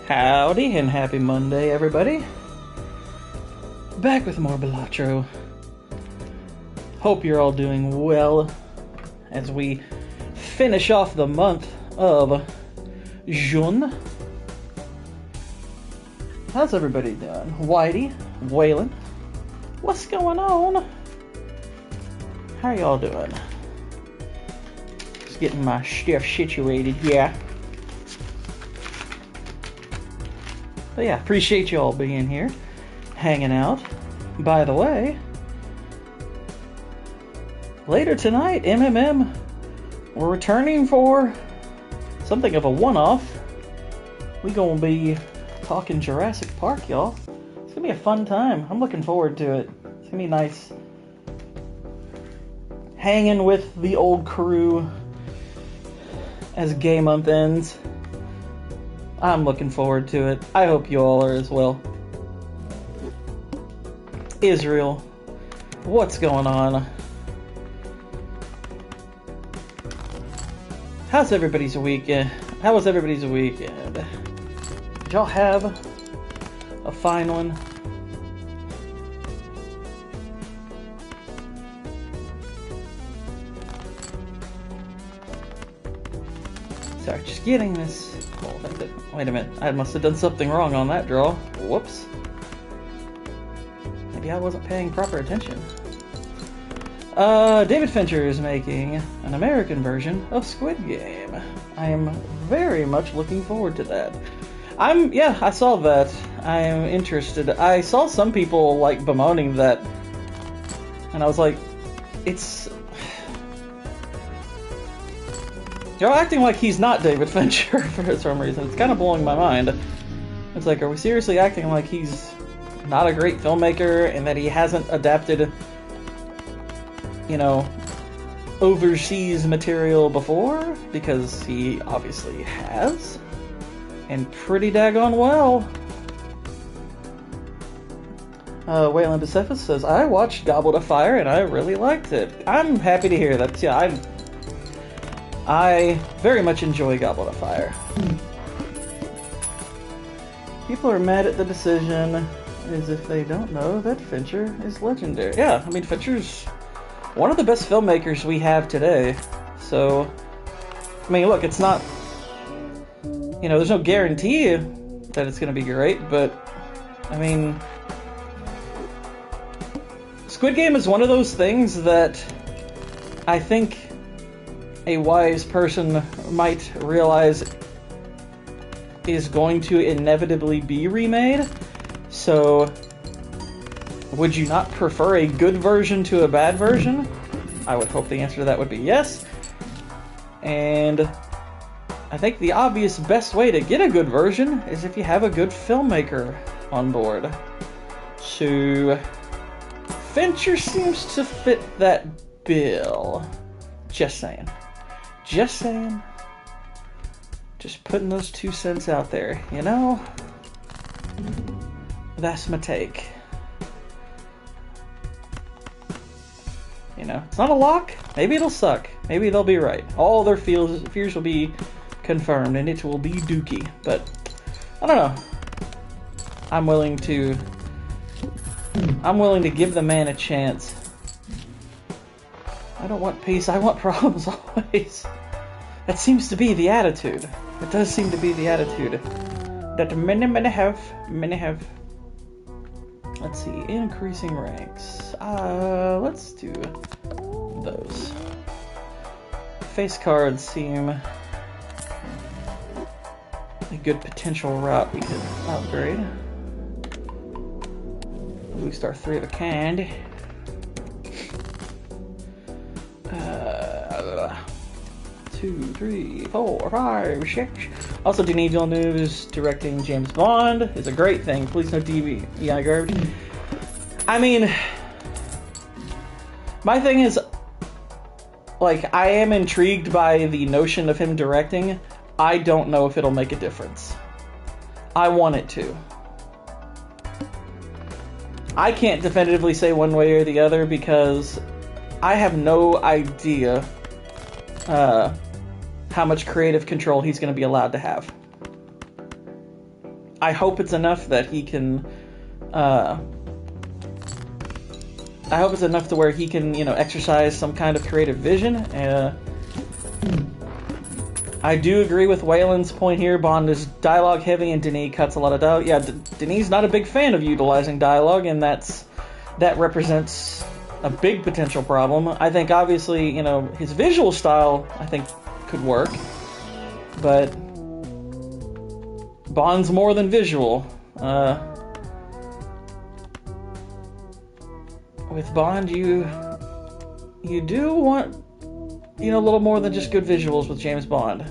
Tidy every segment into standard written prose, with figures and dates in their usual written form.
Howdy and happy Monday, everybody. Back with more Balatro. Hope you're all doing well as we finish off the month of June. How's everybody doing? Whitey, Waylon, what's going on? How y'all doing? Just getting my stuff situated, yeah. But yeah, appreciate y'all being here, hanging out. By the way, later tonight, MMM, we're returning for something of a one-off. We gonna be talking Jurassic Park, y'all. It's gonna be a fun time. I'm looking forward to it. It's gonna be nice hanging with the old crew as gay month ends. I'm looking forward to it. I hope you all are as well. Israel, what's going on? How's everybody's weekend? How was everybody's weekend? Did y'all have a fine one? Sorry, just getting this. Wait a minute, I must have done something wrong on that draw. Whoops. Maybe I wasn't paying proper attention. David Fincher is making an American version of Squid Game. I am very much looking forward to that. I saw that. I am interested. I saw some people, like, bemoaning that, and I was like, You're acting like he's not David Fincher for some reason. It's kind of blowing my mind. It's like, are we seriously acting like he's not a great filmmaker and that he hasn't adapted, you know, overseas material before? Because he obviously has. And pretty daggone well. Waylon Bicephus says, I watched Goblet of Fire and I really liked it. I'm happy to hear that. Yeah, I very much enjoy Goblet of Fire. People are mad at the decision as if they don't know that Fincher is legendary. Yeah, I mean, Fincher's one of the best filmmakers we have today. So, I mean, look, it's not, you know, there's no guarantee that it's going to be great, but, I mean, Squid Game is one of those things that I think a wise person might realize is going to inevitably be remade. So, would you not prefer a good version to a bad version? I would hope the answer to that would be yes. And I think the obvious best way to get a good version is if you have a good filmmaker on board. So, Fincher seems to fit that bill. Just saying. Just saying. Just putting those 2 cents out there, you know? That's my take. You know, it's not a lock. Maybe it'll suck. Maybe they'll be right. All their fears will be confirmed, and it will be dookie. But, I don't know. I'm willing to give the man a chance. I don't want peace, I want problems always. That seems to be the attitude. It does seem to be the attitude that many have. Let's see, increasing ranks. Let's do those. Face cards seem a good potential route we could upgrade. Boost our 3 of a kind. 2, 3, 4, 5, 6. Also, Denis Villeneuve's directing James Bond is a great thing. Please no DVI garbage. I mean, my thing is, like, I am intrigued by the notion of him directing. I don't know if it'll make a difference. I want it to. I can't definitively say one way or the other because I have no idea how much creative control he's going to be allowed to have. I hope it's enough that he can. I hope it's enough to where he can, exercise some kind of creative vision. I do agree with Waylon's point here. Bond is dialogue heavy, and Denis cuts a lot of dialogue. Yeah, Denis not a big fan of utilizing dialogue, and that represents a big potential problem. I think obviously, his visual style, I think, could work, but Bond's more than visual. With Bond, you do want, a little more than just good visuals with James Bond.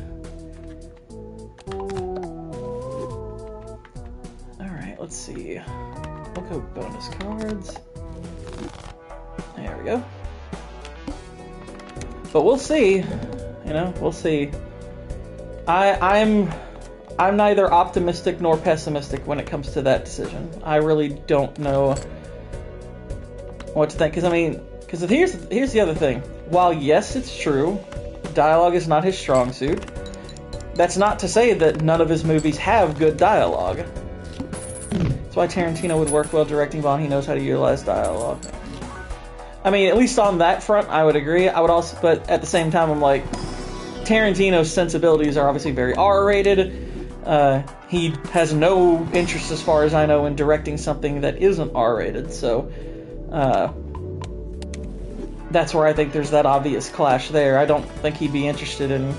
Alright, let's see. We'll go bonus cards. There we go. But we'll see. We'll see. I'm neither optimistic nor pessimistic when it comes to that decision. I really don't know what to think. Because here's the other thing. While yes, it's true, dialogue is not his strong suit, that's not to say that none of his movies have good dialogue. That's why Tarantino would work well directing Bond. He knows how to utilize dialogue. At least on that front, I would agree. I would also, but at the same time, I'm like, Tarantino's sensibilities are obviously very R-rated. He has no interest, as far as I know, in directing something that isn't R-rated, so that's where I think there's that obvious clash there. I don't think he'd be interested in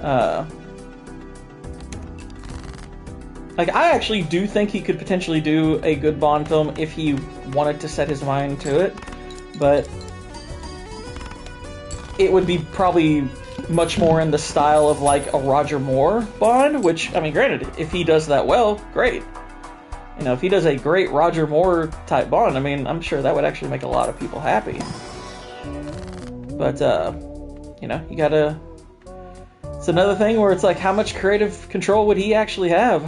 I actually do think he could potentially do a good Bond film if he wanted to set his mind to it, but it would be probably much more in the style of like a Roger Moore Bond, which, granted, if he does that well, great. If he does a great Roger Moore type Bond, I'm sure that would actually make a lot of people happy. But, you gotta... It's another thing where it's like, how much creative control would he actually have?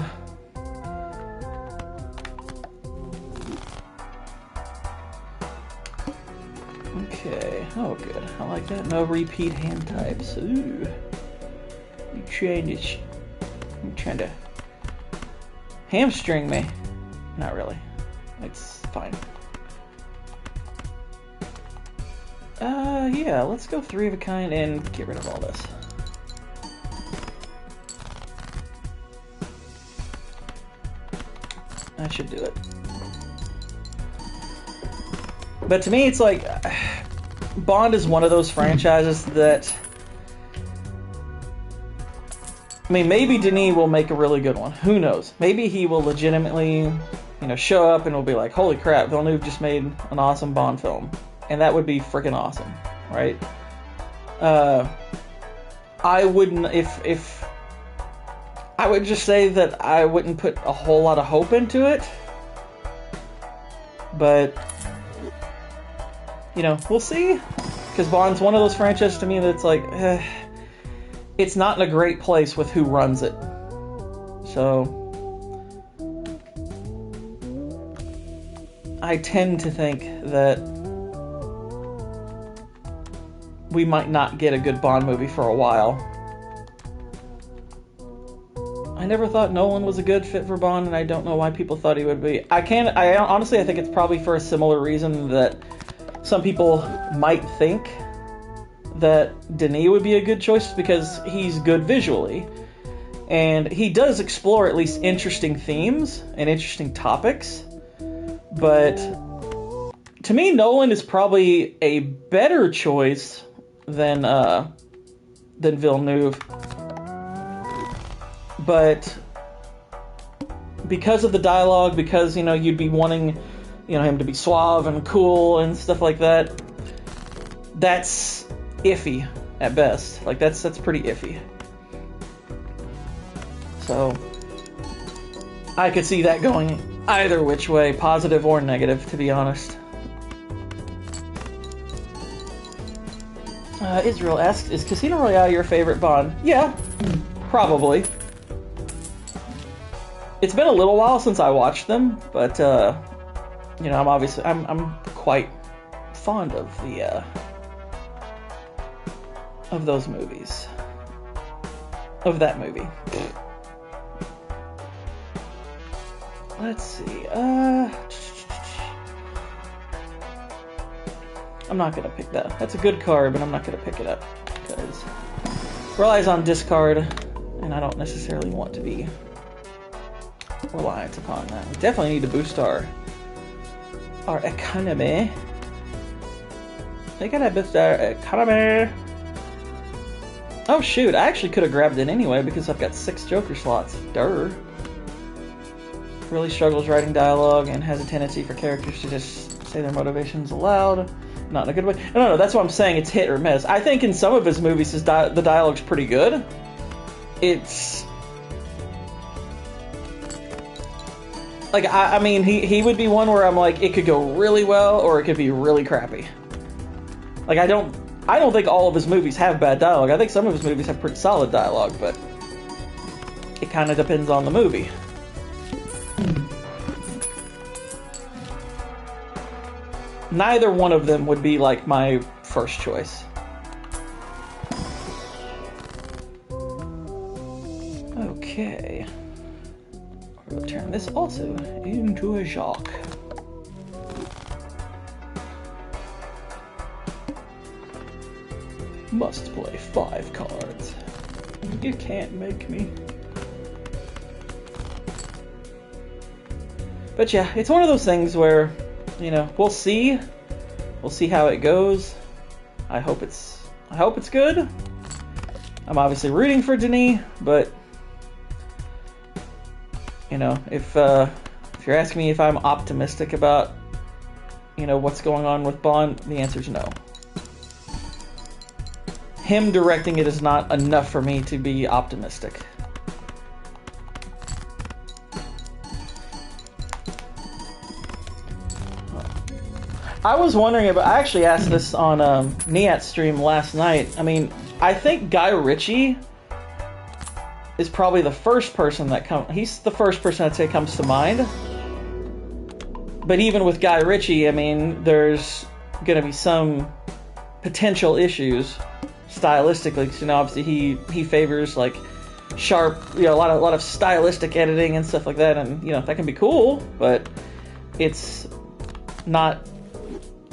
Okay, oh good. I like that. No repeat hand types. Ooh. You trying to hamstring me. Not really. It's fine. Yeah, let's go 3 of a kind and get rid of all this. That should do it. But to me, it's like, Bond is one of those franchises that, maybe Denis will make a really good one. Who knows? Maybe he will legitimately, show up and will be like, holy crap, Villeneuve just made an awesome Bond film. And that would be freaking awesome, right? I wouldn't, if I would just say that I wouldn't put a whole lot of hope into it. But, we'll see. Because Bond's one of those franchises to me that's like, it's not in a great place with who runs it. So, I tend to think that we might not get a good Bond movie for a while. I never thought Nolan was a good fit for Bond, and I don't know why people thought he would be. Honestly, I think it's probably for a similar reason that some people might think that Denis would be a good choice, because he's good visually. And he does explore at least interesting themes and interesting topics. But to me, Nolan is probably a better choice than Villeneuve. But because of the dialogue, because, you'd be wanting, him to be suave and cool and stuff like that, that's iffy at best. Like, that's pretty iffy. So, I could see that going either which way, positive or negative, to be honest. Israel asks, is Casino Royale your favorite Bond? Yeah, probably. It's been a little while since I watched them, but, I'm quite fond of of those movies. Of that movie. Let's see. I'm not gonna pick that. That's a good card, but I'm not gonna pick it up because it relies on discard, and I don't necessarily want to be reliant upon that. We definitely need to boost our economy. They gotta boost our economy. Oh shoot! I actually could have grabbed it anyway because I've got 6 Joker slots. Durr. Really struggles writing dialogue and has a tendency for characters to just say their motivations aloud. Not in a good way. No, that's what I'm saying. It's hit or miss. I think in some of his movies, the dialogue's pretty good. It's like I mean, he would be one where I'm like, it could go really well or it could be really crappy. Like I don't think all of his movies have bad dialogue. I think some of his movies have pretty solid dialogue, but it kind of depends on the movie. Neither one of them would be like my first choice. Okay. We'll turn this also into a Jacques. Must play 5 cards. You can't make me. But yeah, it's one of those things where, you know, we'll see how it goes. I hope it's good. I'm obviously rooting for Denis, but you know, if you're asking me if I'm optimistic about, you know, what's going on with Bond, the answer is no. Him directing it is not enough for me to be optimistic. I was wondering about. I actually asked this on Niat's stream last night. I mean, I think Guy Ritchie is probably the first person that he's the first person I'd say comes to mind. But even with Guy Ritchie, I mean, there's gonna be some potential issues stylistically. Because, you know, obviously he favors like sharp, you know, a lot of stylistic editing and stuff like that, and you know that can be cool, but it's not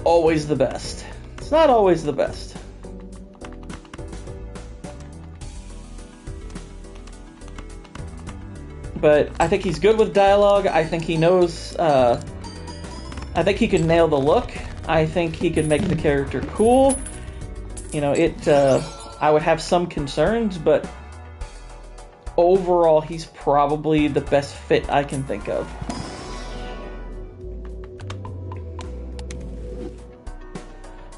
always the best. It's not always the best. But I think he's good with dialogue. I think he knows. I think he can nail the look. I think he can make the character cool. You know, I would have some concerns, but overall, he's probably the best fit I can think of.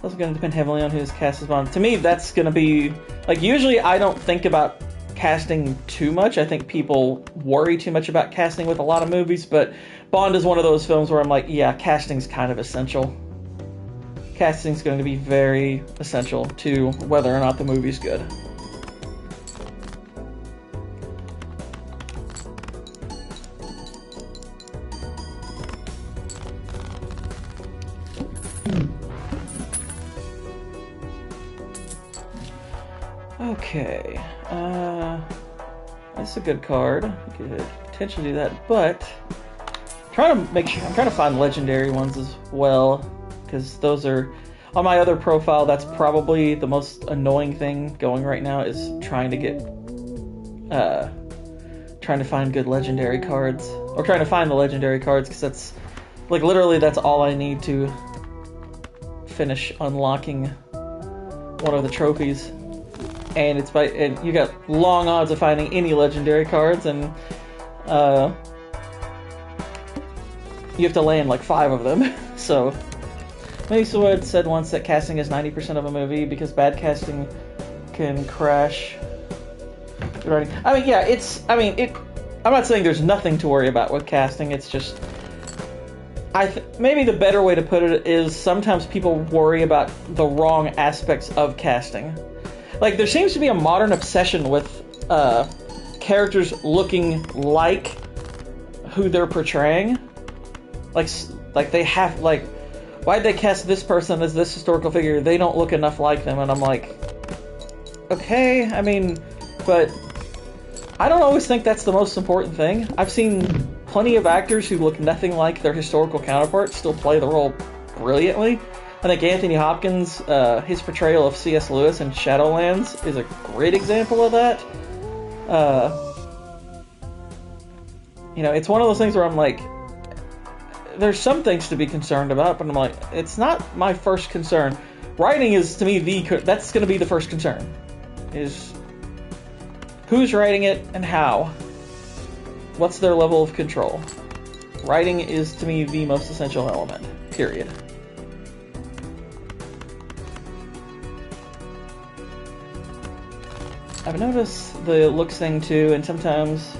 It's going to depend heavily on who's cast as Bond. To me, that's going to be like, usually I don't think about casting too much. I think people worry too much about casting with a lot of movies, but Bond is one of those films where I'm like, yeah, casting's kind of essential. Casting's going to be very essential to whether or not the movie's good. Okay, that's a good card. We could potentially do that, but I'm trying to find legendary ones as well, because those are on my other profile. That's probably the most annoying thing going right now, is trying to find good legendary cards, or trying to find the legendary cards, because that's like literally that's all I need to finish unlocking one of the trophies. And and you got long odds of finding any legendary cards, and you have to land like 5 of them. So, Melissa Wood said once that casting is 90% of a movie because bad casting can crash the writing. I mean, yeah, I'm not saying there's nothing to worry about with casting. It's just, maybe the better way to put it is sometimes people worry about the wrong aspects of casting. Like, there seems to be a modern obsession with characters looking like who they're portraying. Like they have, like, why'd they cast this person as this historical figure? They don't look enough like them. And I'm like, okay, I mean, but I don't always think that's the most important thing. I've seen plenty of actors who look nothing like their historical counterparts still play the role brilliantly. I think Anthony Hopkins, his portrayal of C.S. Lewis in Shadowlands is a great example of that. You know, it's one of those things where I'm like, there's some things to be concerned about, but I'm like, it's not my first concern. Writing is, to me, that's going to be the first concern. Is who's writing it and how? What's their level of control? Writing is, to me, the most essential element. Period. I've noticed the looks thing too, and sometimes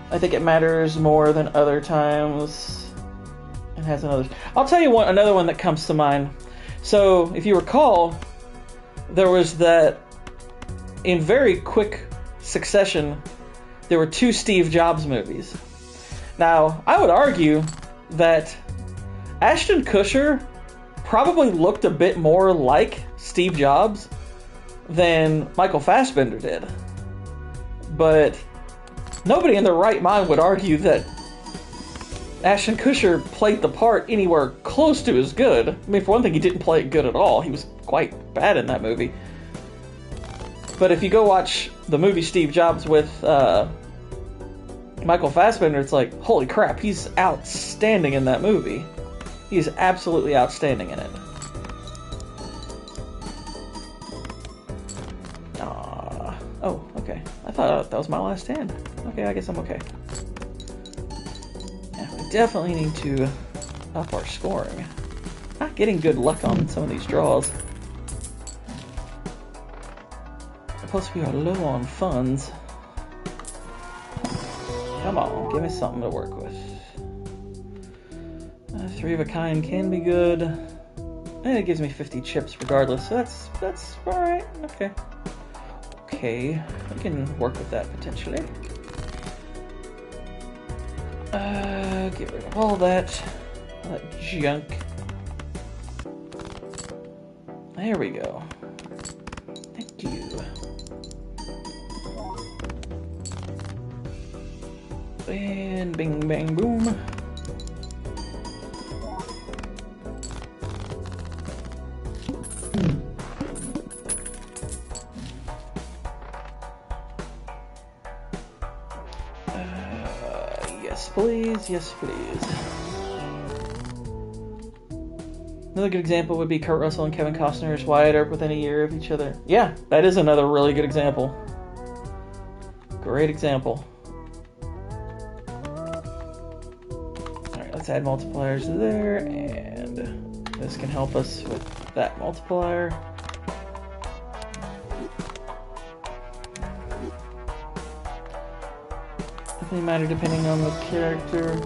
I think it matters more than other times. It has another. I'll tell you another one that comes to mind. So, if you recall, there was that in very quick succession, there were 2 Steve Jobs movies. Now, I would argue that Ashton Kutcher probably looked a bit more like Steve Jobs than Michael Fassbender did. But nobody in their right mind would argue that Ashton Kutcher played the part anywhere close to as good. I mean, for one thing, he didn't play it good at all. He was quite bad in that movie. But if you go watch the movie Steve Jobs with Michael Fassbender, it's like, holy crap, he's outstanding in that movie. He's absolutely outstanding in it. Oh, okay. I thought that was my last hand. Okay, I guess I'm okay. Yeah, we definitely need to up our scoring. Not getting good luck on some of these draws. Plus, we are low on funds. Come on, give me something to work with. 3 of a kind can be good. And it gives me 50 chips regardless, so that's alright. Okay, we can work with that potentially. Get rid of all that junk. There we go. Thank you. And bing, bang, boom. Yes, please. Yes, please. Another good example would be Kurt Russell and Kevin Costner's Wyatt Earp within a year of each other. Yeah, that is another really good example. Great example. Alright, let's add multipliers there, and this can help us with that multiplier. Definitely matter depending on the character.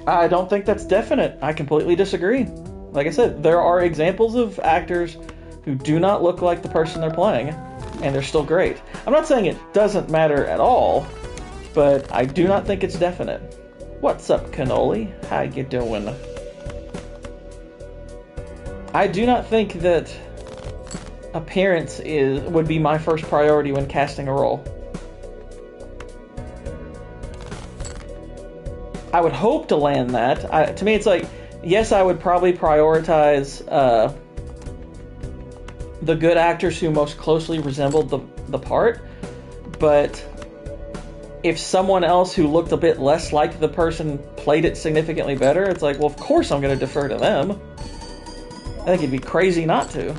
I don't think that's definite. I completely disagree. Like I said, there are examples of actors who do not look like the person they're playing, and they're still great. I'm not saying it doesn't matter at all, but I do not think it's definite. What's up, Cannoli? How you doing? I do not think that appearance would be my first priority when casting a role. I would hope to land that. To me, it's like, yes, I would probably prioritize the good actors who most closely resembled the part, but if someone else who looked a bit less like the person played it significantly better, it's like, well, of course I'm going to defer to them. I think it'd be crazy not to.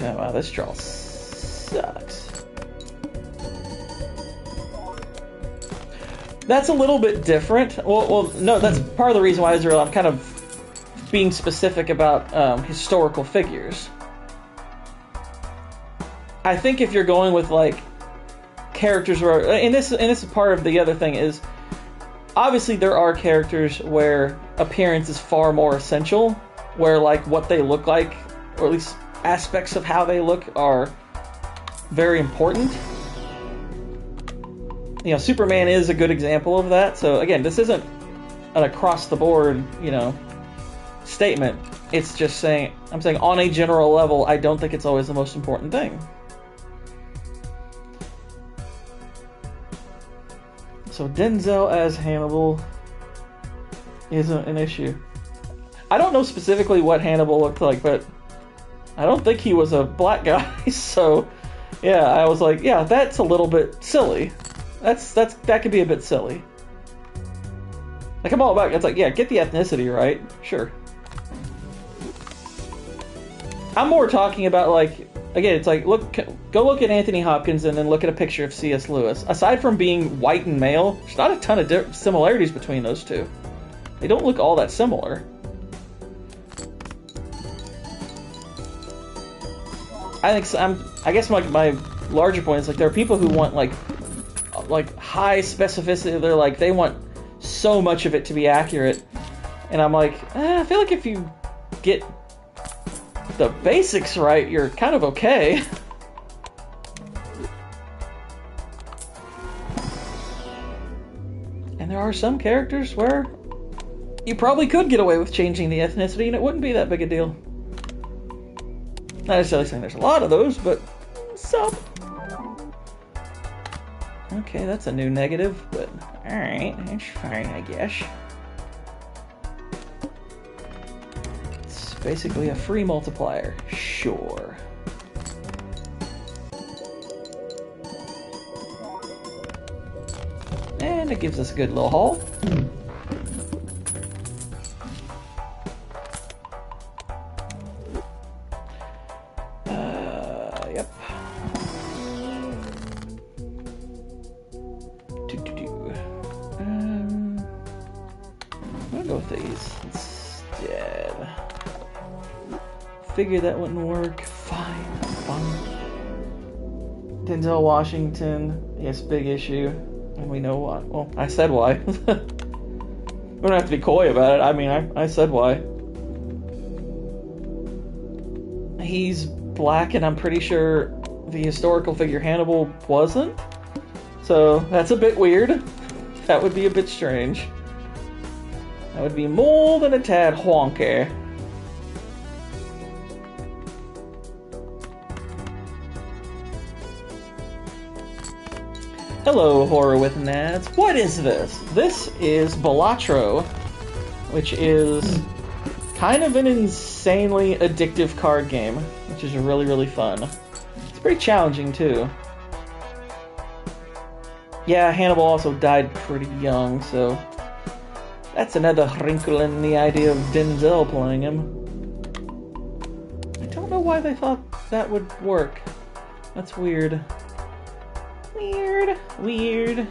Oh, wow, this draw sucks. That's a little bit different. Well, no, that's part of the reason why I'm kind of being specific about historical figures. I think if you're going with like characters where, and this is part of the other thing is, obviously there are characters where appearance is far more essential, where like what they look like, or at least aspects of how they look, are very important. You know, Superman is a good example of that. So again, this isn't an across the board, statement. It's just saying, I'm saying on a general level, I don't think it's always the most important thing. So Denzel as Hannibal isn't an issue. I don't know specifically what Hannibal looked like, but I don't think he was a black guy. So yeah, I was like, yeah, that's a little bit silly. That could be a bit silly. Like, I'm all about it. It's like, yeah, get the ethnicity right. Sure. I'm more talking about, like, again, it's like, go look at Anthony Hopkins and then look at a picture of C.S. Lewis. Aside from being white and male, there's not a ton of similarities between those two. They don't look all that similar. I guess my larger point is, like, there are people who want like high specificity. They're like, they want so much of it to be accurate, and I'm like, I feel like if you get the basics right, you're kind of okay. And there are some characters where you probably could get away with changing the ethnicity and it wouldn't be that big a deal. Not necessarily saying there's a lot of those, but some. Okay, that's a new negative, but alright, that's fine, I guess. It's basically a free multiplier. Sure. And it gives us a good little haul. Yep. I'm gonna go with these instead. Figure that wouldn't work. Fine. Denzel Washington, yes, big issue. And we know why. Well, I said why. We don't have to be coy about it. I mean, I said why. He's black, and I'm pretty sure the historical figure Hannibal wasn't. So that's a bit weird. That would be a bit strange. That would be more than a tad wonky. Hello, Horror with Nads. What is this? This is Balatro, which is kind of an insanely addictive card game, which is really, really fun. It's pretty challenging, too. Yeah, Hannibal also died pretty young, so that's another wrinkle in the idea of Denzel playing him. I don't know why they thought that would work. That's weird. Weird.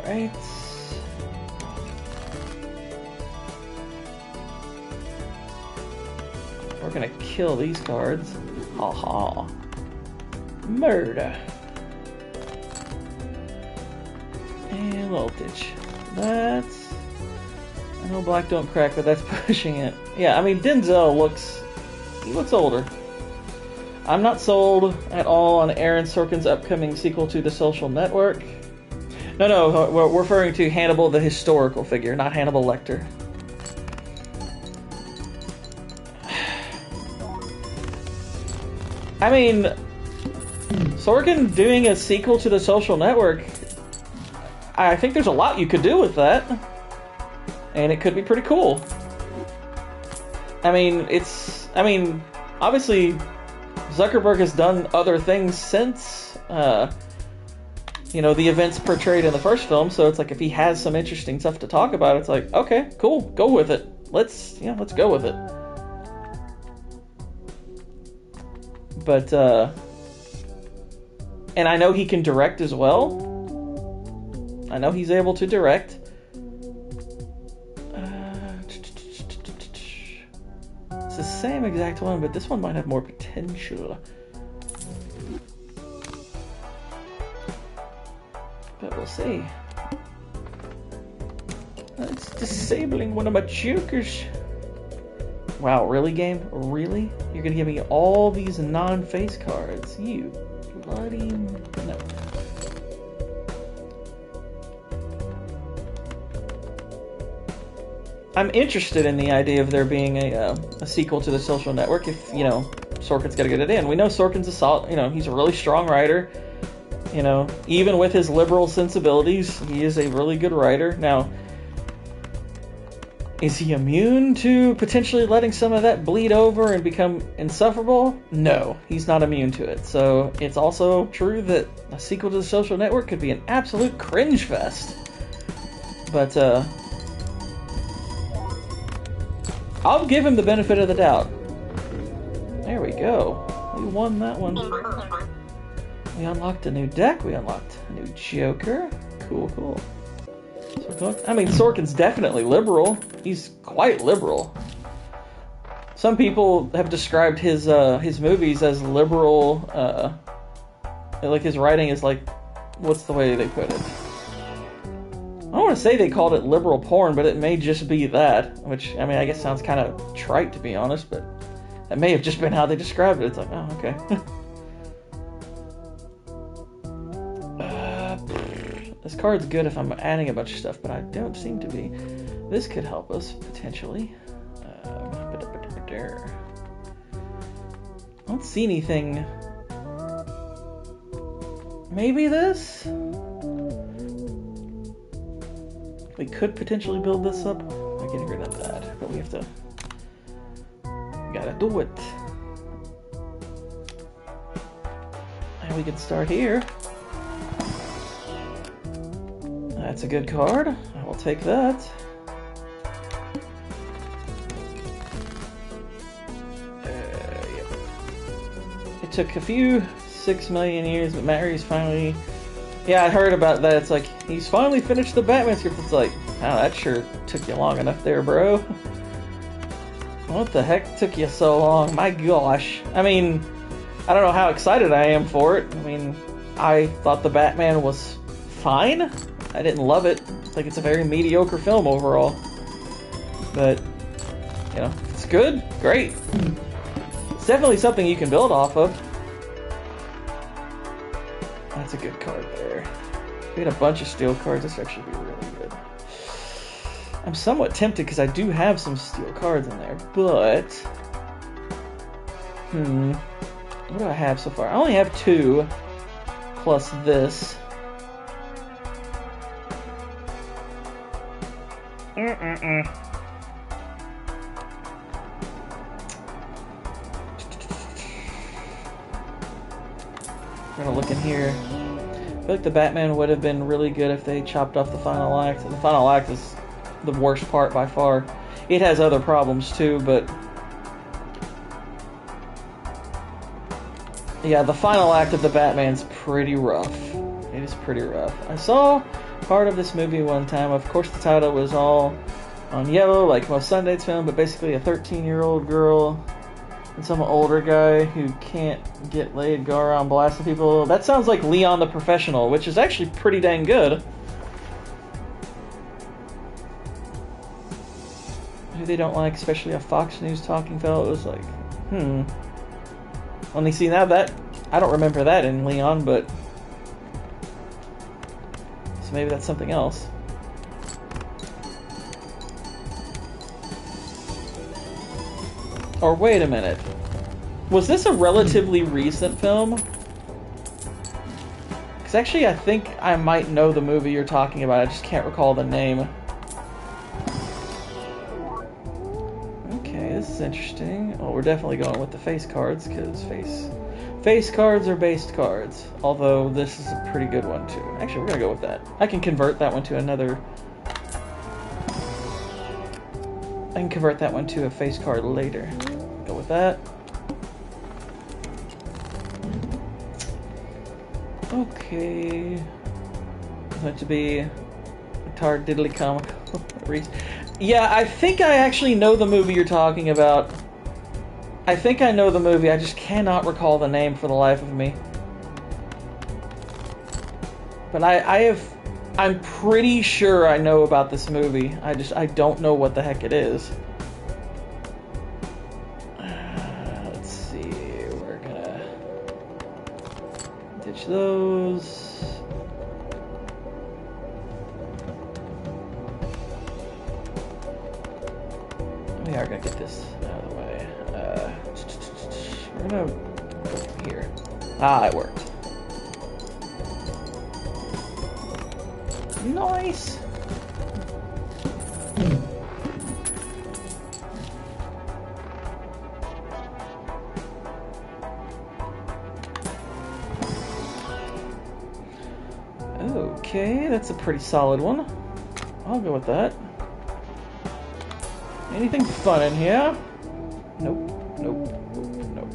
Right. We're gonna kill these cards. Haha. Murder. And voltage. That's... I know black don't crack, but that's pushing it. Yeah, I mean, Denzel looks... he looks older. I'm not sold at all on Aaron Sorkin's upcoming sequel to The Social Network. No, we're referring to Hannibal the historical figure, not Hannibal Lecter. I mean, Sorkin doing a sequel to The Social Network, I think there's a lot you could do with that. And it could be pretty cool. I mean, obviously... Zuckerberg has done other things since, you know, the events portrayed in the first film, so it's like if he has some interesting stuff to talk about, it's like, okay, cool, go with it. Let's go with it. But, and I know he can direct as well. I know he's able to direct. It's the same exact one, but this one might have more potential. But we'll see. It's disabling one of my jokers. Wow, really, game? Really? You're gonna give me all these non-face cards? You bloody... no. I'm interested in the idea of there being a sequel to The Social Network if, you know, Sorkin's got to get it in. We know Sorkin's a solid, you know, he's a really strong writer. You know, even with his liberal sensibilities, he is a really good writer. Now, is he immune to potentially letting some of that bleed over and become insufferable? No, he's not immune to it. So it's also true that a sequel to The Social Network could be an absolute cringe fest. But, I'll give him the benefit of the doubt. There we go. We won that one. We unlocked a new deck. We unlocked a new Joker. Cool, cool. So, I mean, Sorkin's definitely liberal. He's quite liberal. Some people have described his movies as liberal. Like his writing is like, what's the way they put it? I don't want to say they called it liberal porn, but it may just be that. Which, I mean, I guess sounds kind of trite to be honest, but that may have just been how they described it. It's like, oh, okay. This card's good if I'm adding a bunch of stuff, but I don't seem to be. This could help us, potentially. I don't see anything. Maybe this? We could potentially build this up by getting rid of that, but we have to... gotta do it. And we can start here. That's a good card. I will take that. Yep. It took a few 6 million years, but Mary's finally... Yeah, I heard about that. It's like, he's finally finished the Batman script. It's like, oh, that sure took you long enough there, bro. What the heck took you so long? My gosh. I mean, I don't know how excited I am for it. I mean, I thought the Batman was fine. I didn't love it. Like, it's a very mediocre film overall. But, you know, if it's good, great. It's definitely something you can build off of. That's a good card there. We had a bunch of steel cards. This would actually be really good. I'm somewhat tempted because I do have some steel cards in there, but... What do I have so far? I only have 2, plus this. I'm gonna look in here. I feel like the Batman would have been really good if they chopped off the final act. The final act is the worst part by far. It has other problems too, but... yeah, the final act of the Batman's pretty rough. It is pretty rough. I saw part of this movie one time. Of course, the title was all on yellow, like most Sundance film, but basically a 13-year-old girl and some older guy who can't get laid go around blasting people. That sounds like Leon the Professional, which is actually pretty dang good. Who they don't like, especially a Fox News talking fellow. It was like, Only see now that I don't remember that in Leon, but so maybe that's something else. Or wait a minute. Was this a relatively recent film? Because actually I think I might know the movie you're talking about. I just can't recall the name. Okay, this is interesting. Well, we're definitely going with the face cards, because face cards are based cards. Although this is a pretty good one too. Actually, we're going to go with that. I can convert that one to another... I can convert that one to a face card later. Go with that. Okay. It's going to be a tard diddly comic. Yeah, I think I actually know the movie you're talking about. I think I know the movie, I just cannot recall the name for the life of me. But I'm pretty sure I know about this movie. I don't know what the heck it is. Let's see, we're gonna ditch those. we are gonna get this out of the way. We're gonna go from here. Ah, it worked. Nice. Okay, that's a pretty solid one. I'll go with that. Anything fun in here? Nope, nope, nope.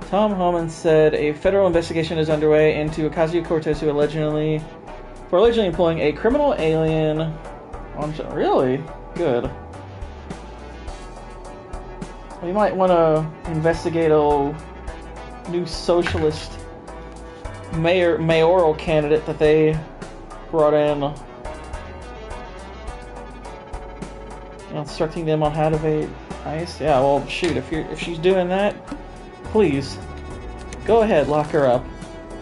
Tom Homan said a federal investigation is underway into Ocasio-Cortez who allegedly employing a criminal alien on... Really? Good. We might want to investigate a new socialist mayoral candidate that they brought in. Instructing them on how to evade ICE. Yeah, well, shoot, if she's doing that, please go ahead, lock her up.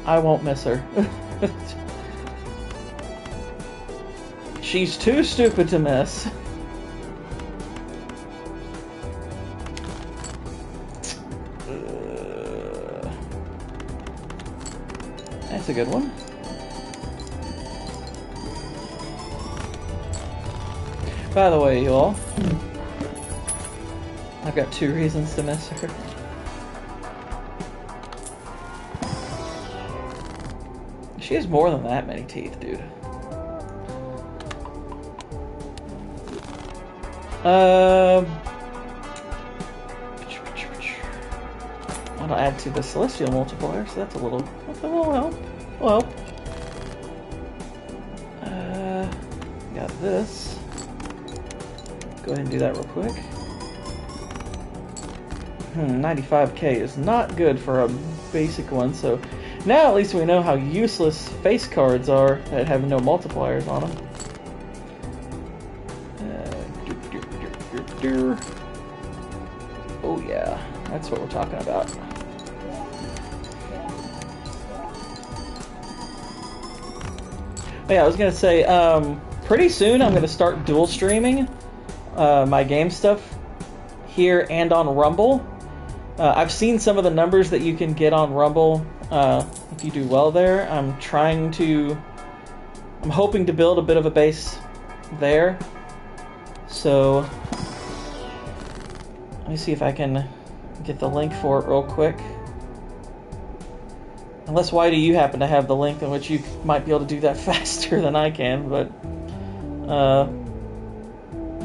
I won't miss her. She's too stupid to miss. That's a good one. By the way, y'all, I've got 2 reasons to miss her. She has more than that many teeth, dude. I'll add to the celestial multiplier, so that's a little help. Well, got this. Go ahead and do that real quick. 95k is not good for a basic one, so now at least we know how useless face cards are that have no multipliers on them. Oh yeah, that's what we're talking about. Oh, yeah, I was gonna say, pretty soon I'm gonna start dual streaming my game stuff here and on Rumble. I've seen some of the numbers that you can get on Rumble if you do well there. I'm hoping to build a bit of a base there. So let me see if I can get the link for it real quick. Unless, why do you happen to have the link in which you might be able to do that faster than I can, but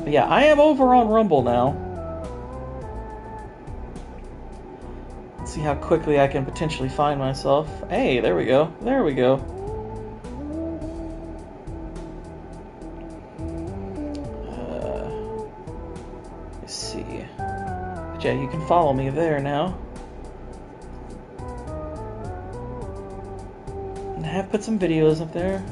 yeah, I am over on Rumble now. Let's see how quickly I can potentially find myself. Hey, there we go. There we go. Let's see. But yeah, you can follow me there now. And I have put some videos up there.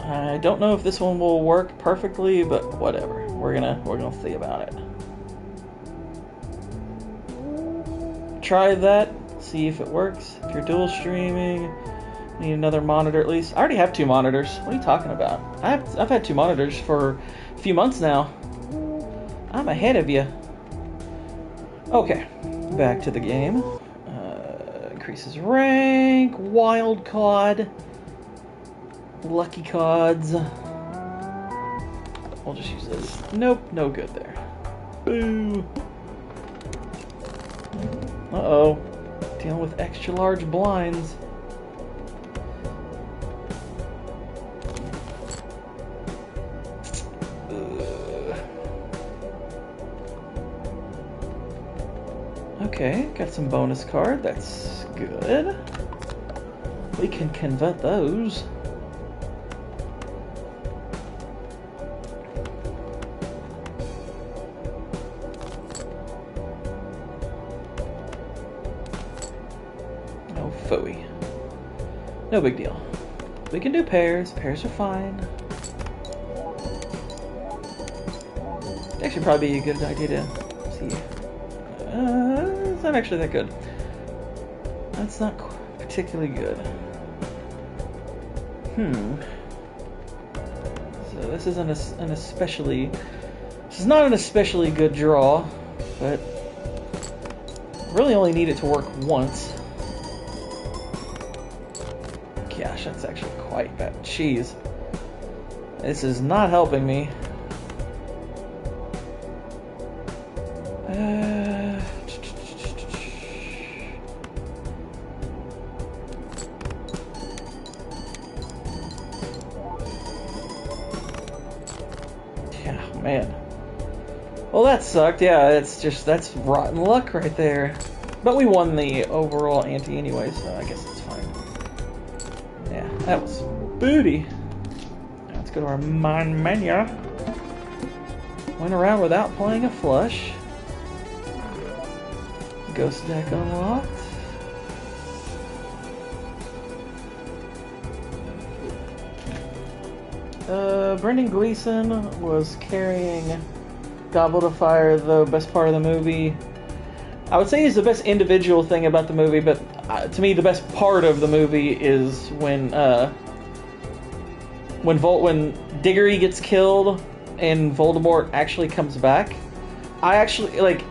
I don't know if this one will work perfectly, but whatever. We're gonna see about it. Try that, see if it works. If you're dual streaming, need another monitor at least. I already have 2 monitors. What are you talking about? I've had 2 monitors for a few months now. I'm ahead of you. Okay, back to the game. Increases rank, wild card. Lucky cards. We'll just use this. Nope, no good there. Boo. Uh-oh. Dealing with extra large blinds. Okay, got some bonus card. That's good. We can convert those. Phooey. No big deal. We can do pairs. Pairs are fine. Actually, probably be a good idea to see. It's not actually that good. That's not particularly good. So this isn't an especially... This is not an especially good draw, but really only need it to work once. Gosh, that's actually quite bad. Jeez. This is not helping me. Yeah, man. Well, that sucked. Yeah, that's rotten luck right there. But we won the overall ante anyway, so I guess it's fine. Yeah, that was booty. Now let's go to our mine menu. Went around without playing a flush. Ghost deck unlocked. Brendan Gleeson was carrying Goblet of Fire, the best part of the movie. I would say he's the best individual thing about the movie, but to me the best part of the movie is when Diggory gets killed and Voldemort actually comes back. I actually like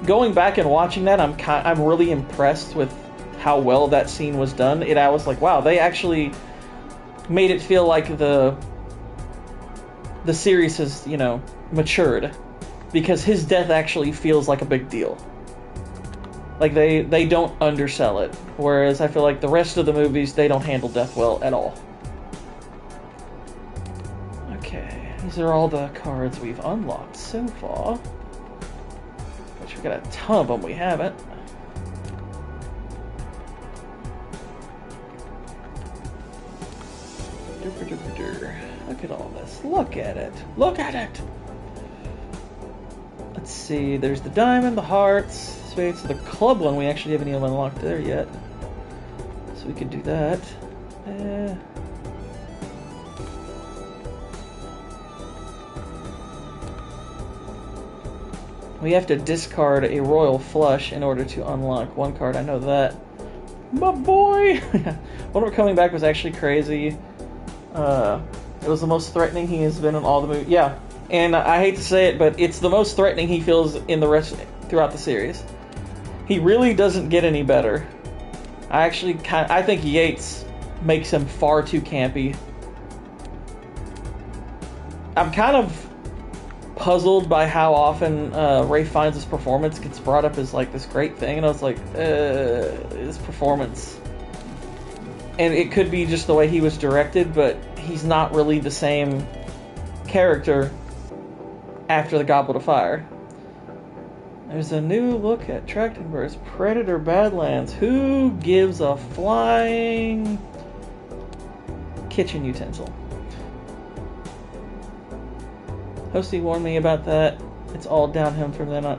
going back and watching that. I'm really impressed with how well that scene was done. I was like, wow, they actually made it feel like the series has, matured, because his death actually feels like a big deal. Like they don't undersell it, whereas I feel like the rest of the movies, they don't handle death well at all. Okay, these are all the cards we've unlocked so far, which we got a ton of them we haven't. Look at all this. Look at it. Look at it! Let's see. There's the diamond, the hearts, spades. The club one we actually haven't even unlocked there yet. So we could do that. We have to discard a royal flush in order to unlock one card. I know that. My boy! Voldemort coming back was actually crazy. It was the most threatening he has been in all the movies. Yeah, and I hate to say it, but it's the most threatening he feels in the rest throughout the series. He really doesn't get any better. I think Yates makes him far too campy. I'm kind of puzzled by how often Ralph Fiennes' performance gets brought up as like this great thing, and I was like, his performance. And it could be just the way he was directed, but he's not really the same character after the Goblet of Fire. There's a new look at Trachtenberg's Predator Badlands. Who gives a flying kitchen utensil? Hosty warned me about that. It's all downhill from then on.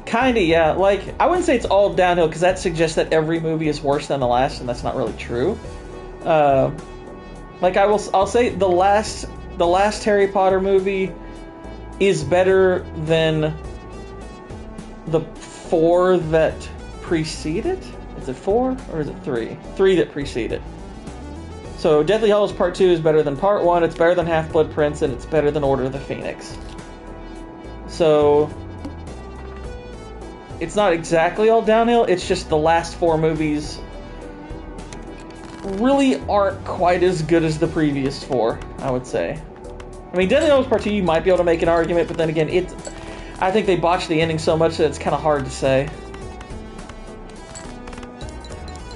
Kinda, yeah. Like, I wouldn't say it's all downhill, because that suggests that every movie is worse than the last, and that's not really true. Like I'll say the last Harry Potter movie is better than the 4 that precede it. Is it 4 or is it 3? 3 that precede it. So Deathly Hallows Part 2 is better than Part 1, it's better than Half-Blood Prince, and it's better than Order of the Phoenix. So it's not exactly all downhill, it's just the last 4 movies really aren't quite as good as the previous 4, I would say. I mean, Deathly Hallows Part 2, you might be able to make an argument, but then again, I think they botched the ending so much that it's kind of hard to say.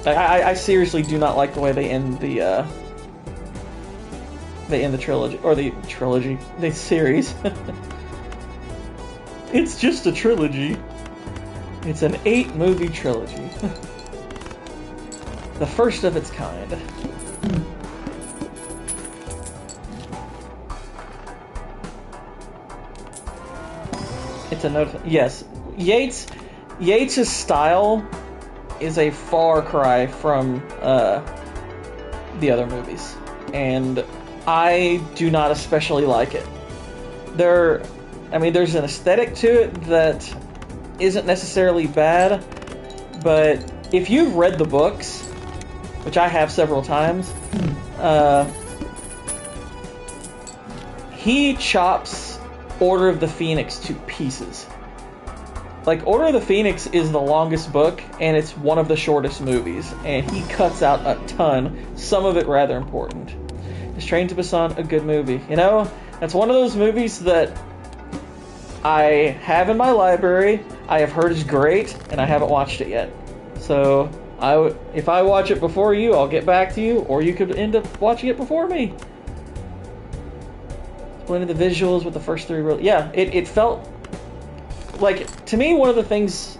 I seriously do not like the way they end the trilogy, or the series. It's just a trilogy. It's an 8-movie trilogy. The first of its kind. It's a note. Yes, Yates' style is a far cry from the other movies, and I do not especially like it. There's an aesthetic to it that isn't necessarily bad, but if you've read the books, which I have several times, He chops Order of the Phoenix to pieces. Like, Order of the Phoenix is the longest book, and it's one of the shortest movies, and he cuts out a ton, some of it rather important. Is Train to Busan a good movie? You know, that's one of those movies that I have in my library, I have heard is great, and I haven't watched it yet. So, if I watch it before you, I'll get back to you, or you could end up watching it before me. Blending the visuals with the first three, yeah, it felt like, to me, one of the things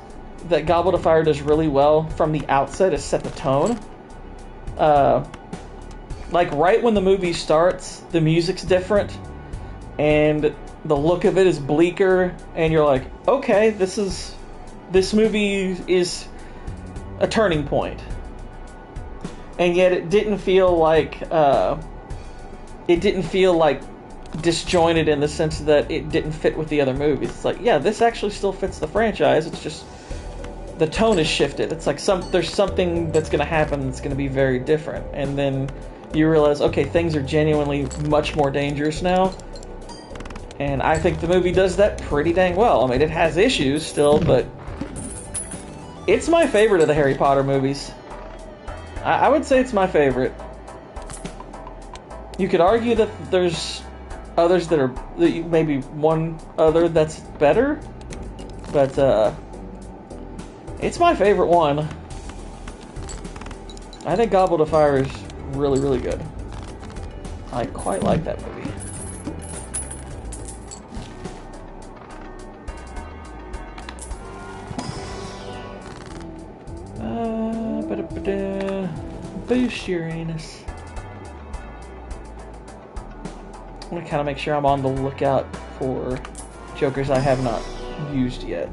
that Goblet of Fire does really well from the outset is set the tone. Like, right when the movie starts, the music's different, and the look of it is bleaker, and you're like, okay, this movie is a turning point. And yet it didn't feel like disjointed in the sense that it didn't fit with the other movies. It's like, yeah, this actually still fits the franchise. It's just the tone is shifted. It's like there's something that's going to happen that's going to be very different. And then you realize, okay, things are genuinely much more dangerous now. And I think the movie does that pretty dang well. I mean, it has issues still, but it's my favorite of the Harry Potter movies. I would say it's my favorite. You could argue that there's others that are maybe one other that's better, but it's my favorite one. I think Goblet of Fire is really, really good. I quite like that movie. Boost Uranus. I want to kind of make sure I'm on the lookout for jokers I have not used yet.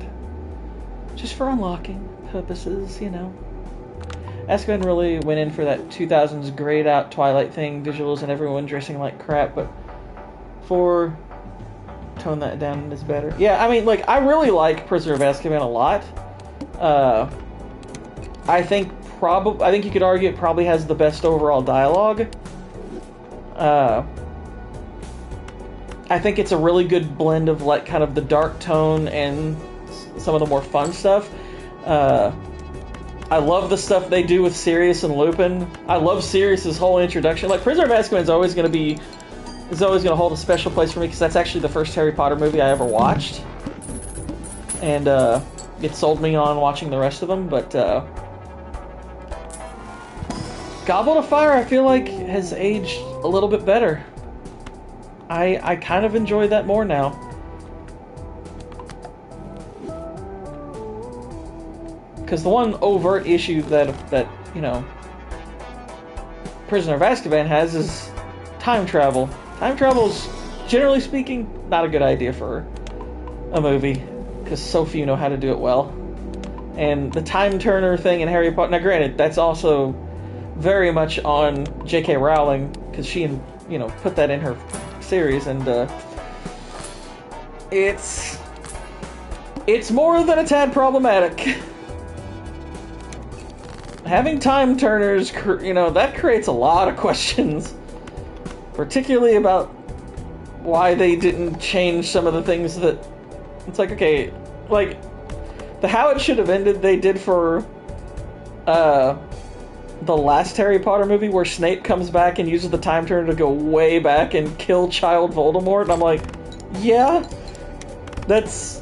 Just for unlocking purposes, you know. Azkaban really went in for that 2000s grayed out Twilight thing, visuals and everyone dressing like crap, but for tone that down is better. Yeah, I mean, like, I really like Prisoner of Azkaban a lot. I think you could argue it probably has the best overall dialogue. I think it's a really good blend of, like, kind of the dark tone and some of the more fun stuff. I love the stuff they do with Sirius and Lupin. I love Sirius's whole introduction. Like, Prisoner of Azkaban is always going to hold a special place for me because that's actually the first Harry Potter movie I ever watched. And it sold me on watching the rest of them, but Goblet of Fire, I feel like, has aged a little bit better. I kind of enjoy that more now. Because the one overt issue that you know, Prisoner of Azkaban has is time travel. Time travel is, generally speaking, not a good idea for a movie, because so few know how to do it well. And the time turner thing in Harry Potter, now granted, that's also very much on J.K. Rowling, because she, you know, put that in her series, and it's more than a tad problematic. Having time turners, you know, that creates a lot of questions, particularly about why they didn't change some of the things that, it's like, okay, like, the how it should have ended they did for the last Harry Potter movie, where Snape comes back and uses the time turner to go way back and kill child Voldemort, and I'm like, yeah, that's,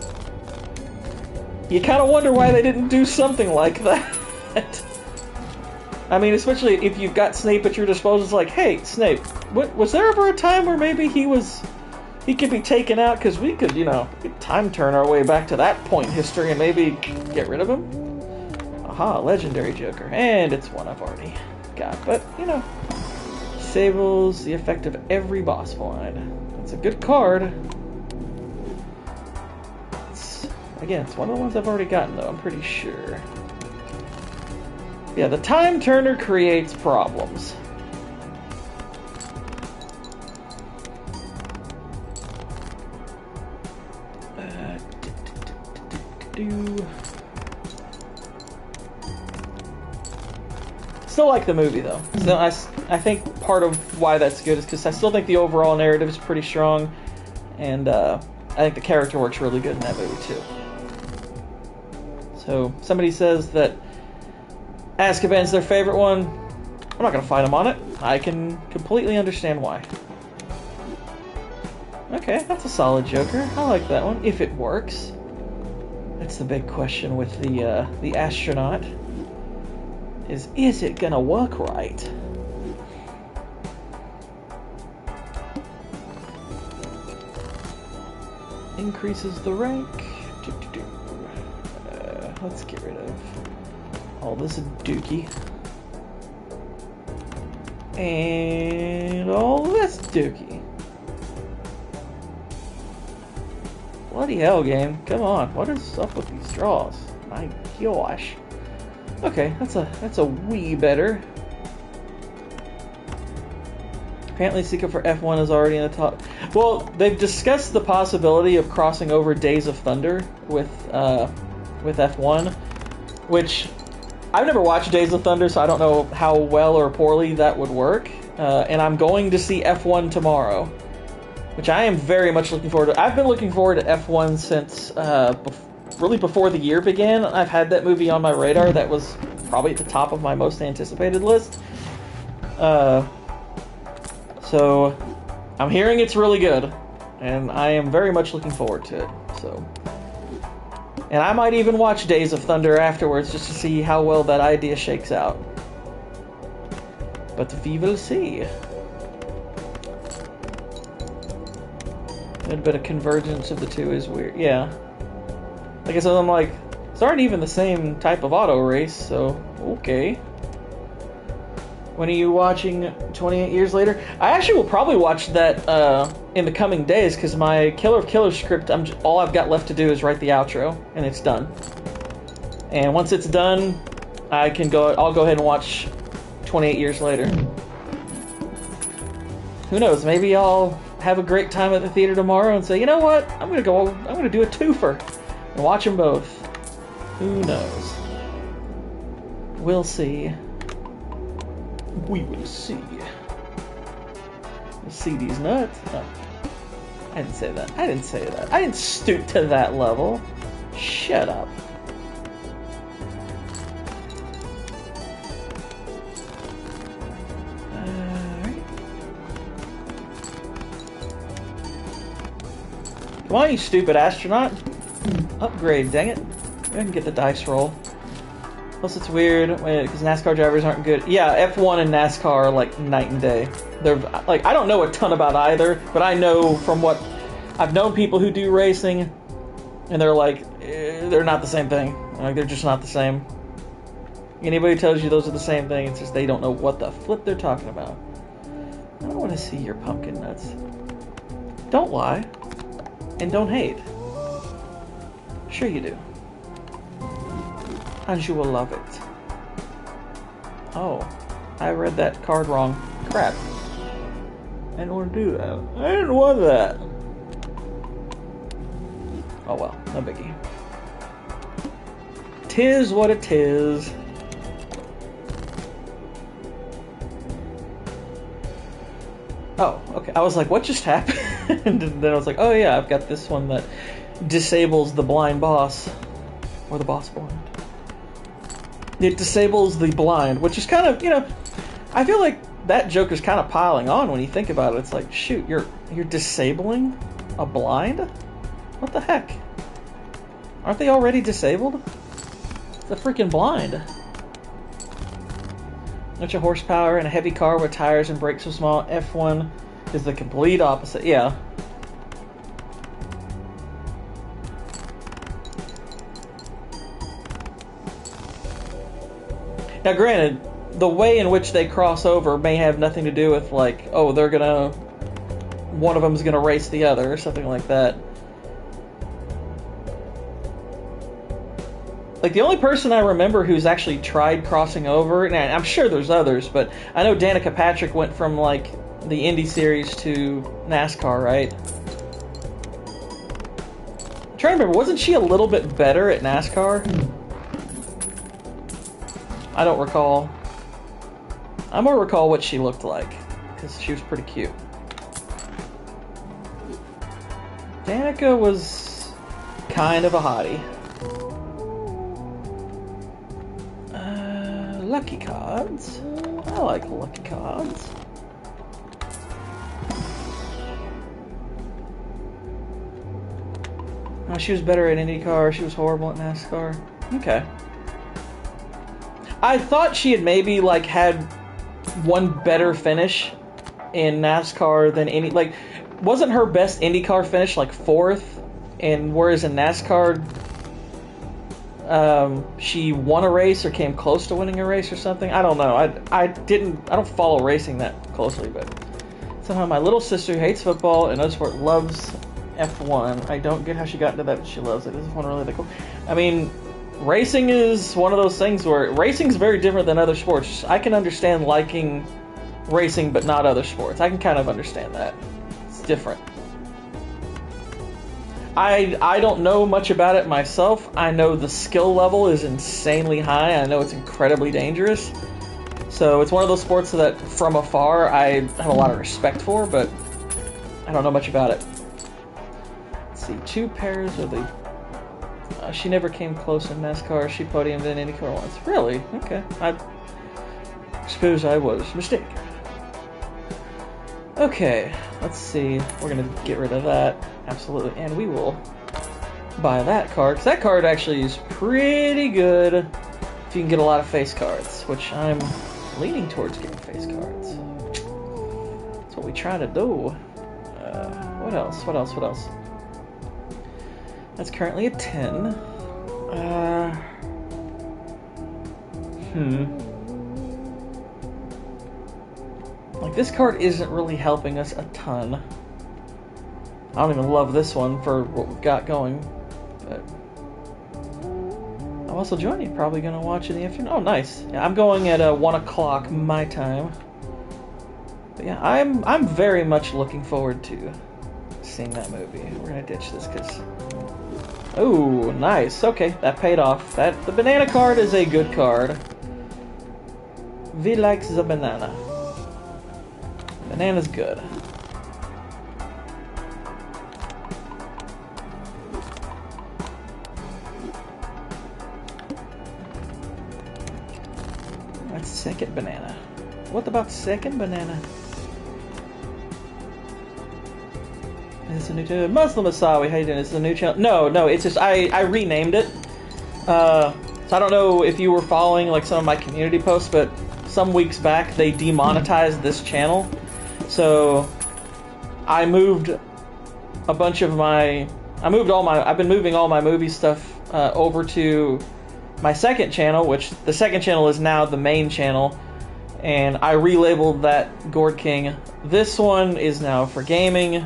you kind of wonder why they didn't do something like that. I mean, especially if you've got Snape at your disposal. It's like, hey, Snape, was there ever a time where maybe he could be taken out? Because we could, you know, time turn our way back to that point in history and maybe get rid of him. Aha, legendary Joker. And it's one I've already got. But, you know, disables the effect of every boss fight. It's a good card. It's one of the ones I've already gotten, though, I'm pretty sure. Yeah, the time turner creates problems. It's still like the movie though. So I think part of why that's good is because I still think the overall narrative is pretty strong, and I think the character works really good in that movie too. So somebody says that Azkaban's their favorite one. I'm not gonna fight them on it. I can completely understand why. Okay, that's a solid Joker. I like that one, if it works. That's the big question with the astronaut. Is it gonna work right? Increases the rank. Let's get rid of all this dookie. And all this dookie. Bloody hell, game. Come on. What is up with these draws? My gosh. Okay, that's a wee better. Apparently Seeker for F1 is already in the top. Well, they've discussed the possibility of crossing over Days of Thunder with F1, which I've never watched Days of Thunder, so I don't know how well or poorly that would work. And I'm going to see F1 tomorrow, which I am very much looking forward to. I've been looking forward to F1 since really before the year began. I've had that movie on my radar. That was probably at the top of my most anticipated list. So I'm hearing it's really good, and I am very much looking forward to it. So, and I might even watch Days of Thunder afterwards just to see how well that idea shakes out. But we will see. A bit of convergence of the two is weird. Yeah. Like I said, I'm like, these aren't even the same type of auto race, so okay. When are you watching 28 Years Later? I actually will probably watch that in the coming days, because my Killer of Killers script, all I've got left to do is write the outro, and it's done. And once it's done, I'll go ahead and watch 28 Years Later. Who knows, maybe I'll have a great time at the theater tomorrow and say, you know what, I'm gonna do a twofer and watch them both. Who knows? We'll see. We will see. We'll see these nuts. Oh, I didn't say that. I didn't say that. I didn't stoop to that level. Shut up. Come on, you stupid astronaut. Upgrade, dang it. Go ahead and get the dice roll. Plus it's weird, because NASCAR drivers aren't good. Yeah, F1 and NASCAR are like night and day. They're like, I don't know a ton about either, but I know from what I've known people who do racing, and they're like, they're not the same thing. Like, they're just not the same. Anybody who tells you those are the same thing, it's just they don't know what the flip they're talking about. I don't want to see your pumpkin nuts. Don't lie. And don't hate. Sure you do. And you will love it. Oh, I read that card wrong. Crap. I didn't want to do that. I didn't want that. Oh well, no biggie. Tis what it is. Oh, okay. I was like, what just happened? And then I was like, oh yeah, I've got this one that disables the blind boss. Or the boss blind. It disables the blind, which is kind of, I feel like that joke is kind of piling on when you think about it. It's like, shoot, you're disabling a blind? What the heck? Aren't they already disabled? It's a freaking blind. Bunch of horsepower and a heavy car with tires and brakes so small. F1 is the complete opposite. Yeah. Now, granted, the way in which they cross over may have nothing to do with, like, oh, one of them's gonna race the other or something like that. Like, the only person I remember who's actually tried crossing over, and I'm sure there's others, but I know Danica Patrick went from, like, the Indy Series to NASCAR, right? I'm trying to remember, wasn't she a little bit better at NASCAR? I don't recall. I'm gonna recall what she looked like, because she was pretty cute. Danica was kind of a hottie. Lucky cards. I like lucky cards. Oh, she was better at IndyCar. She was horrible at NASCAR. Okay. I thought she had maybe like had one better finish in NASCAR than any. Like, wasn't her best IndyCar finish like 4th? And whereas in NASCAR, she won a race or came close to winning a race or something. I don't know. I don't follow racing that closely, but somehow my little sister hates football and other sport, loves F1. I don't get how she got into that, but she loves it. This is one really cool. I mean, racing is one of those things where racing's very different than other sports. I can understand liking racing, but not other sports. I can kind of understand that. It's different. I don't know much about it myself. I know the skill level is insanely high. I know it's incredibly dangerous. So it's one of those sports that, from afar, I have a lot of respect for, but I don't know much about it. Let's see, 2 pairs of the... she never came close in NASCAR. She podiumed in IndyCar once. Really? Okay. I suppose I was mistaken. Okay, let's see. We're going to get rid of that. Absolutely. And we will buy that card, because that card actually is pretty good if you can get a lot of face cards, which I'm leaning towards getting face cards. That's what we try to do. What else? What else? What else? That's currently a 10. Like, this card isn't really helping us a ton. I don't even love this one for what we've got going, but I'm also joining you. Probably going to watch in the afternoon. Oh, nice. Yeah, I'm going at 1 o'clock my time. But yeah, I'm very much looking forward to seeing that movie. We're going to ditch this because... Oh, nice. Okay, that paid off. The banana card is a good card. V likes the banana. Banana's good. That's second banana. What about second banana? Is this a new channel? Muslim Asawi, how you doing? Is this a new channel? No, it's just I renamed it. So I don't know if you were following like some of my community posts, but some weeks back they demonetized this channel. So I moved a bunch of my... I've been moving all my movie stuff over to my second channel, which the second channel is now the main channel, and I relabeled that Gourd King. This one is now for gaming.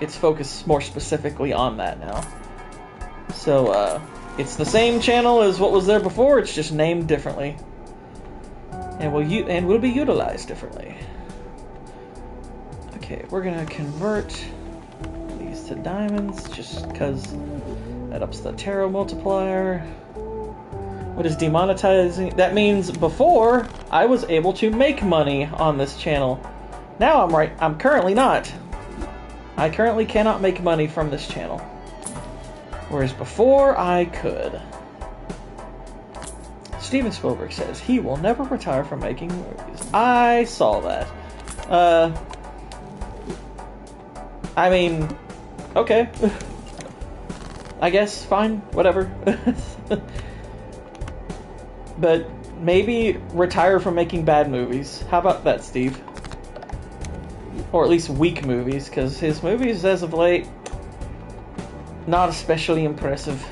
It's focused more specifically on that now. So it's the same channel as what was there before, it's just named differently. And will be utilized differently. Okay, we're gonna convert these to diamonds just because that ups the tarot multiplier. What is demonetizing? That means before I was able to make money on this channel. Now I'm currently not. I currently cannot make money from this channel. Whereas before I could. Steven Spielberg says he will never retire from making movies. I saw that. I mean, okay. I guess, fine, whatever. But maybe retire from making bad movies. How about that, Steve? Or at least weak movies, because his movies, as of late, not especially impressive.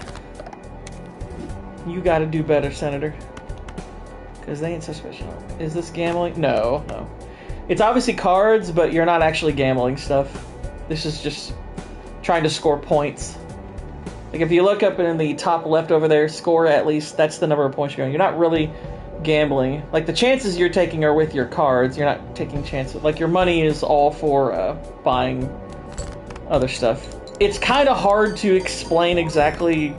You gotta do better, Senator. Because they ain't so special. Is this gambling? No. It's obviously cards, but you're not actually gambling stuff. This is just trying to score points. Like, if you look up in the top left over there, score at least, that's the number of points you're going. You're not really gambling. Like, the chances you're taking are with your cards. You're not taking chances. Like, your money is all for buying other stuff. It's kind of hard to explain exactly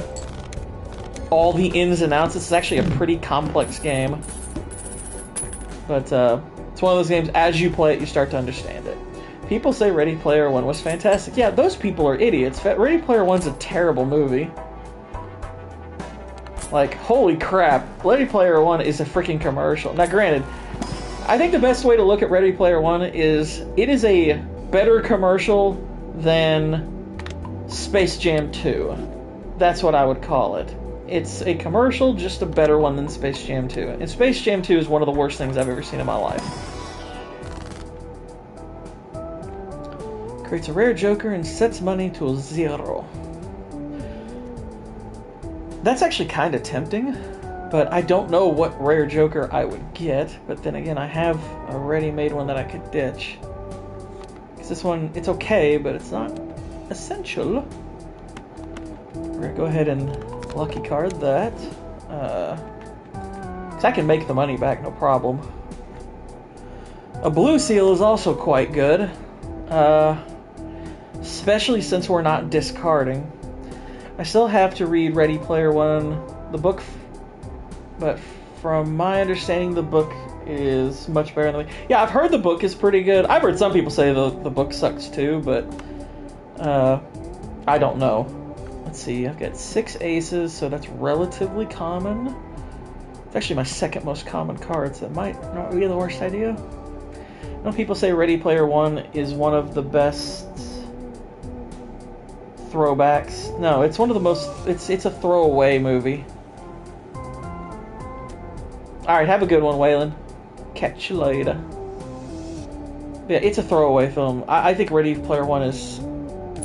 all the ins and outs. It's actually a pretty complex game. But it's one of those games, as you play it, you start to understand it. People say Ready Player One was fantastic. Yeah, those people are idiots. Ready Player One's a terrible movie. Like, holy crap, Ready Player One is a freaking commercial. Now, granted, I think the best way to look at Ready Player One is it is a better commercial than Space Jam 2. That's what I would call it. It's a commercial, just a better one than Space Jam 2. And Space Jam 2 is one of the worst things I've ever seen in my life. Creates a rare joker and sets money to 0. That's actually kind of tempting, but I don't know what rare joker I would get. But then again, I have a ready-made one that I could ditch. Because this one, it's okay, but it's not essential. We're going to go ahead and lucky card that. Because I can make the money back, no problem. A blue seal is also quite good. Especially since we're not discarding. I still have to read Ready Player One, the book, but from my understanding, the book is much better than the... Yeah, I've heard the book is pretty good. I've heard some people say the book sucks too, but I don't know. Let's see, I've got 6 aces, so that's relatively common. It's actually my second most common card, so it might not be the worst idea. I know people say Ready Player One is one of the best throwbacks. No, it's one of the most... It's a throwaway movie. Alright, have a good one, Waylon. Catch you later. Yeah, it's a throwaway film. I think Ready Player One is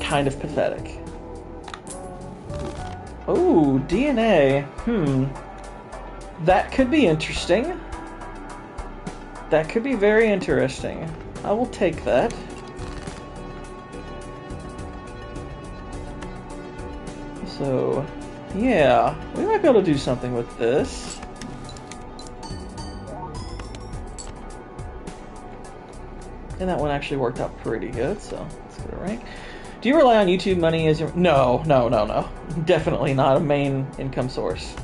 kind of pathetic. Oh, DNA. That could be interesting. That could be very interesting. I will take that. So, yeah, we might be able to do something with this. And that one actually worked out pretty good, so let's get a rank. Do you rely on YouTube money as your... No. Definitely not a main income source.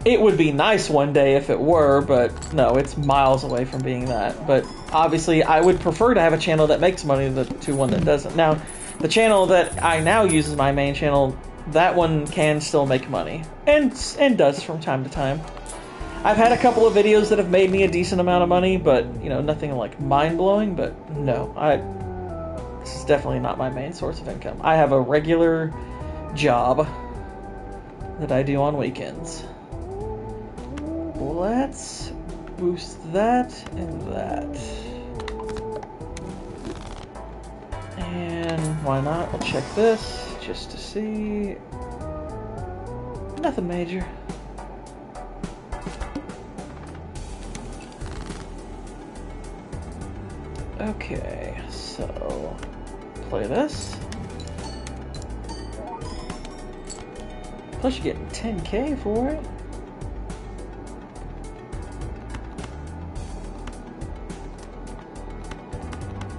It would be nice one day if it were, but no, it's miles away from being that. But obviously, I would prefer to have a channel that makes money to one that doesn't. Now, the channel that I now use as my main channel, that one can still make money. And does from time to time. I've had a couple of videos that have made me a decent amount of money, but, you know, nothing like mind-blowing, but no, this is definitely not my main source of income. I have a regular job that I do on weekends. Let's boost that and that. And why not? We'll check this just to see. Nothing major. Okay, so play this. Plus you're getting 10K for it.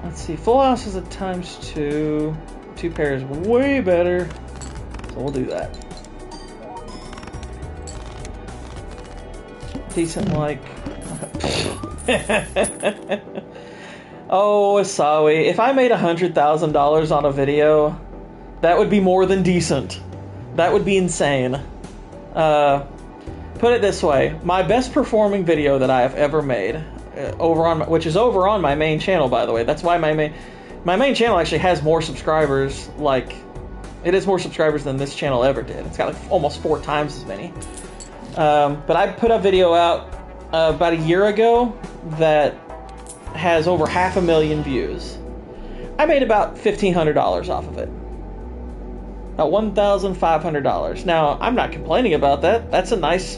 Let's see, full house is a ×2. 2 pairs way better. So we'll do that. Decent like. Oh, Asawi, if I made $100,000 on a video, that would be more than decent. That would be insane. Put it this way, my best performing video that I have ever made, which is over on my main channel, by the way. That's why my main channel actually has more subscribers. Like, it has more subscribers than this channel ever did. It's got like almost 4 times as many. But I put a video out about a year ago that has over 500,000 views. I made about $1,500 off of it. About $1,500. Now, I'm not complaining about that. It's a nice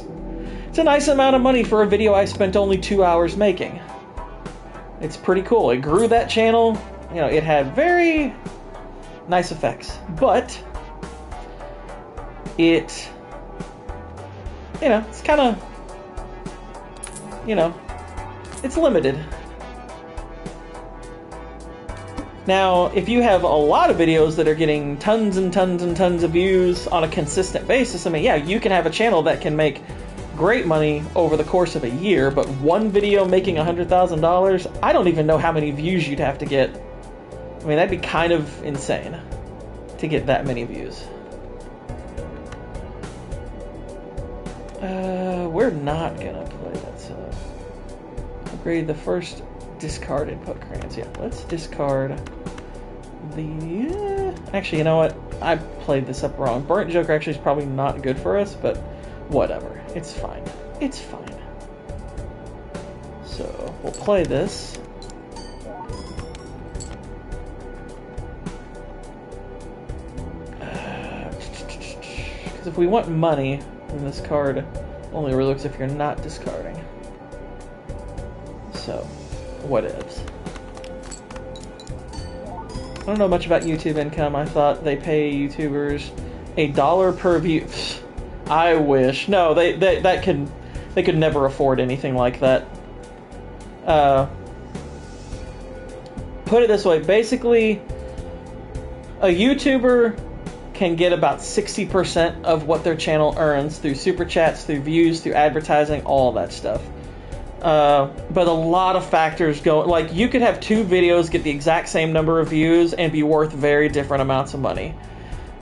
amount of money for a video I spent only 2 hours making. It's pretty cool. It grew that channel. You know, it had very nice effects. But it, you know, it's kind of, you know, it's limited. Now, if you have a lot of videos that are getting tons and tons and tons of views on a consistent basis, I mean, yeah, you can have a channel that can make great money over the course of a year, but one video making $100,000, I don't even know how many views you'd have to get. I mean, that'd be kind of insane to get that many views. We're not gonna play that, so upgrade the first discard input crayons. Yeah, let's discard the... actually, you know what? I played this up wrong. Burnt Joker actually is probably not good for us, but whatever. It's fine. It's fine. So, we'll play this. Because if we want money, then this card only really looks if you're not discarding. So, what ifs? I don't know much about YouTube income. I thought they pay YouTubers $1 per view. I wish. No, they could never afford anything like that. Put it this way, basically, a YouTuber can get about 60% of what their channel earns through super chats, through views, through advertising, all that stuff. But a lot of factors go, like you could have 2 videos get the exact same number of views and be worth very different amounts of money.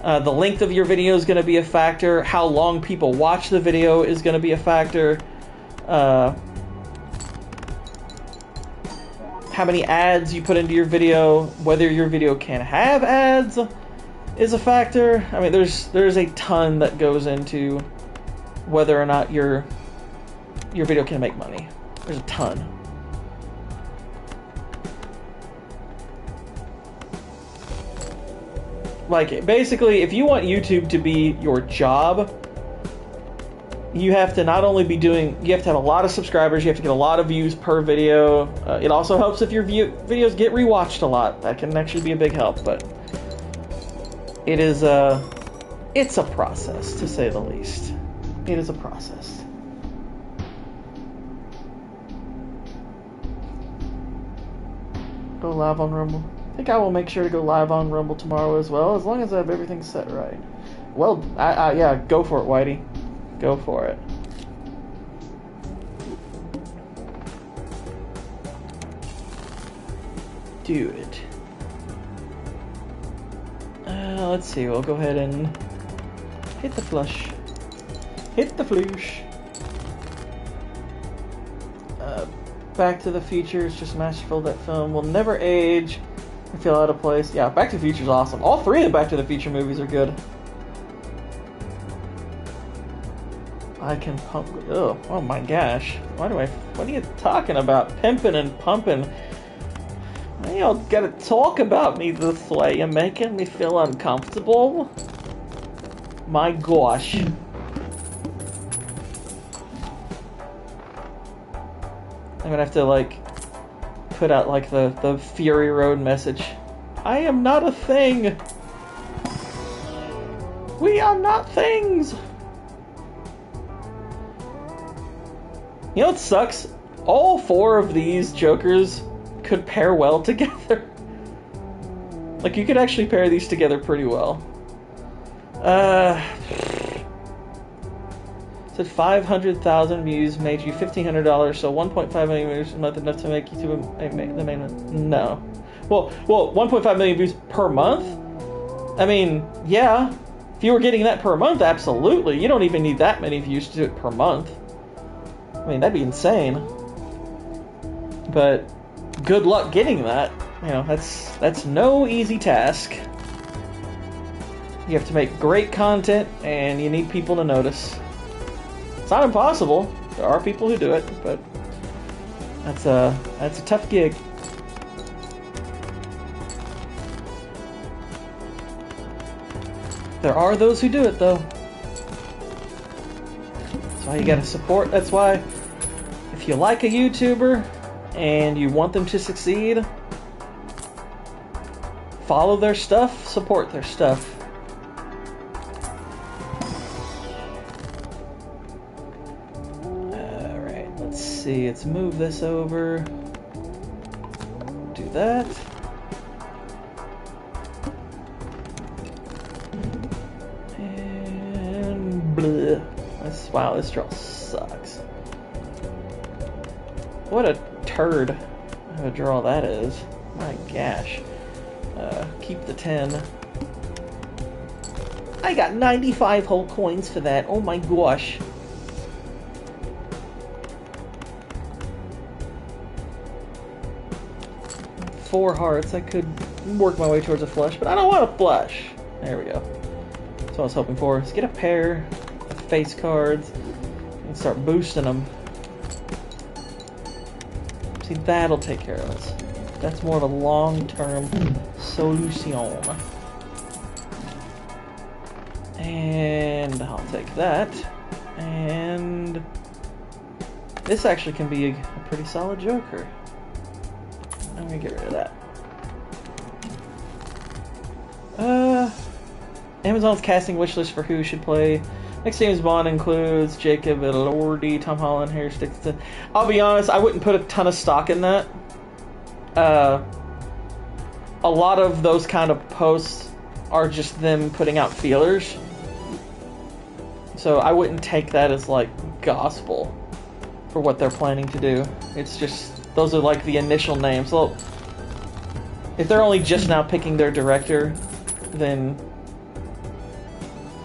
The length of your video is going to be a factor. How long people watch the video is going to be a factor. How many ads you put into your video, whether your video can have ads is a factor. I mean, there's a ton that goes into whether or not your video can make money. There's a ton. Like, basically, if you want YouTube to be your job, you have to not only be doing, you have to have a lot of subscribers, you have to get a lot of views per video. It also helps if your videos get rewatched a lot. That can actually be a big help, but it is it's a process, to say the least. It is a process. Go live on Rumble. I think I will make sure to go live on Rumble tomorrow as well, as long as I have everything set right. Well, yeah, go for it, Whitey. Go for it. Do it. Let's see, we'll go ahead and hit the flush. Hit the flush. Back to the Future is just masterful. That film will never age or feel out of place. Yeah, Back to the Future is awesome. All 3 of the Back to the Future movies are good. I can pump. Oh my gosh. What are you talking about? Pimping and pumping. Why y'all gotta talk about me this way? You're making me feel uncomfortable. My gosh. I'm gonna have to, like, put out, like, the Fury Road message. I am not a thing! We are not things! You know what sucks? All 4 of these Jokers could pair well together. Like, you could actually pair these together pretty well. Said 500,000 views made you $1,500, so 1.5 million views a month enough to make YouTube the main. No. Well, 1.5 million views per month? I mean, yeah. If you were getting that per month, absolutely. You don't even need that many views to do it per month. I mean, that'd be insane. But good luck getting that. You know, that's no easy task. You have to make great content, and you need people to notice. It's not impossible. There are people who do it, but that's a tough gig. There are those who do it, though. That's why you gotta support. That's why, if you like a YouTuber and you want them to succeed, follow their stuff, support their stuff. See, let's move this over. Do that. And bleh. Wow, this draws sucks. What a turd of a draw that is. My gosh. Keep the 10. I got 95 whole coins for that. Oh my gosh. Four hearts. I could work my way towards a flush, but I don't want a flush. There we go. That's what I was hoping for. Let's get a pair of face cards and start boosting them. See, that'll take care of us. That's more of a long-term solution. And I'll take that. And this actually can be a pretty solid joker. I'm gonna get rid of that. Amazon's casting wish list for who should play. Next James Bond includes Jacob Elordi, Tom Holland, Harry Dixon. I'll be honest, I wouldn't put a ton of stock in that. A lot of those kind of posts are just them putting out feelers. So I wouldn't take that as like gospel for what they're planning to do. It's just, those are like the initial names. So if they're only just now picking their director, then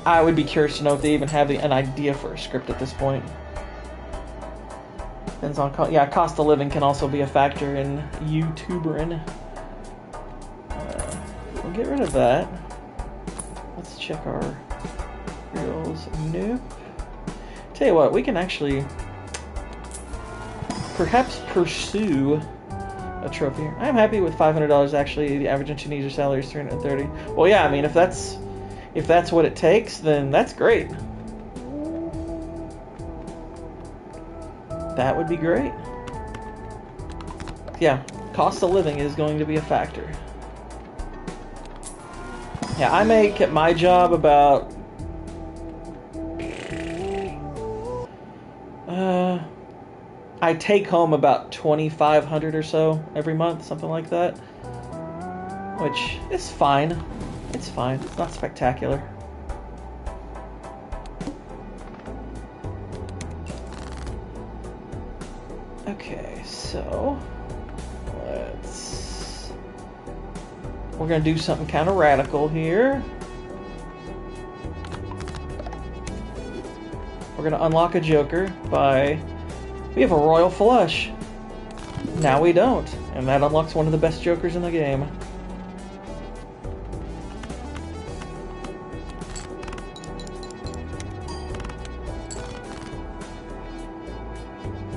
I would be curious to know if they even have an idea for a script at this point. Depends on, cost of living can also be a factor in YouTubering. We'll get rid of that. Let's check our reels. Nope. Tell you what, we can actually perhaps pursue a trophy. I'm happy with $500 actually. The average in Tunisia salary is $330. Well, yeah, I mean, if that's what it takes, then that's great. That would be great. Yeah, cost of living is going to be a factor. Yeah, I make at my job about I take home about $2,500 or so every month, something like that. Which is fine. It's fine. It's not spectacular. Okay, so we're gonna do something kind of radical here. We're gonna unlock a joker by, we have a royal flush. Now we don't, and that unlocks one of the best jokers in the game.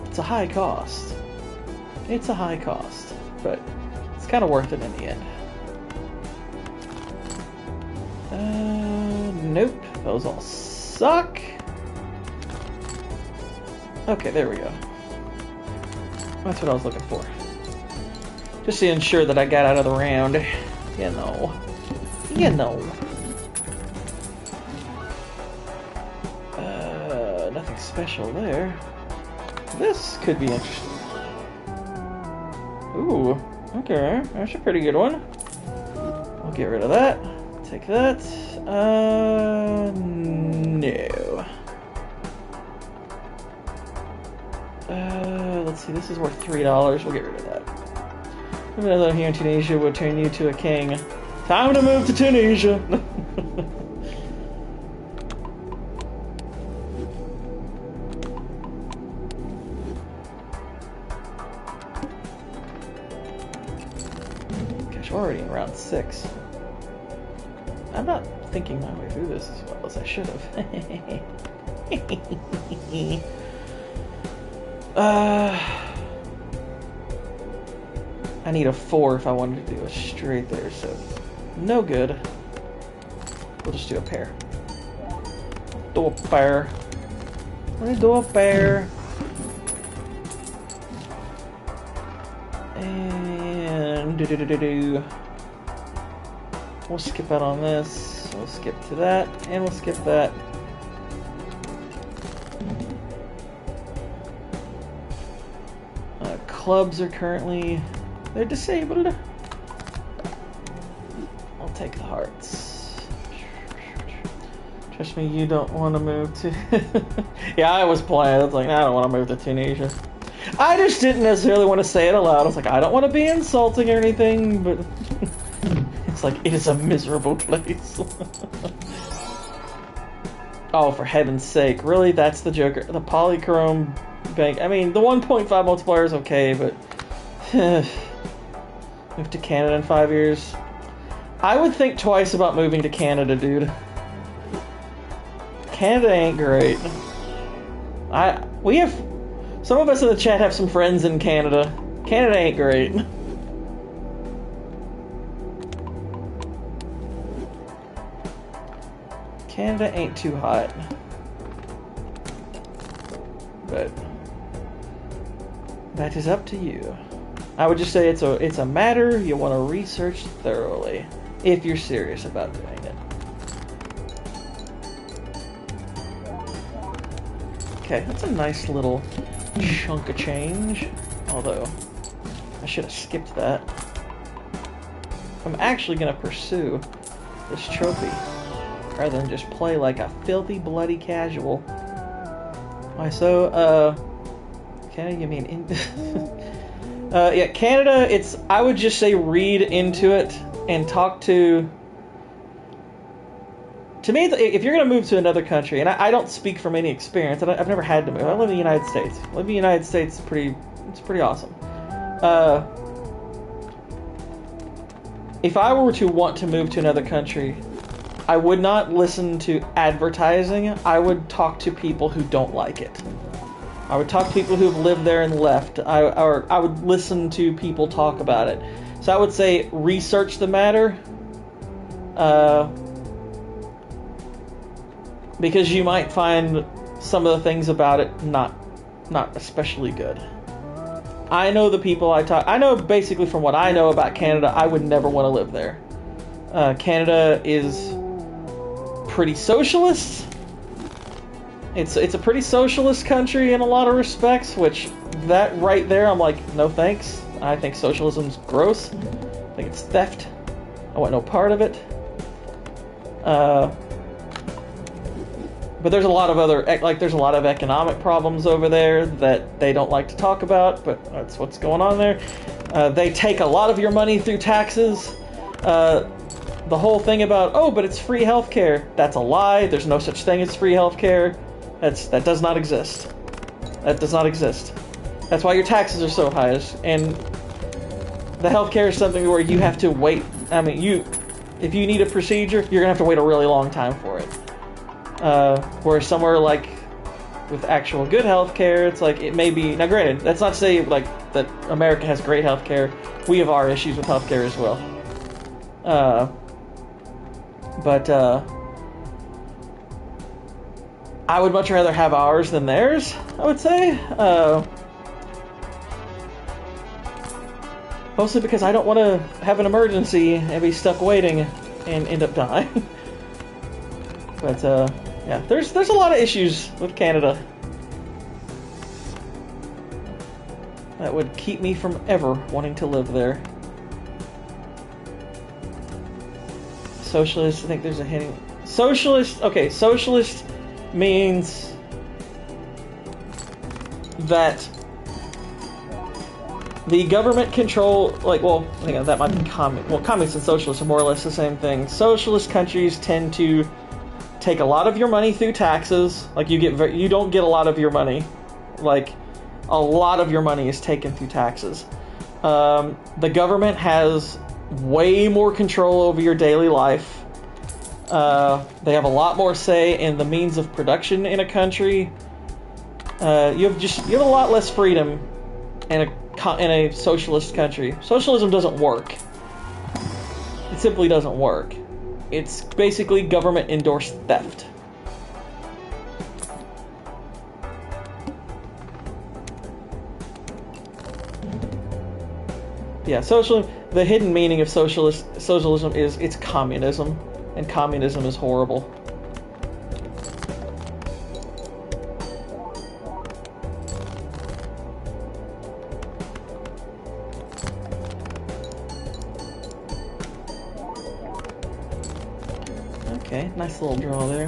It's a high cost. It's a high cost, but it's kind of worth it in the end. Nope. Those all suck. Okay, there we go. That's what I was looking for. Just to ensure that I got out of the round. You know. You know. Nothing special there. This could be interesting. Ooh, okay. That's a pretty good one. I'll get rid of that. Take that. No. Let's see, this is worth $3. We'll get rid of that. Another here in Tunisia will turn you to a king. Time to move to Tunisia! Gosh, we're already in round 6. I'm not thinking my way through this as well as I should have. I need a 4 if I wanted to do a straight there, so no good. We'll just do a pair. Do a pair. Let me do a pair. And we'll skip out on this. We'll skip to that, and we'll skip that. Clubs are currently, they're disabled. I'll take the hearts. Trust me, you don't want to move to... Yeah, I was playing. I was like, I don't want to move to Tunisia. I just didn't necessarily want to say it aloud. I was like, I don't want to be insulting or anything, but... It's like, it is a miserable place. Oh, for heaven's sake. Really? That's the Joker. The Polychrome Bank. I mean, the 1.5 multiplier is okay, but... Move to Canada in 5 years. I would think twice about moving to Canada, dude. Canada ain't great. We have... Some of us in the chat have some friends in Canada. Canada ain't great. Canada ain't too hot. But... that is up to you. I would just say it's a matter you want to research thoroughly. If you're serious about doing it. Okay, that's a nice little chunk of change. Although, I should have skipped that. I'm actually going to pursue this trophy rather than just play like a filthy, bloody casual. Why so, Canada, you mean... yeah, Canada, I would just say read into it and talk to... To me, if you're going to move to another country, and I don't speak from any experience, I've never had to move. I live in the United States. Living in the United States is pretty awesome. If I were to want to move to another country, I would not listen to advertising. I would talk to people who don't like it. I would talk to people who've lived there and left. I would listen to people talk about it. So I would say research the matter. Because you might find some of the things about it not especially good. I know the people I know basically from what I know about Canada, I would never want to live there. Canada is pretty socialist. It's a pretty socialist country in a lot of respects, which that right there, I'm like, no thanks. I think socialism's gross. I think it's theft. I want no part of it. But there's a lot of there's a lot of economic problems over there that they don't like to talk about, but that's what's going on there. They take a lot of your money through taxes. The whole thing about, oh, but it's free healthcare, that's a lie. There's no such thing as free healthcare. That does not exist. That does not exist. That's why your taxes are so high. And the healthcare is something where you have to wait. I mean, if you need a procedure, you're gonna have to wait a really long time for it. Whereas somewhere like with actual good healthcare, it's like it may be. Now, granted, that's not to say like that America has great healthcare. We have our issues with healthcare as well. But I would much rather have ours than theirs, I would say. Mostly because I don't want to have an emergency and be stuck waiting and end up dying. But, yeah, there's a lot of issues with Canada that would keep me from ever wanting to live there. Socialist, I think there's a hint. Socialist, okay, socialist means that the government control, like, well, I think that might be communists and socialists are more or less the same thing. Socialist countries tend to take a lot of your money through taxes. Like, you don't get a lot of your money. Like, a lot of your money is taken through taxes. The government has way more control over your daily life. They have a lot more say in the means of production in a country. You have a lot less freedom in a socialist country. Socialism doesn't work. It simply doesn't work. It's basically government-endorsed theft. Yeah, the hidden meaning of socialism is it's communism, and communism is horrible. Okay, nice little draw there.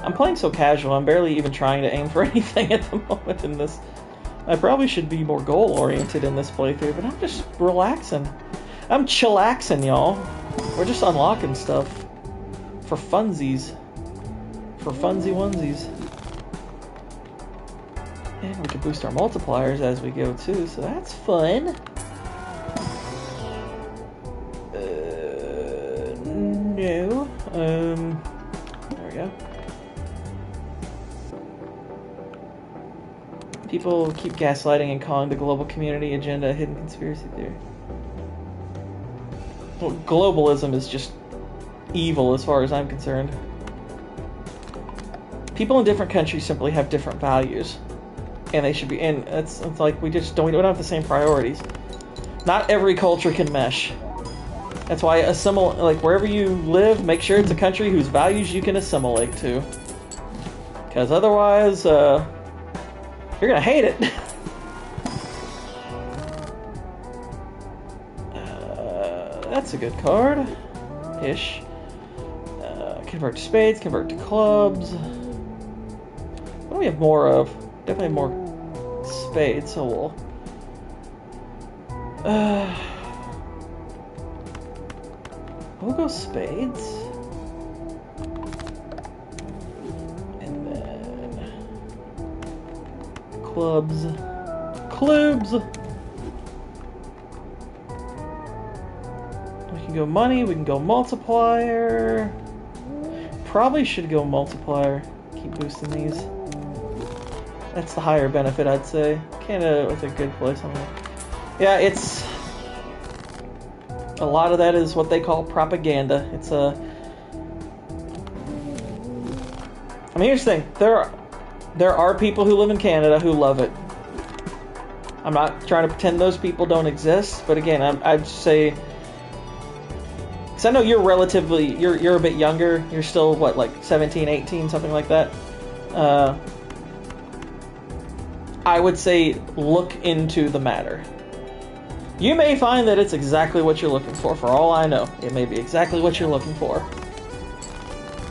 I'm playing so casual, I'm barely even trying to aim for anything at the moment in this. I probably should be more goal-oriented in this playthrough, but I'm just relaxing. I'm chillaxing, y'all. We're just unlocking stuff. For funsies. For funsy onesies. And we can boost our multipliers as we go too, so that's fun. No. There we go. People keep gaslighting and calling the global community agenda a hidden conspiracy theory. Well, globalism is just evil as far as I'm concerned. People in different countries simply have different values. And they should be, and it's like we don't have the same priorities. Not every culture can mesh. That's why like wherever you live, make sure it's a country whose values you can assimilate to. Because otherwise, you're gonna hate it. That's a good card. Ish. Convert to spades, convert to clubs. What do we have more of? Definitely more spades, so we'll go spades. And then clubs. Clubs! We can go money, we can go multiplier. Probably should go multiplier. Keep boosting these. That's the higher benefit, I'd say. Canada was a good place on that. Yeah, it's... A lot of that is what they call propaganda. It's a... I mean, here's the thing. There are people who live in Canada who love it. I'm not trying to pretend those people don't exist, but again, I'd say... Because I know you're relatively... You're a bit younger. You're still, what, like 17, 18, something like that? I would say look into the matter. You may find that it's exactly what you're looking for all I know. It may be exactly what you're looking for.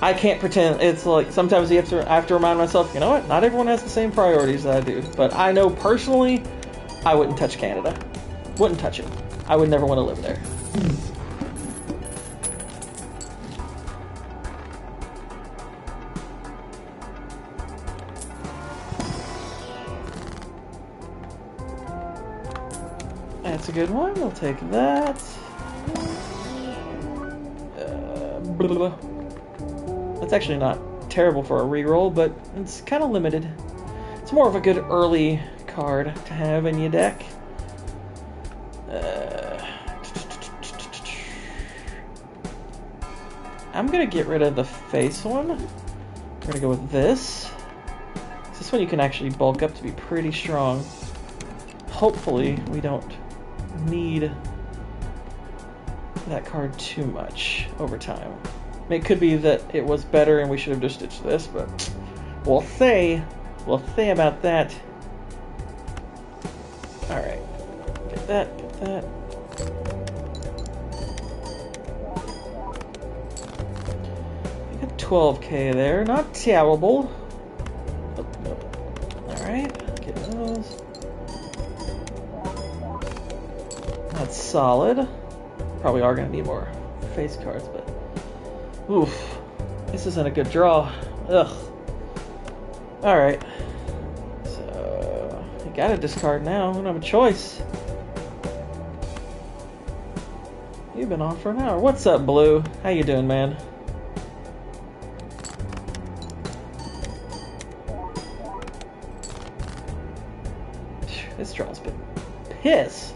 I can't pretend. It's like sometimes I have to remind myself, you know what? Not everyone has the same priorities that I do. But I know personally, I wouldn't touch Canada. Wouldn't touch it. I would never want to live there. That's a good one. We'll take that. That's actually not terrible for a reroll, but it's kind of limited. It's more of a good early card to have in your deck. I'm gonna get rid of the face one. We're gonna go with this. This one you can actually bulk up to be pretty strong. Hopefully we don't need that card too much over time. I mean, it could be that it was better and we should have just ditched this, but we'll see. We'll see about that. Alright. Get that, get that. We got 12k there. Not terrible. Alright, get those. That's solid. Probably are going to need more face cards, but... Oof. This isn't a good draw. Ugh. Alright. So... You gotta discard now. I don't have a choice. You've been on for an hour. What's up, Blue? How you doing, man? This draw's been piss.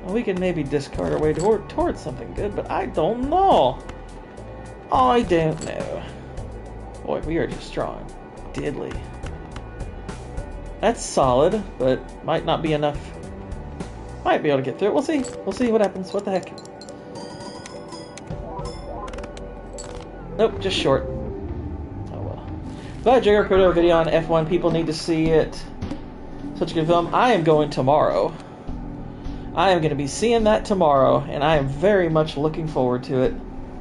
We can maybe discard our way towards something good, but I don't know. I don't know. Boy, we are just drawing diddly. That's solid, but might not be enough. Might be able to get through it. We'll see. We'll see what happens. What the heck? Nope, just short. Oh well. Glad Jagger put out a video on F1. People need to see it. Such a good film. I am going tomorrow. I am going to be seeing that tomorrow, and I am very much looking forward to it.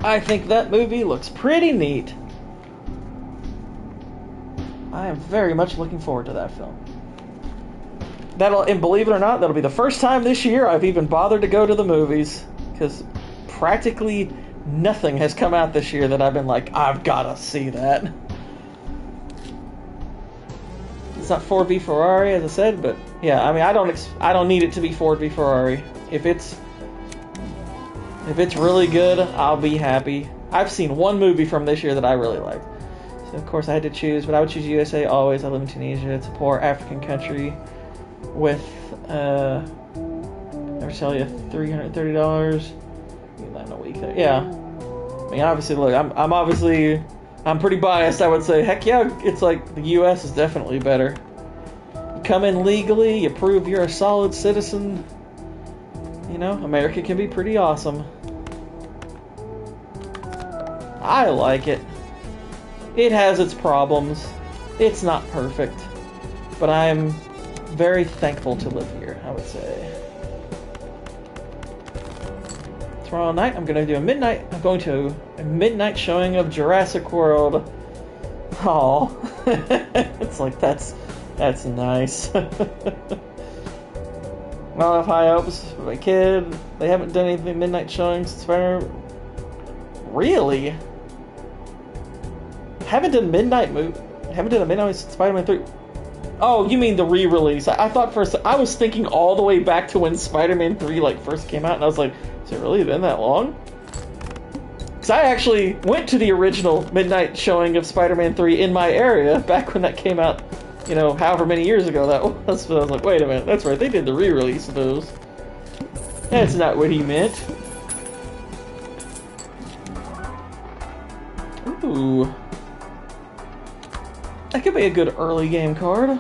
I think that movie looks pretty neat. I am very much looking forward to that film. And believe it or not, that'll be the first time this year I've even bothered to go to the movies, because practically nothing has come out this year that I've been like, I've got to see that. It's not Ford v Ferrari, as I said, but yeah, I mean, I don't need it to be Ford v Ferrari. If it's really good, I'll be happy. I've seen one movie from this year that I really liked. So of course I had to choose, but I would choose USA always. I live in Tunisia. It's a poor African country with never sell you $330. In a week there. Yeah. I mean, obviously, look, I'm pretty biased. I would say, heck yeah, it's like the U.S. is definitely better. You come in legally, you prove you're a solid citizen. You know, America can be pretty awesome. I like it. It has its problems. It's not perfect. But I'm very thankful to live here, I would say. Tomorrow night, I'm going to do a midnight showing of Jurassic World. Oh, it's like, that's nice. I don't have high hopes for my kid. They haven't done anything midnight showings since Spider-Man. Really? Haven't done a midnight since Spider-Man 3. Oh, you mean the re-release? I thought first. I was thinking all the way back to when Spider-Man 3 like first came out, and I was like, has it really been that long? Because I actually went to the original midnight showing of Spider-Man 3 in my area back when that came out. You know, however many years ago that was. But I was like, wait a minute, that's right, they did the re-release of those. That's not what he meant. Ooh. That could be a good early game card.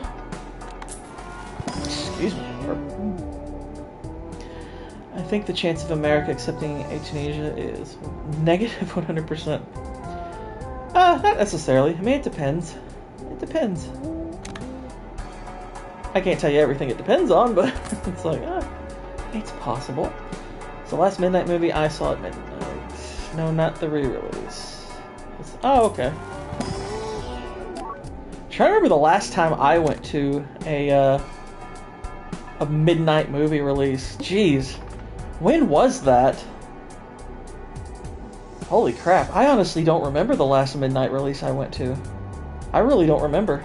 Excuse me. I think the chance of America accepting Tunisia is negative 100%. Not necessarily. I mean, it depends. It depends. I can't tell you everything it depends on, but it's like, it's possible. So last midnight movie I saw at midnight. No, not the re-release. Oh, okay. I'm trying to remember the last time I went to a midnight movie release. Jeez. When was that? Holy crap. I honestly don't remember the last midnight release I went to. I really don't remember.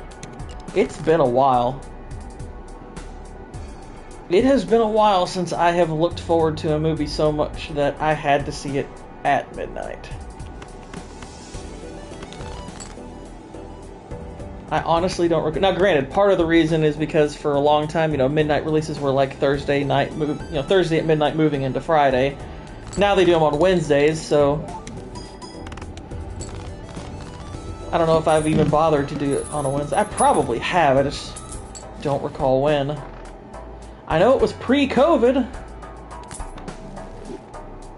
It's been a while. It has been a while since I have looked forward to a movie so much that I had to see it at midnight. I honestly don't recall. Now, granted, part of the reason is because for a long time, you know, midnight releases were like Thursday at midnight moving into Friday. Now they do them on Wednesdays, so I don't know if I've even bothered to do it on a Wednesday. I probably have, I just don't recall when. I know it was pre-COVID.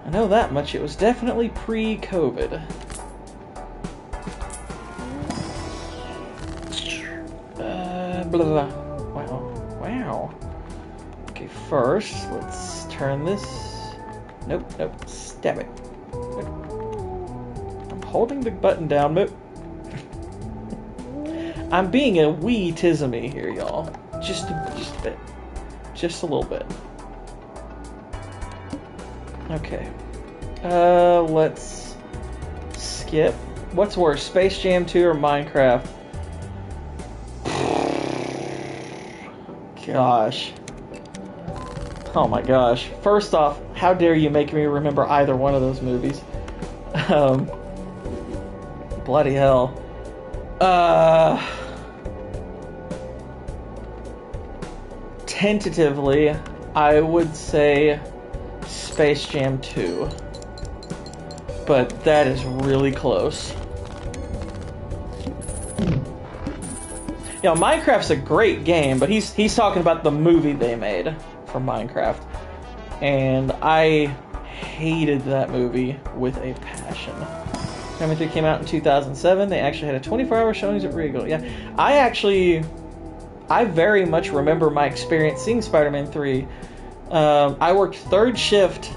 I know that much. It was definitely pre-COVID. Blah, blah, blah. Wow. Okay, first, let's turn this. Nope, stab it. Nope. I'm holding the button down, but I'm being a wee tismy here, y'all. Just a bit. Just a little bit. Okay. Let's skip. What's worse, Space Jam 2 or Minecraft? Gosh. Oh my gosh. First off, how dare you make me remember either one of those movies? Bloody hell. Tentatively, I would say Space Jam 2. But that is really close. You know, Minecraft's a great game, but he's talking about the movie they made for Minecraft. And I hated that movie with a passion. Spider-Man 3 came out in 2007. They actually had a 24-hour showings at Regal. Yeah, I very much remember my experience seeing Spider-Man 3 I worked third shift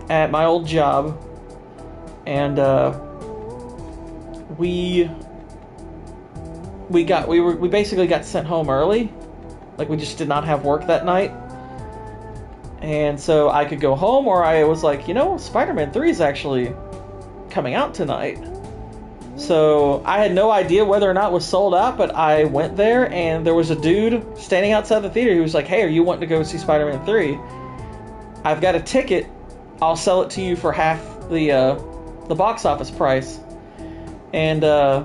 at my old job, and we basically got sent home early. Like, we just did not have work that night. And so I could go home, or I was like, you know, Spider-Man 3 is actually coming out tonight. So I had no idea whether or not it was sold out, but I went there, and there was a dude standing outside the theater who was like, hey, are you wanting to go see Spider-Man 3? I've got a ticket. I'll sell it to you for half the box office price. And I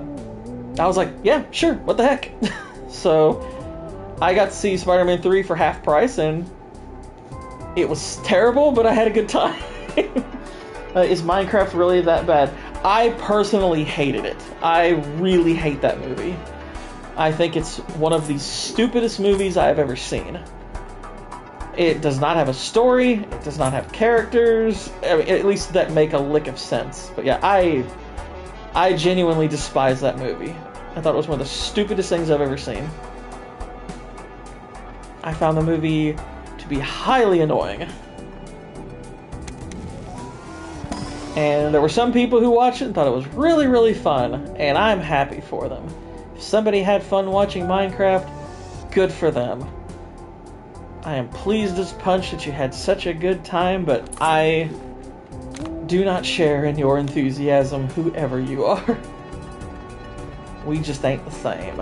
was like, yeah, sure, what the heck? So I got to see Spider-Man 3 for half price, and it was terrible, but I had a good time. Is Minecraft really that bad? I personally hated it. I really hate that movie. I think it's one of the stupidest movies I've ever seen. It does not have a story. It does not have characters. I mean, at least that make a lick of sense. But yeah, I genuinely despise that movie. I thought it was one of the stupidest things I've ever seen. I found the movie to be highly annoying. And there were some people who watched it and thought it was really, really fun, and I'm happy for them. If somebody had fun watching Minecraft, good for them. I am pleased as punch that you had such a good time, but I do not share in your enthusiasm, whoever you are. We just ain't the same.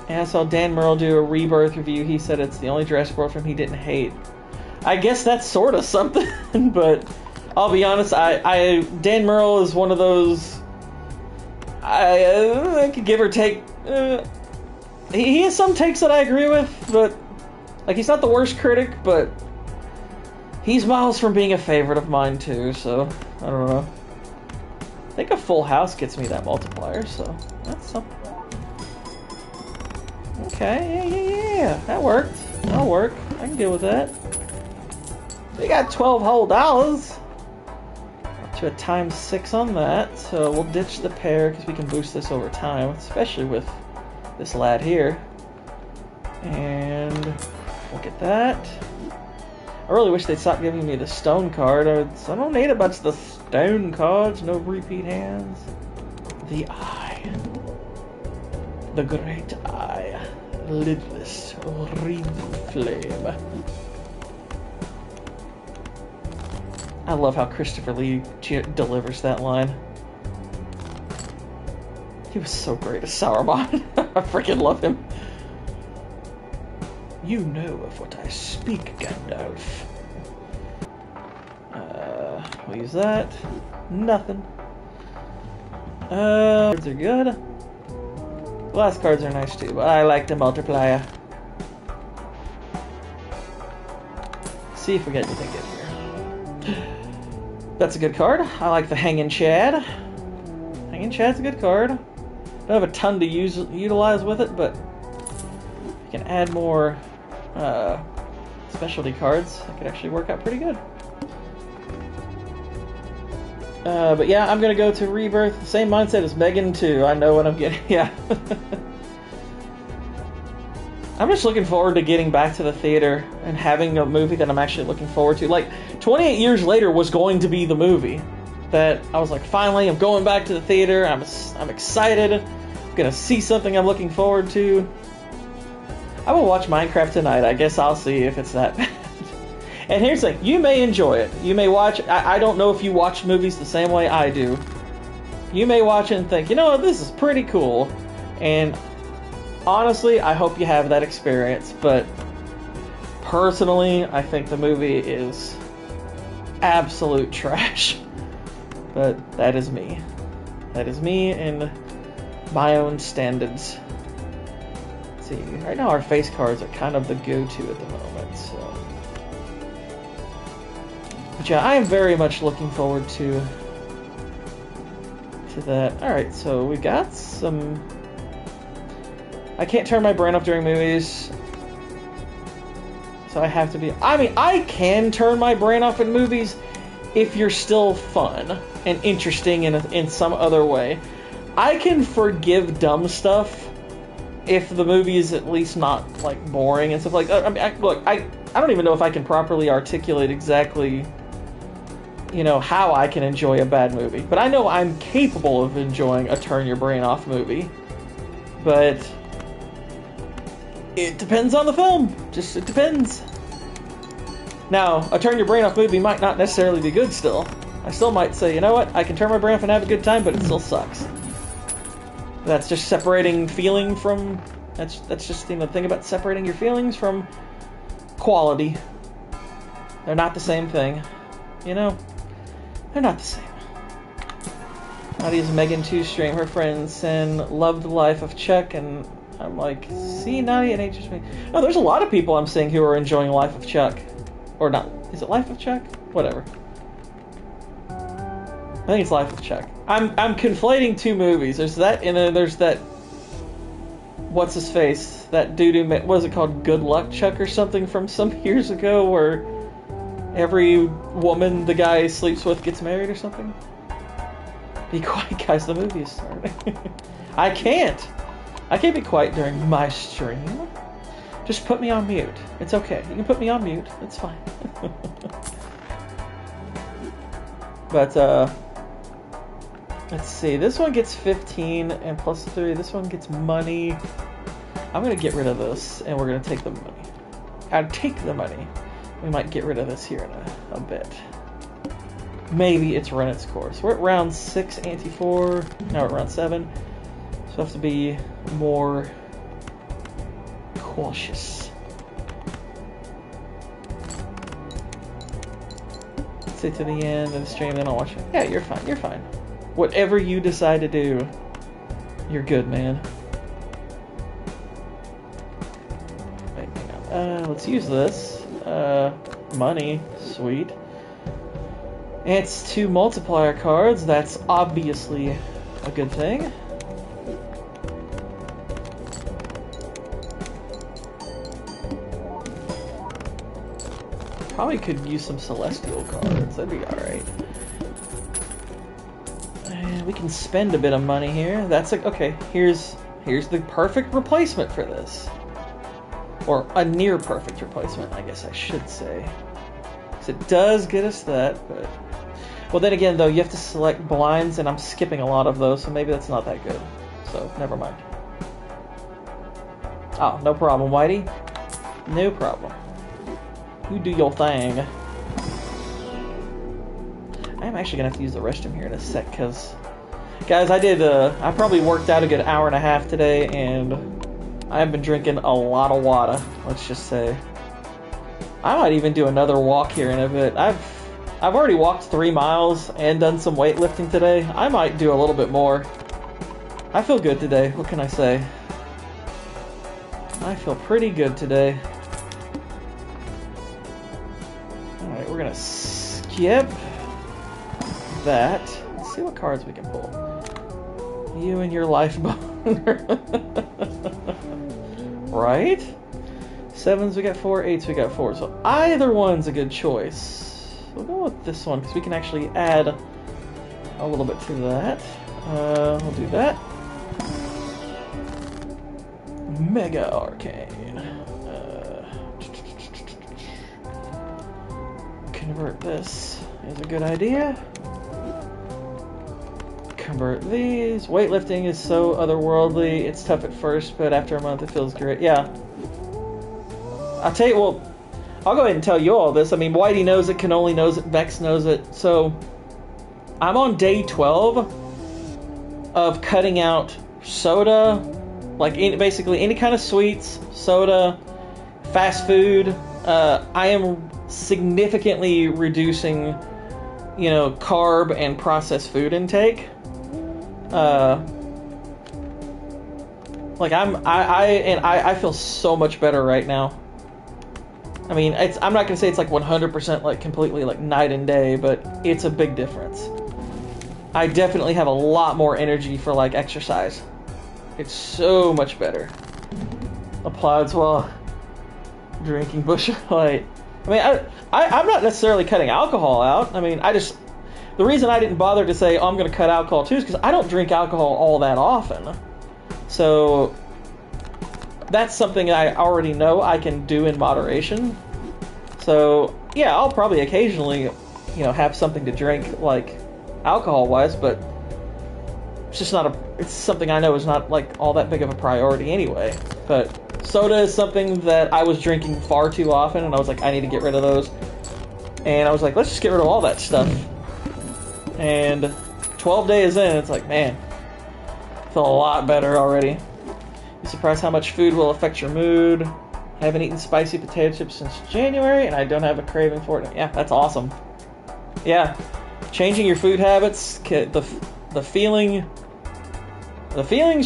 And I saw Dan Merle do a Rebirth review. He said it's the only Jurassic World film he didn't hate. I guess that's sort of something, but I'll be honest, Dan Merle is one of those, I could give or take, he has some takes that I agree with, but, like, he's not the worst critic, but he's miles from being a favorite of mine too, so, I don't know. I think a full house gets me that multiplier, so that's something. Okay, yeah, that worked. That'll work. I can deal with that. We got $12 whole. To a times 6 on that, so we'll ditch the pair because we can boost this over time, especially with this lad here. And we'll get that. I really wish they'd stop giving me the stone card. I don't need a bunch of the stone cards, no repeat hands. The eye. The great eye. Lidless, read flame. I love how Christopher Lee delivers that line. He was so great as Sauron. I freaking love him. You know of what I speak, Gandalf. We'll use that. Nothing. Cards are good. Last cards are nice too, but I like the multiplier. See if we get anything good here. That's a good card. I like the Hanging Chad. Hanging Chad's a good card. Don't have a ton to utilize with it, but if you can add more specialty cards, it could actually work out pretty good. But yeah, I'm gonna go to Rebirth. Same mindset as Megan too. I know what I'm getting. Yeah. I'm just looking forward to getting back to the theater and having a movie that I'm actually looking forward to. Like, 28 years later was going to be the movie that I was like, finally, I'm going back to the theater. I'm excited. I'm gonna see something I'm looking forward to. I will watch Minecraft tonight. I guess I'll see if it's that bad. And here's the thing, you may enjoy it. You may watch, I don't know if you watch movies the same way I do. You may watch it and think, you know what, this is pretty cool. And honestly, I hope you have that experience. But personally, I think the movie is absolute trash. But that is me. That is me and my own standards. Let's see, right now our face cards are kind of the go-to at the moment, so. But yeah, I am very much looking forward to that. Alright, so we got some... I can't turn my brain off during movies, so I have to be... I mean, I can turn my brain off in movies if you're still fun and interesting in some other way. I can forgive dumb stuff if the movie is at least not like boring and stuff like that. I mean, look, I don't even know if I can properly articulate exactly, you know, how I can enjoy a bad movie. But I know I'm capable of enjoying a turn your brain off movie. But it depends on the film. Just, it depends. Now, a turn your brain off movie might not necessarily be good still. I still might say, you know what, I can turn my brain off and have a good time, but it still sucks. That's just separating feeling from... That's just, you know, the thing about separating your feelings from quality. They're not the same thing. You know? They're not the same. Nadia's Megan 2 stream. Her friends send love the life of Chuck, and I'm like, see, Nadia and H. No, there's a lot of people I'm seeing who are enjoying Life of Chuck. Or not. Is it Life of Chuck? Whatever. I think it's Life of Chuck. I'm conflating two movies. There's that, and then there's that... What's his face? That dude who made... What was it called? Good Luck Chuck or something from some years ago, where every woman the guy sleeps with gets married or something? Be quiet, guys. The movie is starting. I can't be quiet during my stream. Just put me on mute. It's okay. You can put me on mute. It's fine. But, let's see. This one gets 15 and plus 3. This one gets money. I'm going to get rid of this, and we're going to take the money. I'd take the money. We might get rid of this here in a bit. Maybe it's run its course. We're at round 6, anti-4. Now we're at round 7. So we have to be more cautious. Stay to the end of the stream, then I'll watch it. Yeah, you're fine. You're fine. Whatever you decide to do, you're good, man. Wait, hang on. Let's use this. Money. Sweet. It's 2 multiplier cards. That's obviously a good thing. Probably could use some celestial cards. That'd be alright. And we can spend a bit of money here. That's like, okay, here's the perfect replacement for this. Or a near perfect replacement, I guess I should say. Because it does get us that, but... Well, then again, though, you have to select blinds, and I'm skipping a lot of those, so maybe that's not that good. So, never mind. Oh, no problem, Whitey. No problem. You do your thing. I'm actually gonna have to use the restroom here in a sec, because... Guys, I probably worked out a good hour and a half today, and I've been drinking a lot of water, let's just say. I might even do another walk here in a bit. I've already walked 3 miles and done some weightlifting today. I might do a little bit more. I feel good today. What can I say? I feel pretty good today. Alright, we're gonna skip that. Let's see what cards we can pull. You and your life boner. Right? 7s we got 4, 8s we got 4. So either one's a good choice. We'll go with this one, because we can actually add a little bit to that. We'll do that. Mega Arcane. Convert this is a good idea. Convert these. Weightlifting is so otherworldly. It's tough at first, but after a month it feels great. Yeah. I'll tell you, well, I'll go ahead and tell you all this. I mean, Whitey knows it, Cannoli knows it, Vex knows it. So, I'm on day 12 of cutting out soda, like basically any kind of sweets, soda, fast food. I am significantly reducing, you know, carb and processed food intake. Like I feel so much better right now. I mean, I'm not gonna say it's like 100% like completely like night and day, but it's a big difference. I definitely have a lot more energy for like exercise. It's so much better. Applauds while drinking Busch Light. I mean, I'm not necessarily cutting alcohol out. I mean, the reason I didn't bother to say, oh, I'm going to cut alcohol too is because I don't drink alcohol all that often. So, that's something I already know I can do in moderation. So yeah, I'll probably occasionally, you know, have something to drink, like alcohol-wise, but it's just not it's something I know is not like all that big of a priority anyway. But soda is something that I was drinking far too often, and I was like, I need to get rid of those. And I was like, let's just get rid of all that stuff. And 12 days in, it's like, man, I feel a lot better already. You're surprised how much food will affect your mood. I haven't eaten spicy potato chips since January, and I don't have a craving for it. Yeah, that's awesome. Yeah, changing your food habits, the feelings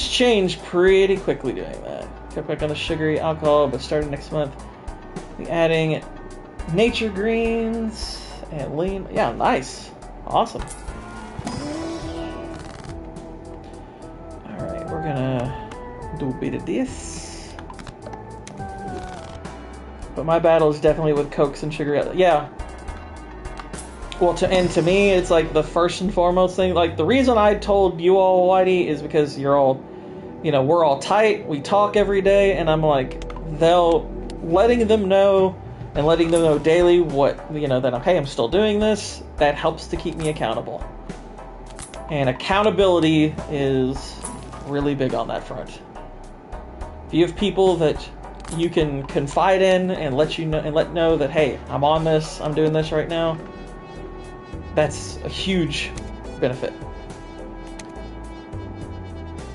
change pretty quickly doing that. Cut back on the sugary alcohol, but starting next month, be adding nature greens and lean. Yeah, nice, awesome. All right, we're gonna do a bit of this, but my battle is definitely with Cokes and sugar. Yeah. Well, to me, it's like the first and foremost thing. Like, the reason I told you all, Whitey, is because you're all, you know, we're all tight. We talk every day, and I'm like, letting them know daily what, you know, that I'm still doing this. That helps to keep me accountable. And accountability is really big on that front. If you have people that you can confide in and let know that, hey, I'm on this, I'm doing this right now, that's a huge benefit.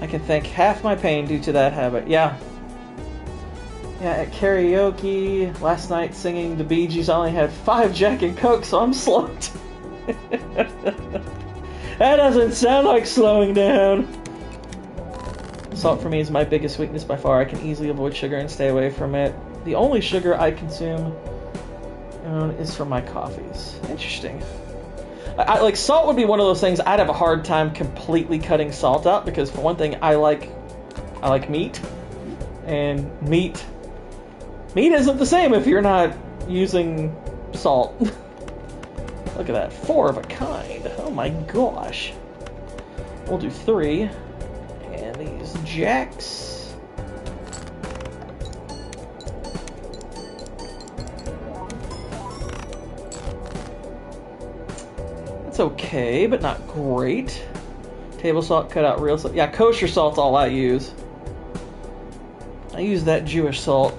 I can thank half my pain due to that habit. Yeah. Yeah, at karaoke last night singing the Bee Gees, I only had 5 Jack and Coke, so I'm slumped. That doesn't sound like slowing down. Salt for me is my biggest weakness by far. I can easily avoid sugar and stay away from it. The only sugar I consume is from my coffees. Interesting. I like salt would be one of those things I'd have a hard time completely cutting salt out, because for one thing, I like meat, and meat isn't the same if you're not using salt. Look at that, 4 of a kind. Oh my gosh. We'll do 3, and these Jacks. It's okay, but not great. Table salt, cut out real salt. Yeah, kosher salt's all I use. I use that Jewish salt.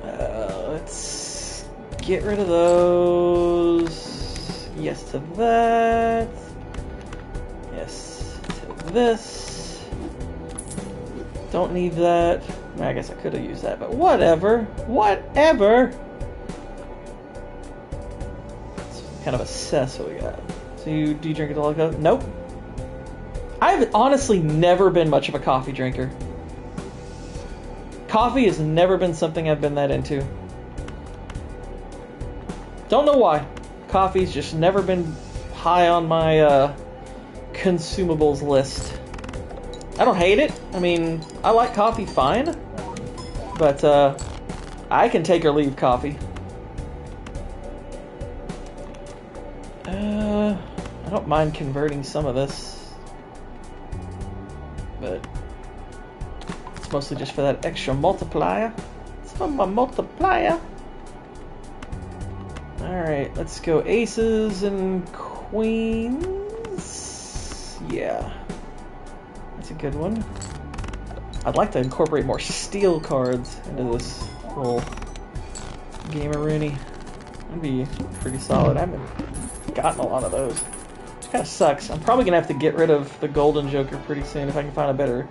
Let's get rid of those. Yes to that. Yes to this. Don't need that. I guess I could have used that, but whatever. Whatever. Kind of assess what we got. So do you drink it all? Nope. I've honestly never been much of a coffee drinker. Coffee has never been something I've been that into. Don't know why. Coffee's just never been high on my consumables list. I don't hate it. I mean, I like coffee fine, but I can take or leave coffee. I don't mind converting some of this, but it's mostly just for that extra multiplier. It's for my multiplier. Alright, let's go aces and queens. Yeah, that's a good one. I'd like to incorporate more steel cards into this little game-a-rooney. That'd be pretty solid. I haven't gotten a lot of those. It kind of sucks. I'm probably gonna have to get rid of the golden joker pretty soon if I can find a better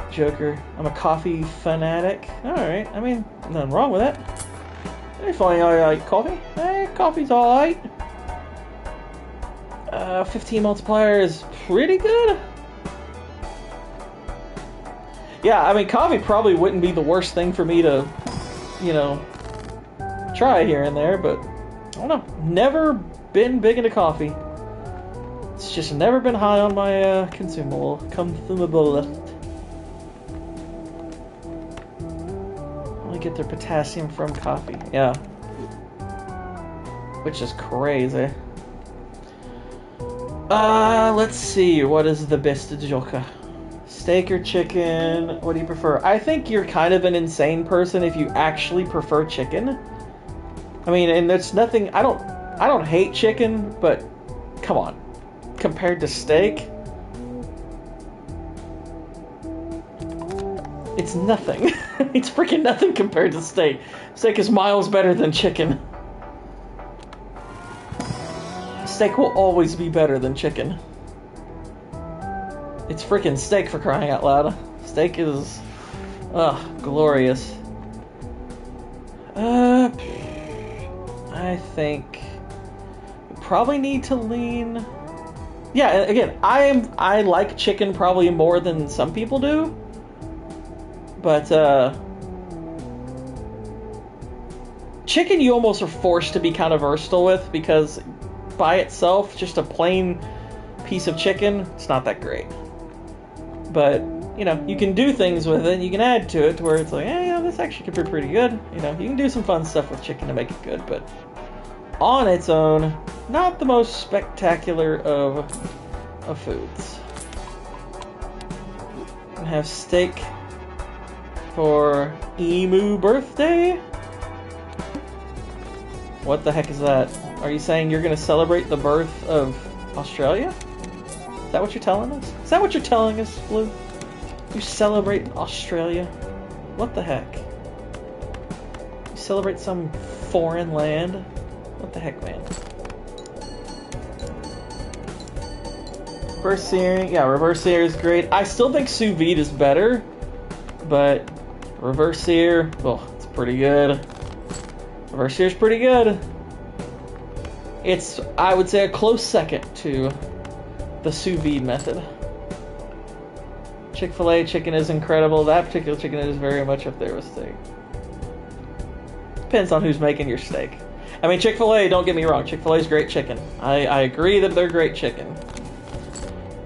joker. I'm a coffee fanatic. Alright, I mean, nothing wrong with that. If I like coffee, coffee's alright. 15 multiplier is pretty good. Yeah, I mean, coffee probably wouldn't be the worst thing for me to, you know, try here and there, but I don't know. Never been big into coffee. It's just never been high on my consumable list. Only get their potassium from coffee. Yeah. Which is crazy. Let's see. What is the best joker? Steak or chicken? What do you prefer? I think you're kind of an insane person if you actually prefer chicken. I mean, and there's nothing. I don't hate chicken, but come on, compared to steak, it's nothing. It's freaking nothing compared to steak. Steak is miles better than chicken. Steak will always be better than chicken. It's freaking steak, for crying out loud. Steak is, glorious. I think we probably need to lean. Yeah, again, I like chicken probably more than some people do. But chicken you almost are forced to be kind of versatile with, because by itself, just a plain piece of chicken, it's not that great. But, you know, you can do things with it, you can add to it to where it's like, yeah, this actually could be pretty good. You know, you can do some fun stuff with chicken to make it good, but on its own, not the most spectacular of foods. And have steak for Emu birthday? What the heck is that? Are you saying you're going to celebrate the birth of Australia? Is that what you're telling us? Is that what you're telling us, Blue? You celebrate Australia? What the heck? You celebrate some foreign land? What the heck, man? Reverse searing, yeah, reverse sear is great. I still think sous vide is better, but reverse sear, well, it's pretty good. Reverse sear is pretty good. It's, I would say, a close second to the sous vide method. Chick-fil-A chicken is incredible. That particular chicken is very much up there with steak. Depends on who's making your steak. I mean, Chick-fil-A, don't get me wrong, Chick-fil-A is great chicken. I agree that they're great chicken.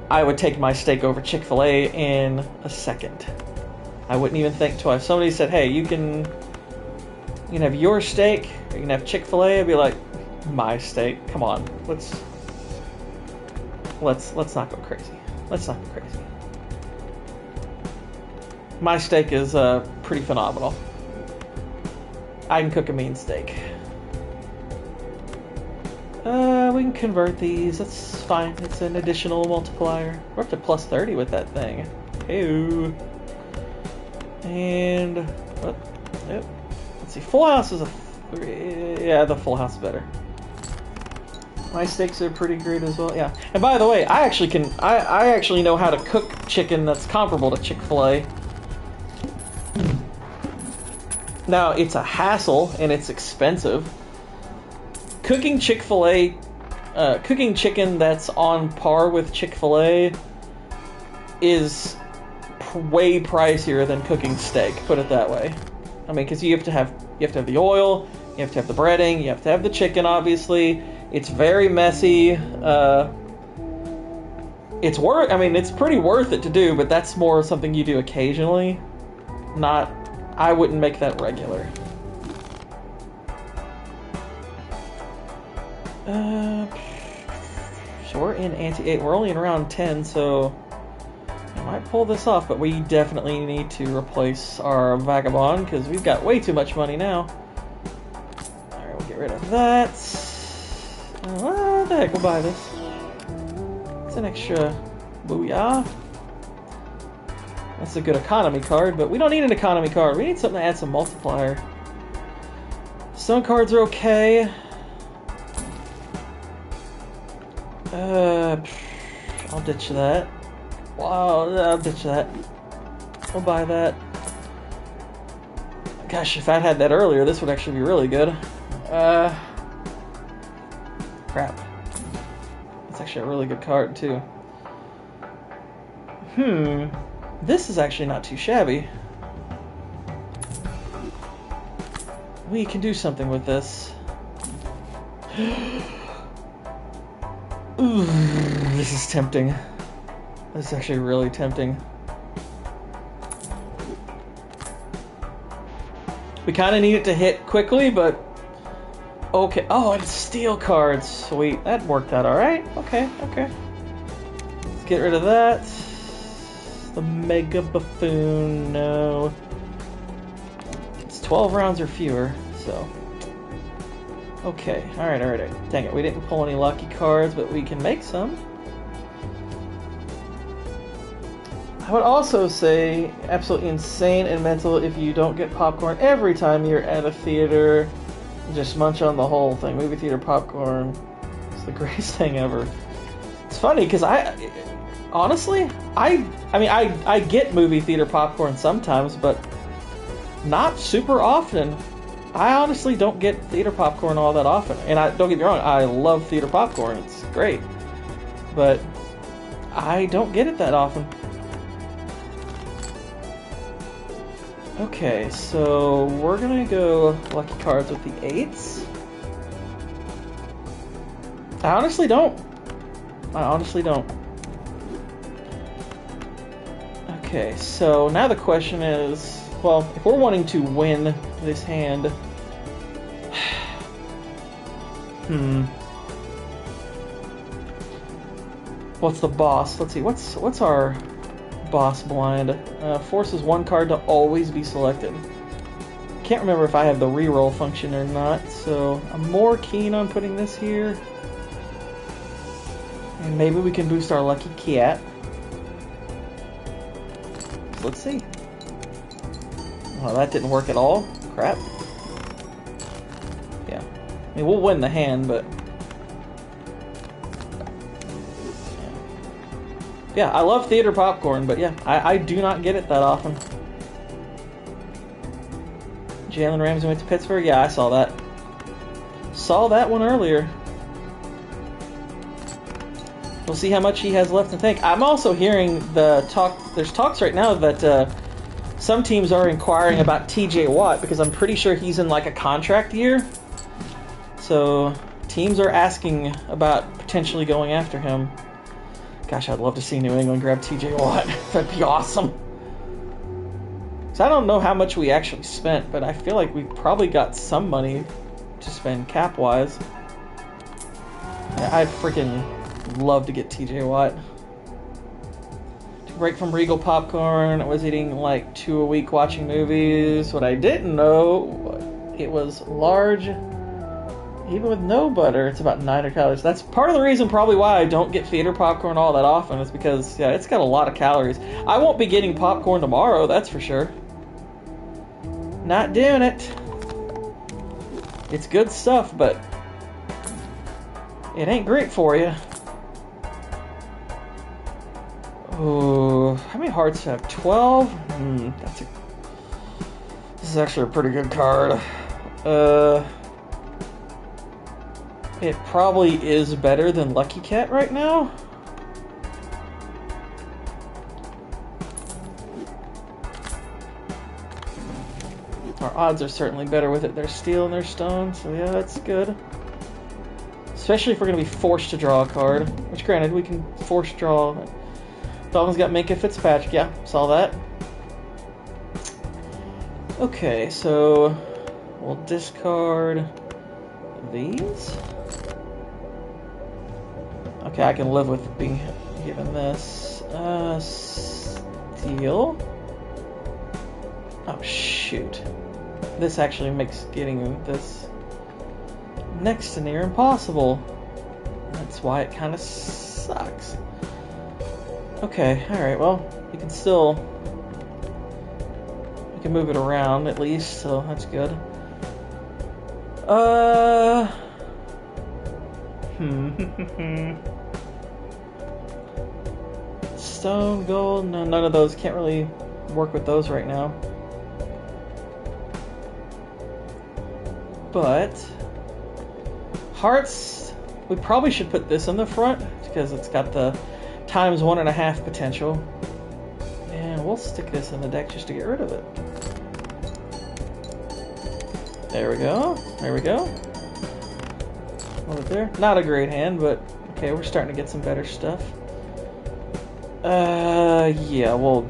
I would take my steak over Chick-fil-A in a second. I wouldn't even think twice. Somebody said, hey, you can have your steak, or you can have Chick-fil-A. I'd be like, my steak? Come on. Let's not go crazy. Let's not go crazy. My steak is pretty phenomenal. I can cook a mean steak. We can convert these. That's fine. It's an additional multiplier. We're up to plus 30 with that thing. Ew. And what? Yep. Let's see. Full house is a 3. Yeah, the full house is better. My steaks are pretty great as well. Yeah. And by the way, I actually know how to cook chicken that's comparable to Chick-fil-A. Now, it's a hassle and it's expensive. Cooking Chick-fil-A, cooking chicken that's on par with Chick-fil-A is way pricier than cooking steak, put it that way. I mean, because you have to have the oil, you have to have the breading, you have to have the chicken, obviously. It's very messy. It's pretty worth it to do, but that's more something you do occasionally. I wouldn't make that regular. So we're in anti-8. We're only in round 10, so I might pull this off, but we definitely need to replace our Vagabond, because we've got way too much money now. Alright, we'll get rid of that. What the heck, we'll buy this. It's an extra booyah. That's a good economy card, but we don't need an economy card. We need something to add some multiplier. Stone cards are okay. I'll ditch that. Wow, I'll ditch that. We'll buy that. Gosh, if I'd had that earlier, this would actually be really good. Crap. That's actually a really good card, too. This is actually not too shabby. We can do something with this. Ooh, this is tempting. This is actually really tempting. We kind of need it to hit quickly, but okay. Oh, and steel cards. Sweet. That worked out all right. Okay. get rid of that. The Mega Buffoon, no. It's 12 rounds or fewer, so. Okay, alright. Dang it, we didn't pull any lucky cards, but we can make some. I would also say absolutely insane and mental if you don't get popcorn every time you're at a theater. Just munch on the whole thing. Movie theater popcorn. It's the greatest thing ever. It's funny because I get movie theater popcorn sometimes, but not super often. I honestly don't get theater popcorn all that often. And don't get me wrong, I love theater popcorn. It's great. But I don't get it that often. Okay, so we're gonna go lucky cards with the 8s. I honestly don't. Okay, so now the question is, well, if we're wanting to win this hand, what's the boss? Let's see, what's our boss blind? Forces one card to always be selected. Can't remember if I have the reroll function or not, so I'm more keen on putting this here. And maybe we can boost our lucky cat. So let's see. Oh, that didn't work at all. Crap. Yeah. I mean, we'll win the hand, but... Yeah, I love theater popcorn, but yeah, I do not get it that often. Jalen Ramsey went to Pittsburgh? Yeah, I saw that. Saw that one earlier. We'll see how much he has left to think. I'm also hearing there's talks right now that some teams are inquiring about TJ Watt, because I'm pretty sure he's in like a contract year. So teams are asking about potentially going after him. Gosh, I'd love to see New England grab TJ Watt. That'd be awesome. So I don't know how much we actually spent, but I feel like we probably got some money to spend cap-wise. Yeah, I'd freaking love to get TJ Watt. Took a break from Regal Popcorn. I was eating like 2 a week watching movies. What I didn't know, it was large. Even with no butter, it's about 900 calories. That's part of the reason probably why I don't get theater popcorn all that often, is because, yeah, it's got a lot of calories. I won't be getting popcorn tomorrow, that's for sure. Not doing it. It's good stuff, but it ain't great for you. Oh, how many hearts do I have? 12? This is actually a pretty good card. It probably is better than Lucky Cat right now. Our odds are certainly better with it. They're steel and they're stone, so yeah, that's good. Especially if we're going to be forced to draw a card. Which, granted, we can force draw. Dolphins got Minka Fitzpatrick. Yeah, saw that. Okay, so we'll discard these. Okay, I can live with being given this. Steel. Oh, shoot. This actually makes getting this next to near impossible. That's why it kind of sucks. Okay, alright, well, we can still... we can move it around, at least, so that's good. Stone, gold, no, none of those. Can't really work with those right now. But hearts, we probably should put this in the front because it's got the times 1.5 potential. And we'll stick this in the deck just to get rid of it. There we go. There we go. Hold it there. Not a great hand, but okay, we're starting to get some better stuff. Yeah, we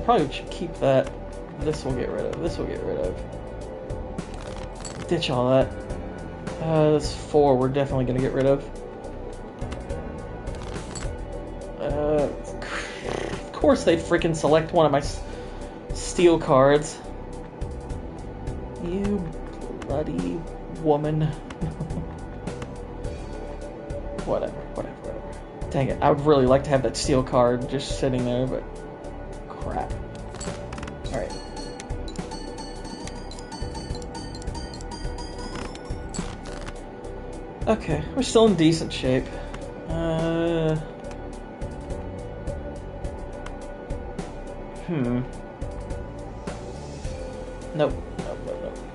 probably should keep that. This we'll get rid of. This we'll get rid of. Ditch all that. That's 4 we're definitely going to get rid of. course they'd freaking select one of my steel cards. You bloody woman. Whatever. Dang it, I would really like to have that steel card just sitting there, but crap. Alright. Okay, we're still in decent shape. Nope.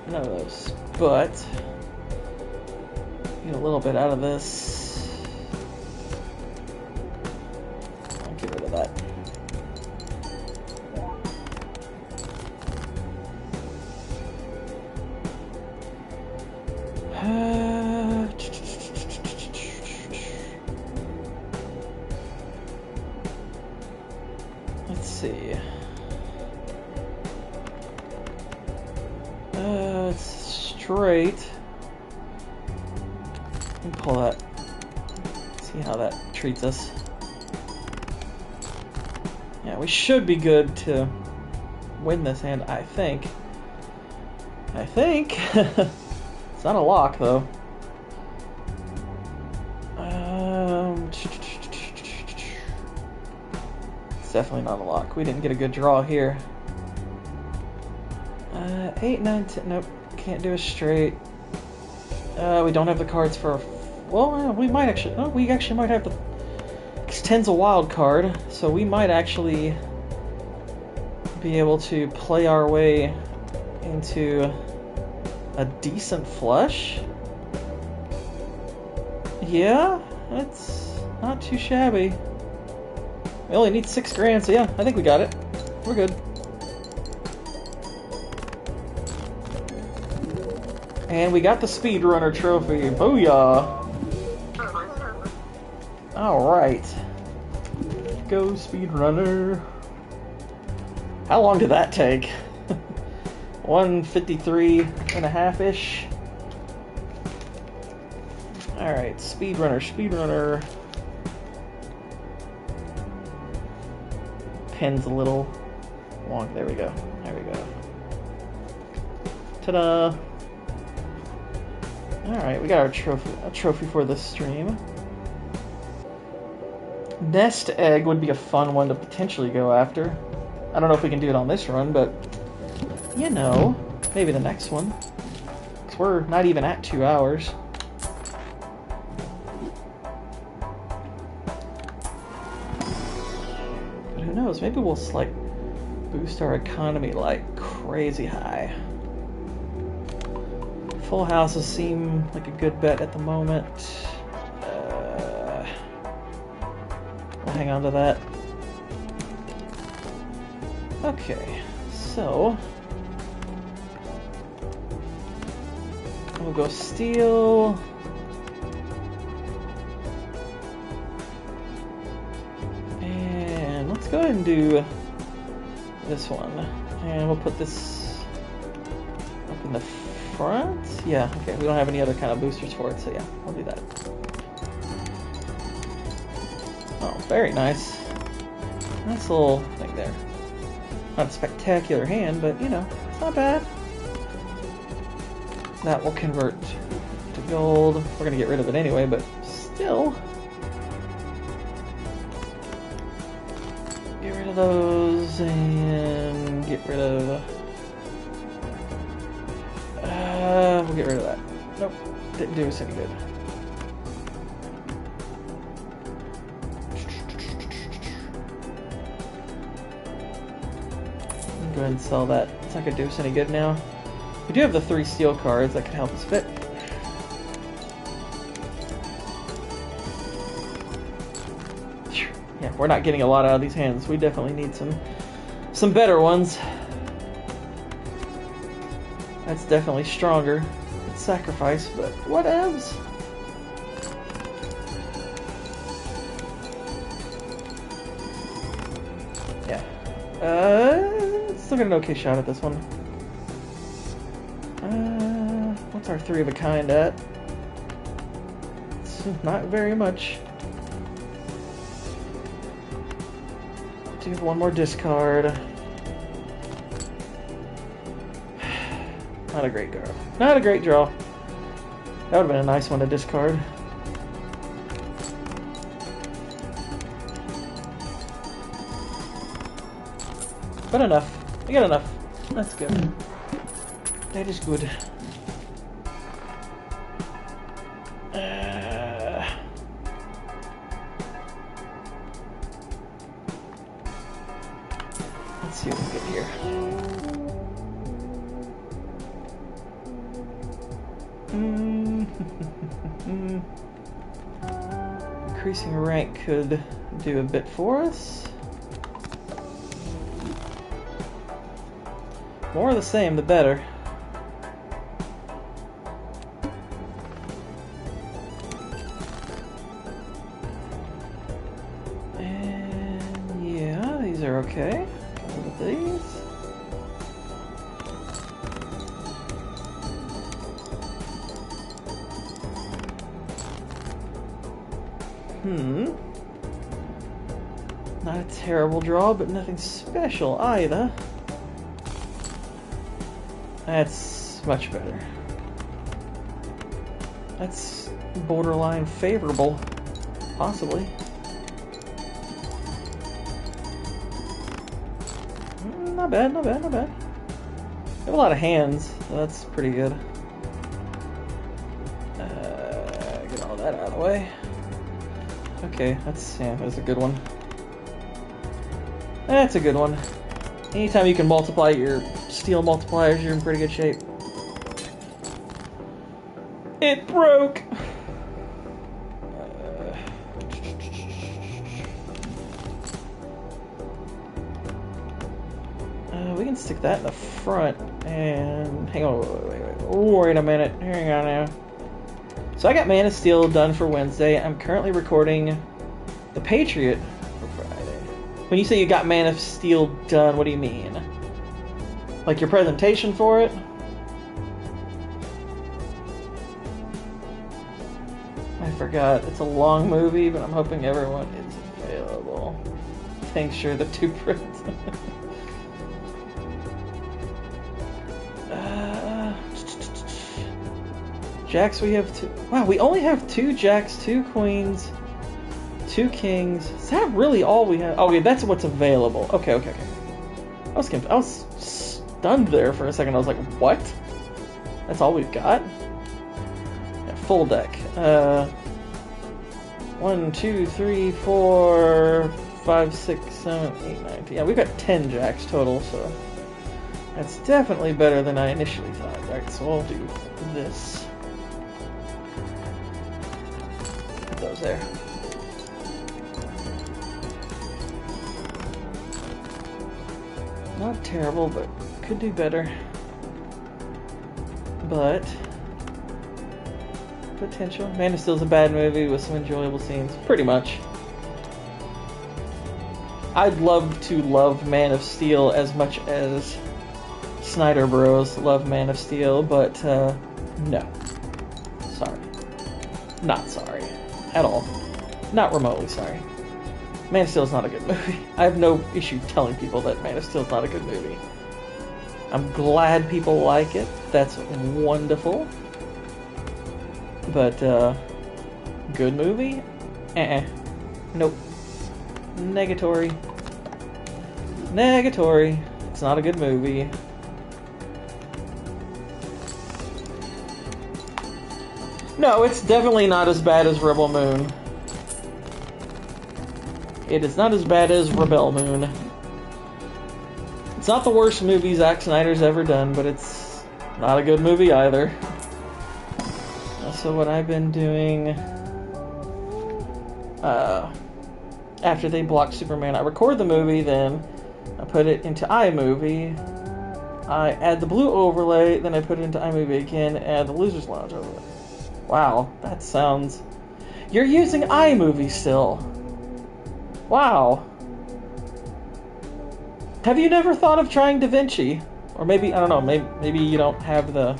None of those. But get a little bit out of this. I'll get rid of that. Let's see. It's straight. Let me pull that. See how that treats us. Yeah, we should be good to win this hand, I think. It's not a lock, though. It's definitely not a lock. We didn't get a good draw here. 8, 9, 10. Nope, can't do a straight. We don't have the cards for. Well, we might actually. Oh, we actually might have the. 'Cause 10's a wild card, so we might actually be able to play our way into a decent flush. Yeah, that's not too shabby. We only need 6 grand, so yeah, I think we got it. We're good. And we got the speedrunner trophy. Booyah! Alright. Go, speedrunner. How long did that take? 1:53 and a half-ish. Alright, speedrunner. Pen's a little wonk. There we go. Ta-da! Alright, we got our trophy for this stream. Nest egg would be a fun one to potentially go after. I don't know if we can do it on this run, but you know, maybe the next one. 'Cause we're not even at 2 hours. But who knows? Maybe we'll like boost our economy like crazy high. Full houses seem like a good bet at the moment. We'll hang on to that. Okay, so we'll go steel. And let's go ahead and do this one. And we'll put this up in the front? Yeah, okay, we don't have any other kind of boosters for it, so yeah, we'll do that. Oh, very nice. Nice little thing there. Not a spectacular hand, but you know, it's not bad. That will convert to gold. We're gonna get rid of it anyway, but still. Get rid of those and get rid of. We'll get rid of that. Nope, didn't do us any good. Go ahead and sell that. It's not gonna do us any good now. We do have the 3 steel cards that can help us fit. Yeah, we're not getting a lot out of these hands. We definitely need some better ones. That's definitely stronger. It's sacrifice, but whatevs. Yeah. Still got an okay shot at this one. What's our 3 of a kind at? It's not very much. So you have one more discard. Not a great draw. Not a great draw. That would have been a nice one to discard. But enough. We got enough. That's good. That is good. Let's see what we get here. Increasing rank could do a bit for us. More of the same, the better. And yeah, these are okay. Look at these. Not a terrible draw, but nothing special either. That's much better. That's borderline favorable, possibly. Not bad, not bad, not bad. We have a lot of hands, so that's pretty good. Get all that out of the way. Okay, that's a good one. That's a good one. Anytime you can multiply your steel multipliers, you're in pretty good shape. It broke! We can stick that in the front and... Hang on, wait a minute. Hang on now. So I got Man of Steel done for Wednesday. I'm currently recording The Patriot for Friday. When you say you got Man of Steel done, what do you mean? Like your presentation for it? I forgot. It's a long movie, but I'm hoping everyone is available. Thanks, sure, the two prints. Jacks, we have two. Wow, we only have 2 jacks, 2 queens, 2 kings. Is that really all we have? Okay, that's what's available. Okay. I was stunned there for a second. I was like, what? That's all we've got? Yeah, full deck. 1, 2, 3, 4, 5, 6, 7, 8, 9, 10. Yeah, we've got 10 jacks total, so that's definitely better than I initially thought. Alright, so I'll do this. Put those there. Not terrible, but could do better. But potential. Man of Steel's a bad movie with some enjoyable scenes. Pretty much. I'd love to love Man of Steel as much as Snyder Bros love Man of Steel, but no. Sorry. Not sorry. At all. Not remotely sorry. Man of Steel is not a good movie. I have no issue telling people that Man of Steel is not a good movie. I'm glad people like it. That's wonderful. But, good movie? Nope. Negatory. Negatory. It's not a good movie. No, it's definitely not as bad as Rebel Moon. It is not as bad as Rebel Moon. It's not the worst movie Zack Snyder's ever done, but it's not a good movie either. So what I've been doing... after they blocked Superman, I record the movie, then I put it into iMovie. I add the blue overlay, then I put it into iMovie again, add the Loser's Lounge overlay. Wow, that sounds... You're using iMovie still. Wow. Have you never thought of trying DaVinci? Or maybe, I don't know, maybe you don't have the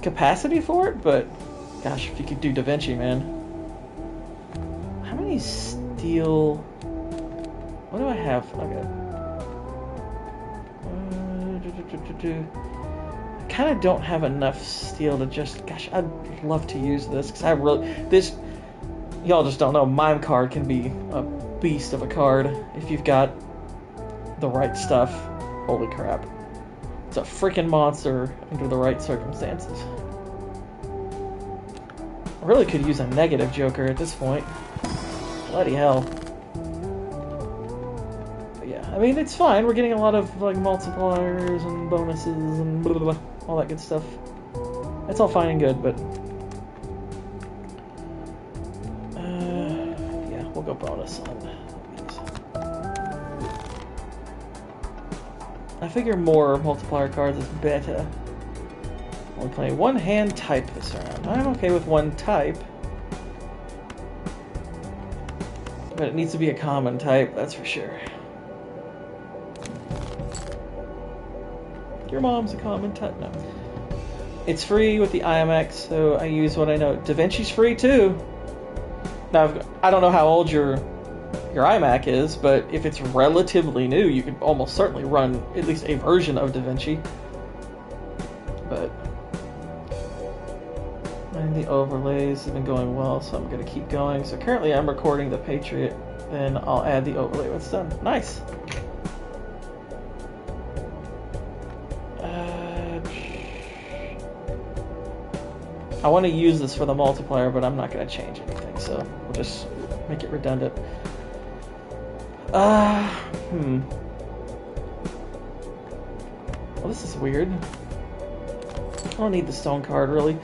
capacity for it, but gosh, if you could do DaVinci, man. How many steel... What do I have? Okay. I kind of don't have enough steel to just... Gosh, I'd love to use this, because I really... This... Y'all just don't know, Mime Card can be a beast of a card if you've got the right stuff. Holy crap. It's a freaking monster under the right circumstances. I really could use a negative Joker at this point. Bloody hell. But yeah, I mean, it's fine. We're getting a lot of like multipliers and bonuses and blah, blah, blah, all that good stuff. It's all fine and good, but... yeah, we'll go bonus on these. I figure more multiplier cards is better. Only play one hand type this round. I'm okay with one type. But it needs to be a common type, that's for sure. Your mom's a common type. No. It's free with the IMX, so I use what I know. DaVinci's free too. Now, I don't know how old your iMac is, but if it's relatively new, you could almost certainly run at least a version of DaVinci. But and the overlays have been going well, so I'm going to keep going. So currently I'm recording the Patriot, then I'll add the overlay when it's done. Nice! I want to use this for the multiplier, but I'm not going to change anything, so we'll just make it redundant. Well, this is weird. I don't need the stone card, really.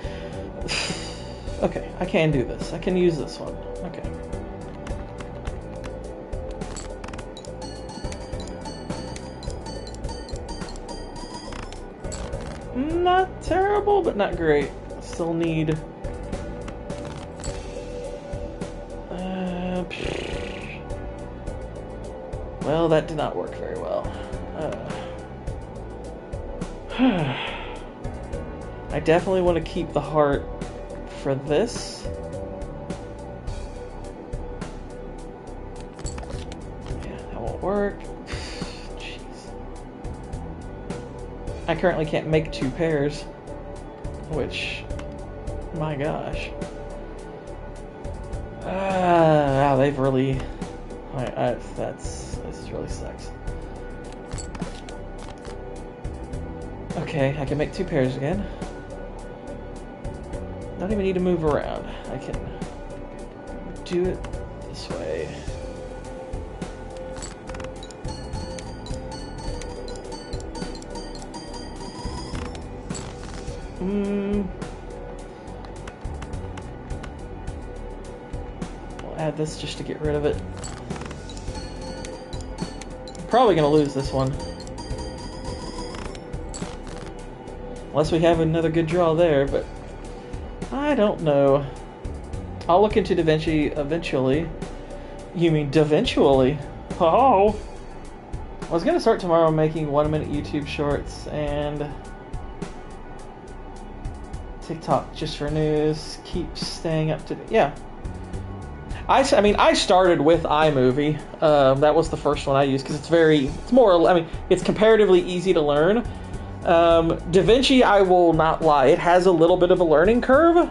Okay, I can do this. I can use this one. Okay. Not terrible, but not great. Still need... well, that did not work very well. I definitely want to keep the heart for this. Yeah, that won't work. Jeez. I currently can't make two pairs, which, my gosh. Wow, they've really... this really sucks. Okay, I can make two pairs again. Don't even need to move around. I can do it this way. We'll add this just to get rid of it. I'm probably gonna lose this one. Unless we have another good draw there, but I don't know. I'll look into DaVinci eventually. You mean DaVinci? Oh! I was gonna start tomorrow making 1-minute YouTube shorts and TikTok just for news. Keep staying up to date. Yeah. I mean, I started with iMovie. That was the first one I used because it's comparatively easy to learn. DaVinci, I will not lie, it has a little bit of a learning curve,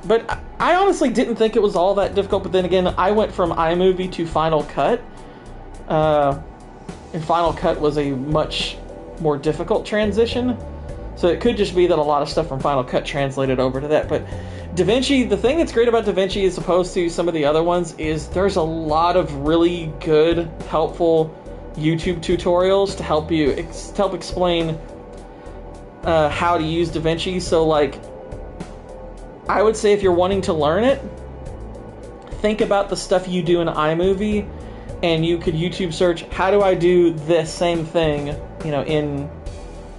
but I honestly didn't think it was all that difficult. But then again, I went from iMovie to Final Cut, and Final Cut was a much more difficult transition, so it could just be that a lot of stuff from Final Cut translated over to that. But DaVinci, the thing that's great about DaVinci as opposed to some of the other ones is there's a lot of really good, helpful YouTube tutorials to help you help explain how to use DaVinci. So, like, I would say if you're wanting to learn it, think about the stuff you do in iMovie, and you could YouTube search, how do I do this same thing, in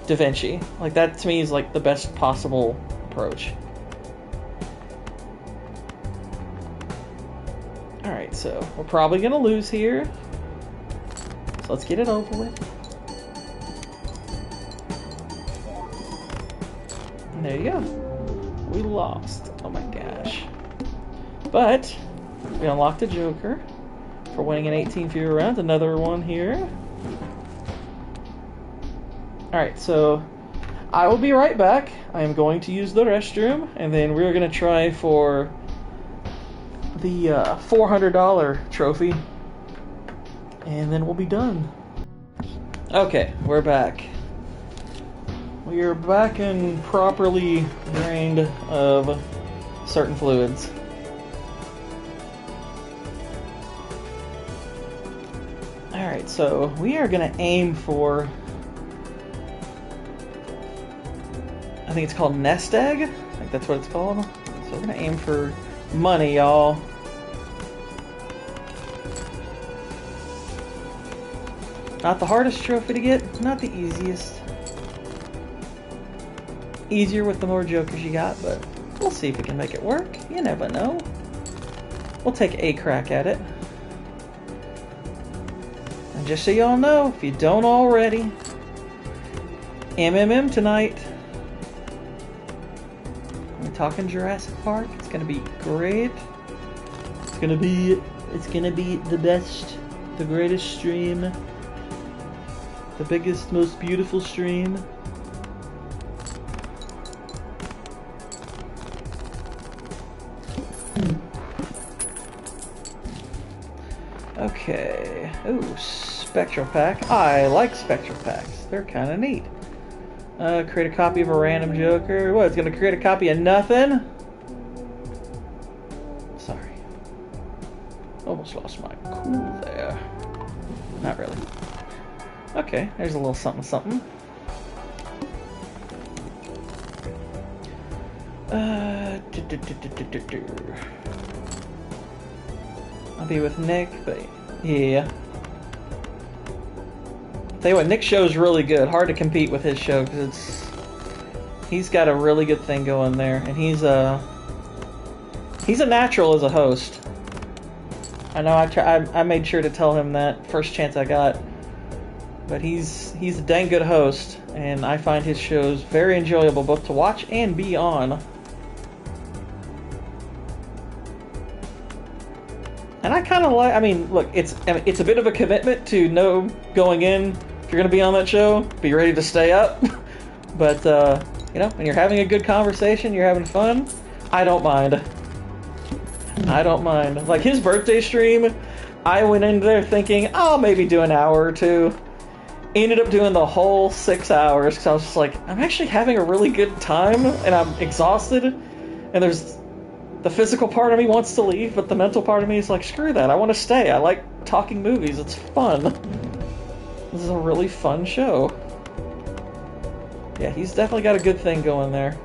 DaVinci? Like, that to me is like the best possible approach. Alright, so we're probably gonna lose here. So let's get it over with. And there you go. We lost. Oh my gosh. But we unlocked a Joker. for winning an 18 fewer rounds. Another one here. Alright, so I will be right back. I am going to use the restroom, and then we're going to try for the $400 trophy, and then we'll be done. Okay, we're back. We are back and properly drained of certain fluids. Alright, so we are going to aim for, I think it's called nest egg. I think that's what it's called. So we're going to aim for money, y'all. Not the hardest trophy to get, not the easiest. Easier with the more jokers you got, but we'll see if we can make it work. You never know. We'll take a crack at it. And just so y'all know, if you don't already, MMM tonight. We're talking Jurassic Park. It's gonna be great. It's gonna be the best, the greatest stream. The biggest, most beautiful stream. Okay. Ooh, Spectral Pack. I like Spectral Packs. They're kind of neat. Create a copy of a random Joker. What, it's gonna create a copy of nothing? Sorry. Almost lost my cool there. Not really. Okay, there's a little something something. I'll be with Nick, but yeah. Tell you what, Nick's show is really good. Hard to compete with his show because he's got a really good thing going there, and he's a natural as a host. I know I made sure to tell him that first chance I got. But he's a dang good host, and I find his shows very enjoyable both to watch and be on. And I kind of like, I mean, look, it's a bit of a commitment to know going in, if you're going to be on that show, be ready to stay up. But, you know, when you're having a good conversation, you're having fun, I don't mind. I don't mind. Like his birthday stream, I went in there thinking, I'll maybe do an hour or two. Ended up doing the whole 6 hours because I was just like, I'm actually having a really good time and I'm exhausted. And there's the physical part of me wants to leave, but the mental part of me is like, screw that, I want to stay. I like talking movies, it's fun. This is a really fun show. Yeah, he's definitely got a good thing going there.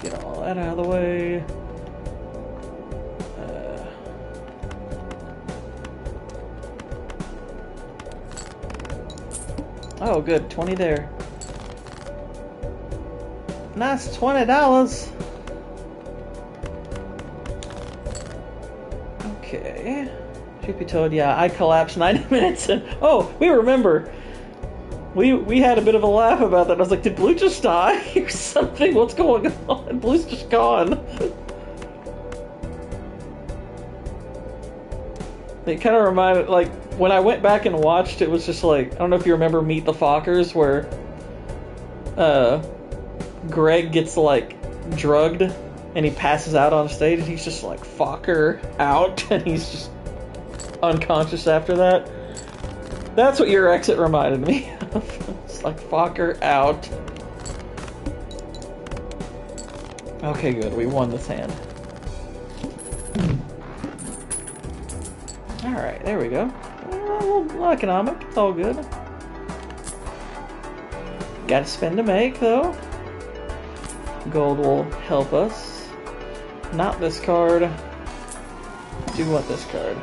Get all that out of the way. Oh, good, 20 there. Nice, $20. Okay. Truth be told, yeah, I collapsed 90 minutes and oh, we remember. We had a bit of a laugh about that. I was like, did Blue just die or something? What's going on? Blue's just gone. It kind of reminded, like, when I went back and watched, it was just like, I don't know if you remember Meet the Fockers, where Greg gets, like, drugged and he passes out on stage and he's just like, Focker out, and he's just unconscious after that. That's what your exit reminded me of. It's like, Focker out. Okay, good. We won this hand. Alright, there we go. A little economic. It's all good. Gotta spend to make, though. Gold will help us. Not this card. Do want this card.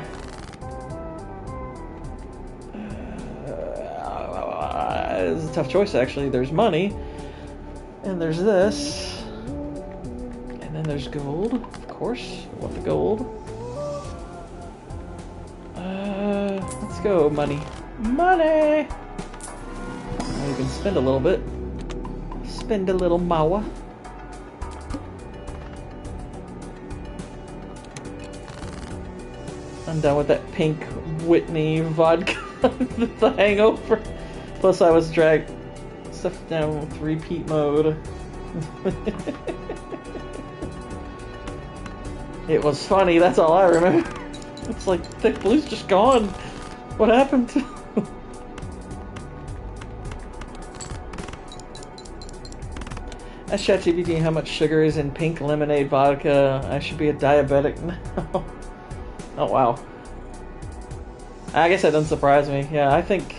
This is a tough choice, actually. There's money, and there's this, and then there's gold. Of course, I want the gold. Let's go, money. Money! we can spend a little bit. Spend a little mawa. I'm done with that pink Whitney vodka. The hangover. Plus I was dragged stuff down with repeat mode. It was funny, that's all I remember. It's like, Thick Blue's just gone. What happened to... Ask ChatGPT how much sugar is in pink lemonade vodka. I should be a diabetic now. Oh, wow. I guess that doesn't surprise me. Yeah, I think...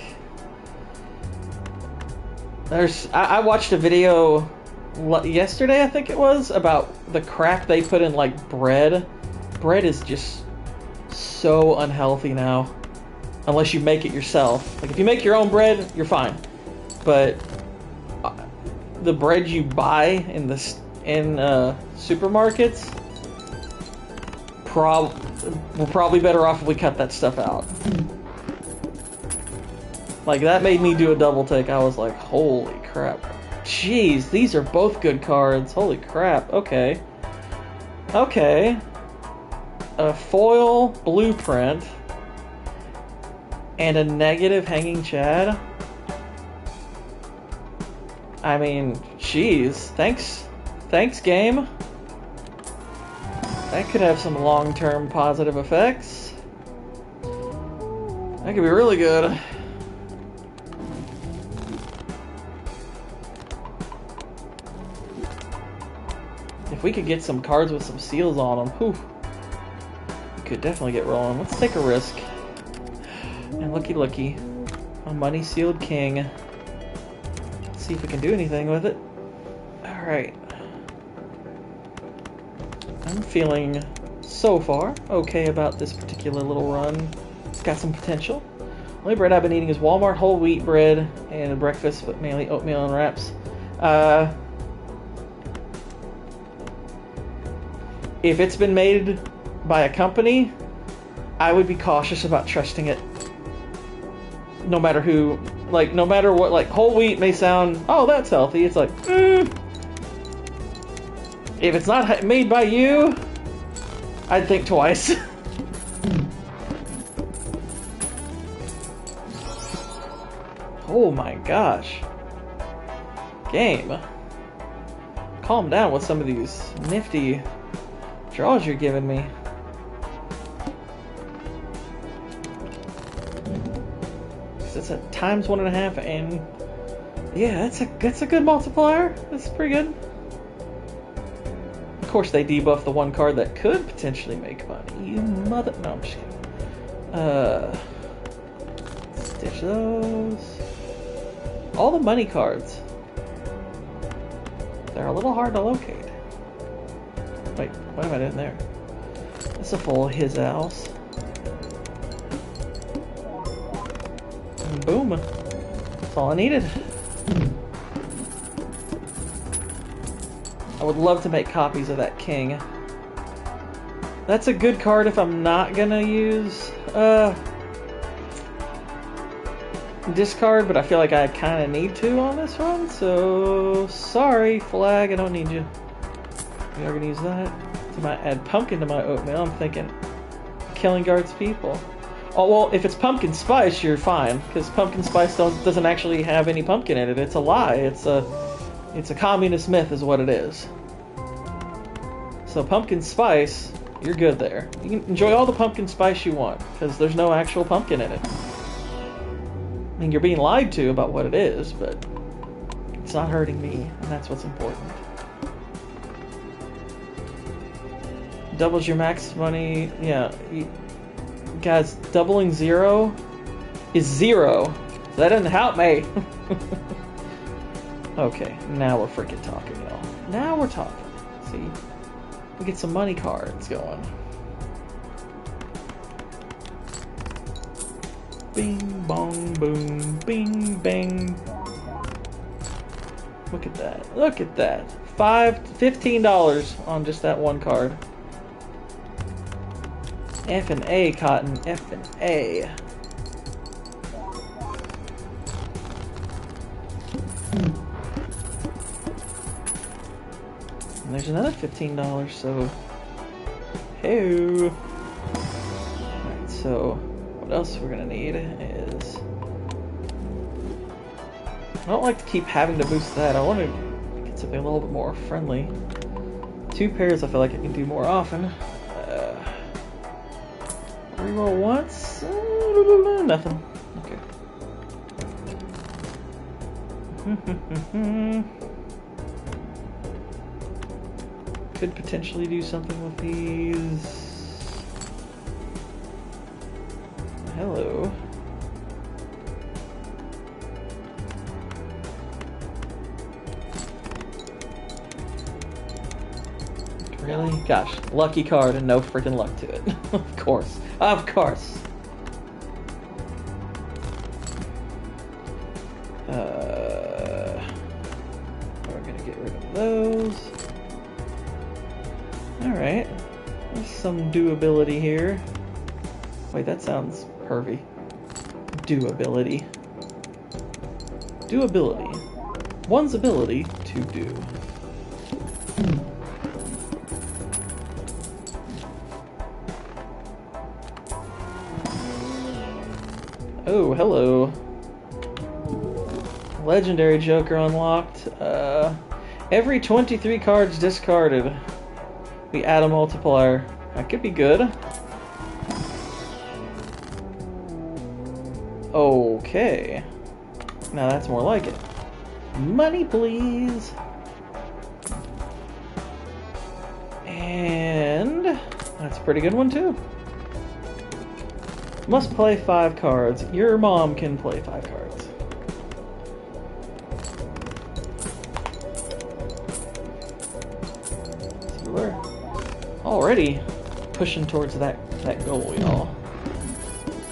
I watched a video yesterday, I think it was, about the crap they put in, like, bread. Bread is just so unhealthy now. Unless you make it yourself. Like, if you make your own bread, you're fine. But the bread you buy in supermarkets, we're probably better off if we cut that stuff out. Like, that made me do a double take. I was like, holy crap. Jeez, these are both good cards. Holy crap. Okay. Okay. A foil blueprint and a negative hanging Chad. I mean, jeez. Thanks, game. That could have some long-term positive effects. That could be really good. If we could get some cards with some seals on them, whew, we could definitely get rolling. Let's take a risk. And looky, a money sealed king. Let's see if we can do anything with it. Alright. I'm feeling, so far, okay about this particular little run. It's got some potential. Only bread I've been eating is Walmart whole wheat bread and a breakfast, but mainly oatmeal and wraps. If it's been made by a company, I would be cautious about trusting it. No matter who, like, no matter what, like, whole wheat may sound, oh, that's healthy. It's like, if it's not made by you, I'd think twice. Oh my gosh. Game. Calm down with some of these nifty draws you're giving me. It's a times 1.5, and yeah, that's a good multiplier. That's pretty good. Of course, they debuff the one card that could potentially make money. You mother... No, I'm just kidding. Stitch those. All the money cards. They're a little hard to locate. Wait, what am I doing there? That's a full his house. And boom. That's all I needed. I would love to make copies of that king. That's a good card if I'm not gonna use discard, but I feel like I kind of need to on this one, so sorry, flag, I don't need you. We are gonna use that. So I might add pumpkin to my oatmeal. I'm thinking killing guards people. Oh well, if it's pumpkin spice, you're fine, because pumpkin spice doesn't actually have any pumpkin in it. It's a lie. It's a communist myth, is what it is. So pumpkin spice, you're good there. You can enjoy all the pumpkin spice you want, because there's no actual pumpkin in it. I mean, you're being lied to about what it is, but it's not hurting me, and that's what's important. Doubles your max money. Yeah, guys, doubling 0 is 0. That doesn't help me. Okay, now we're freaking talking, y'all. Now we're talking. See, we get some money cards going. Bing, bong, boom, bing, bang. Look at that. Look at that. $15 on just that one card. F and A, Cotton. F and A. And there's another $15, so... Hey! Alright, so... What else we're gonna need is... I don't like to keep having to boost that. I want to get something a little bit more friendly. 2 pairs I feel like I can do more often. Reroll once? Nothing. Okay. Could potentially do something with these. Hello. Really? Gosh, lucky card and no freaking luck to it. Of course. Of course. We're gonna get rid of those. Alright. There's some doability here. Wait, that sounds pervy. Doability. Doability. One's ability to do. Oh, hello. Legendary Joker unlocked. Every 23 cards discarded, we add a multiplier. That could be good. Okay. Now that's more like it. Money, please. And that's a pretty good one, too. Must play 5 cards. Your mom can play 5 cards. So we're already pushing towards that goal, y'all.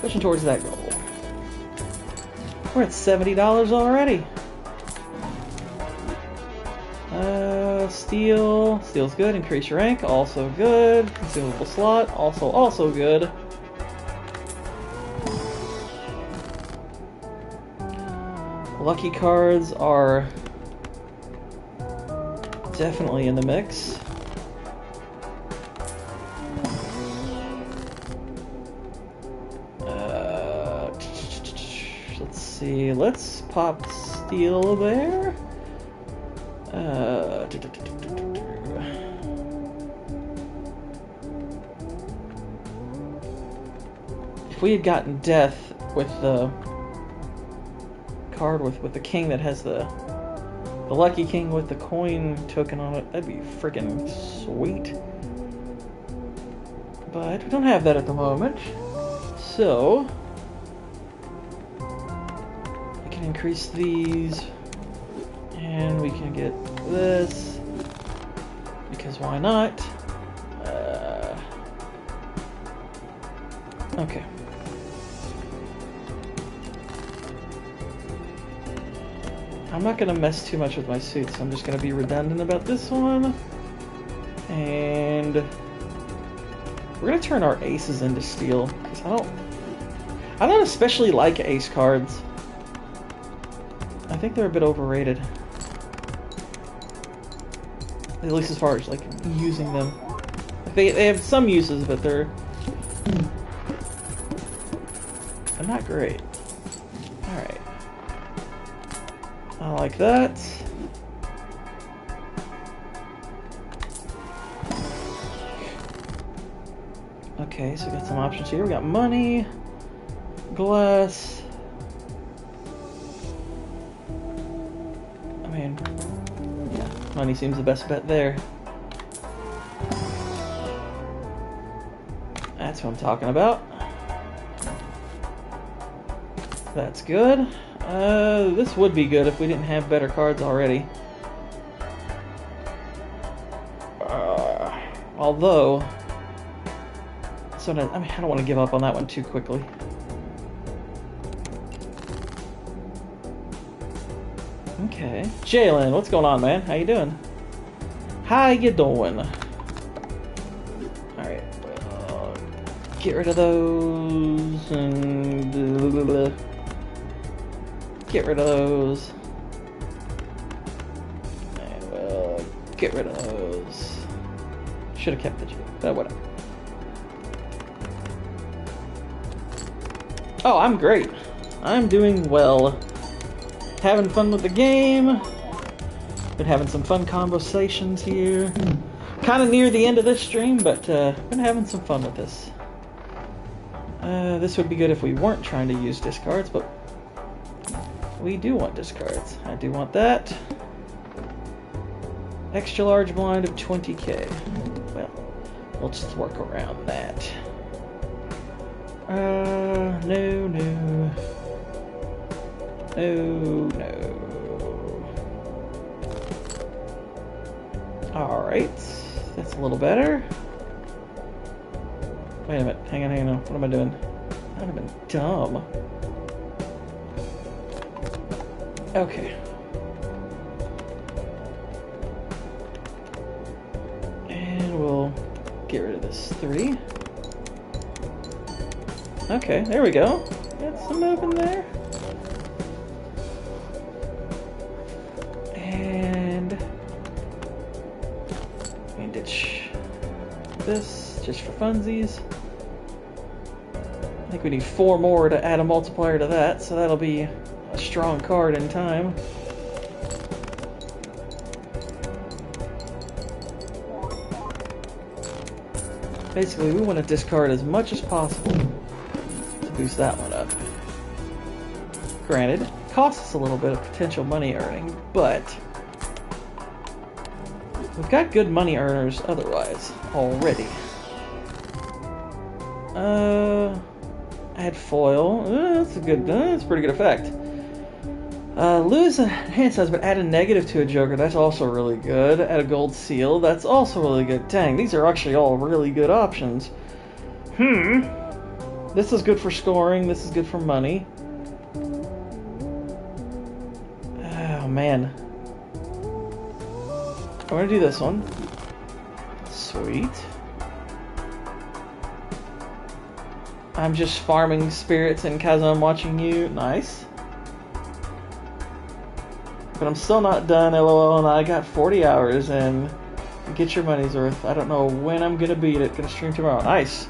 Pushing towards that goal. We're at $70 already. Steel. Steel's good. Increase your rank. Also good. Consumable slot. Also good. Lucky cards are definitely in the mix. Let's see. Let's pop steel there. If we had gotten death with the card with the king that has the lucky king with the coin token on it, that'd be freaking sweet. But we don't have that at the moment, so we can increase these and we can get this because why not? Okay. I'm not going to mess too much with my suits. I'm just going to be redundant about this one. And we're going to turn our aces into steel. Because I don't especially like ace cards. I think they're a bit overrated. At least as far as, like, using them. They have some uses, but they're not great. Alright. I like that. Okay, so we got some options here. We got money, glass. I mean, yeah, money seems the best bet there. That's what I'm talking about. That's good. This would be good if we didn't have better cards already. Although, I don't want to give up on that one too quickly. Okay, Jalen, what's going on, man? How you doing? How you doing? All right, well, get rid of those and. Get rid of those. And we'll Get rid of those. Should have kept the G, but whatever. Oh, I'm great. I'm doing well. Having fun with the game. Been having some fun conversations here. Kind of near the end of this stream, but been having some fun with this. This would be good if we weren't trying to use discards, but we do want discards. I do want that. Extra large blind of 20k. Well, we'll just work around that. No. Alright, that's a little better. Wait a minute, hang on. What am I doing? That would have been dumb. Okay. And we'll get rid of this 3. Okay, there we go. Got some moving there. And we ditch this just for funsies. I think we need 4 more to add a multiplier to that, so that'll be a strong card in time. Basically, we want to discard as much as possible to boost that one up. Granted, it costs us a little bit of potential money earning, but we've got good money earners otherwise already. Add foil. That's a good. That's a pretty good effect. Lose a hand size, but add a negative to a joker. That's also really good. Add a gold seal. That's also really good. Dang, these are actually all really good options. This is good for scoring. This is good for money. Oh man. I'm gonna do this one. Sweet. I'm just farming spirits and Kaz, I'm watching you. Nice. But I'm still not done, lol, and I got 40 hours, and get your money's worth. I don't know when I'm gonna beat it. Gonna stream tomorrow. Nice.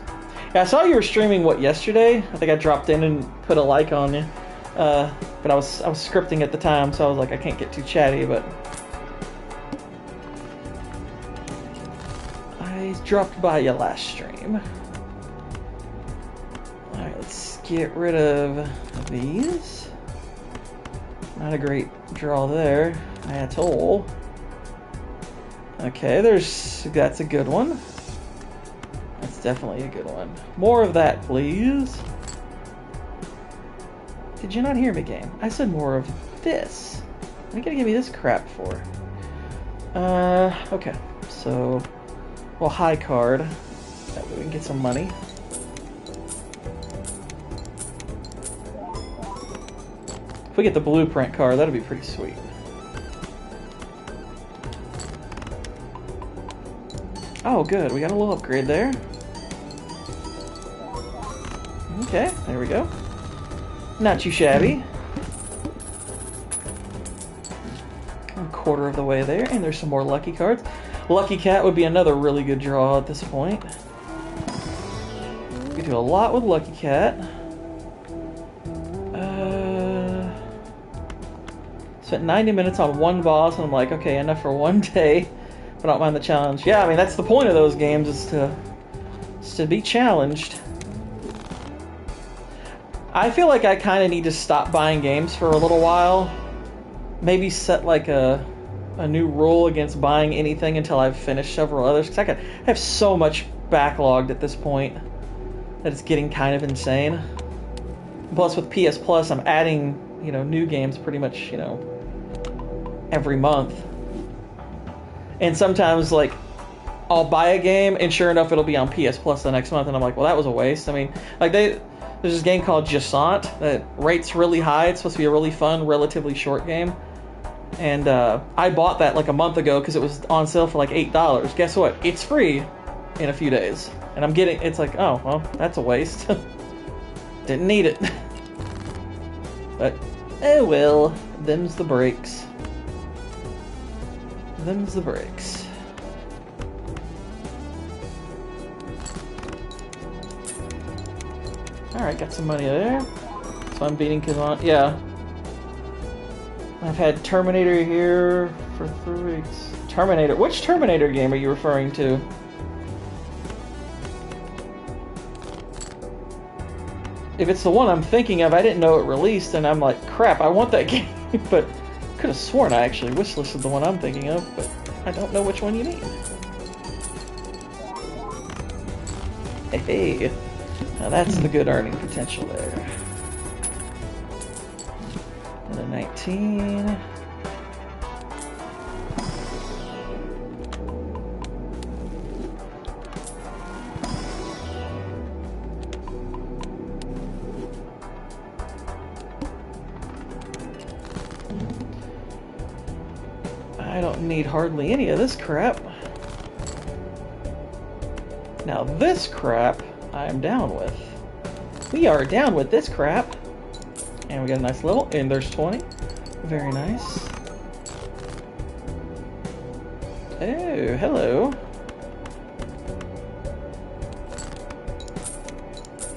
Yeah, I saw you were streaming, what, yesterday? I think I dropped in and put a like on you. But I was scripting at the time, so I was like, I can't get too chatty, but I dropped by you last stream. Alright, let's get rid of these. Not a great draw there at all. Okay, that's a good one. That's definitely a good one. More of that, please. Did you not hear me, game? I said more of this. What are you gonna give me this crap for? Okay. So, well, high card. That way we can get some money. If we get the blueprint card, that'd be pretty sweet. Oh, good. We got a little upgrade there. Okay, there we go. Not too shabby. A quarter of the way there, and there's some more lucky cards. Lucky Cat would be another really good draw at this point. We do a lot with Lucky Cat. Spent 90 minutes on one boss, and I'm like, okay, enough for one day. But I don't mind the challenge. Yeah, I mean, that's the point of those games, is to be challenged. I feel like I kind of need to stop buying games for a little while. Maybe set like a new rule against buying anything until I've finished several others. Because I have so much backlogged at this point that it's getting kind of insane. Plus with PS Plus, I'm adding, new games pretty much, every month. And sometimes, like, I'll buy a game, and sure enough, it'll be on PS Plus the next month, and I'm like, well, that was a waste. I mean, like, there's this game called Jasant that rates really high. It's supposed to be a really fun, relatively short game. And I bought that like a month ago because it was on sale for like $8. Guess what? It's free in a few days. And it's like, oh, well, that's a waste. Didn't need it. But, oh well, them's the breaks. Them's the breaks. Alright, got some money there. So I'm beating Kazan. Yeah. I've had Terminator here for 3 weeks. Terminator? Which Terminator game are you referring to? If it's the one I'm thinking of, I didn't know it released, and I'm like, crap, I want that game. But could have sworn I actually wishlisted the one I'm thinking of, but I don't know which one you mean. Hey, now that's the good earning potential there. Another 19. I don't need hardly any of this crap. Now this crap, I'm down with. We are down with this crap. And we got a nice level, and there's 20. Very nice. Oh, hello.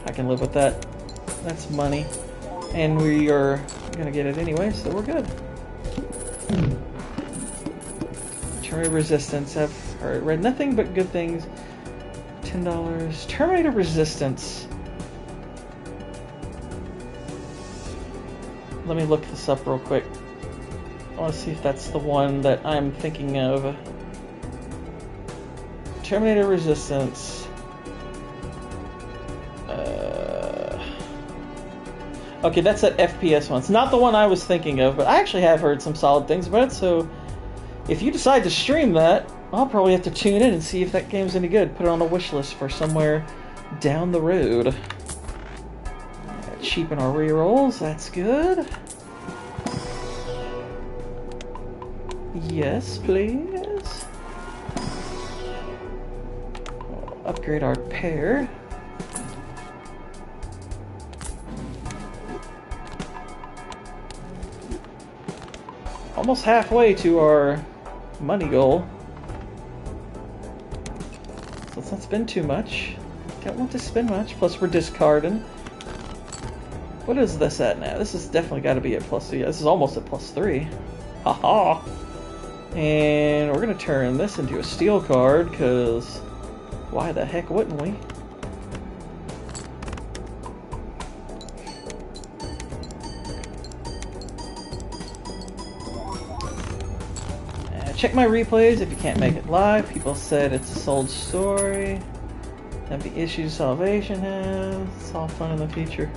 I can live with that. That's money. And we are gonna get it anyway, so we're good. Terminator Resistance, I've read nothing but good things. $10. Terminator Resistance. Let me look this up real quick. I want to see if that's the one that I'm thinking of. Terminator Resistance. Okay, that's that FPS one. It's not the one I was thinking of, but I actually have heard some solid things about it, so if you decide to stream that, I'll probably have to tune in and see if that game's any good. Put it on a wish list for somewhere down the road. Cheapen our rerolls, that's good. Yes, please. Upgrade our pair. Almost halfway to our money goal. So let's not spend too much. Don't want to spend much, plus we're discarding. What is this at now? This has definitely got to be at plus 3. This is almost at plus 3. Haha! And we're going to turn this into a steel card, because why the heck wouldn't we? Check my replays if you can't make it live. People said it's a sold story. Have the issues Salvation has. It's all fun in the future.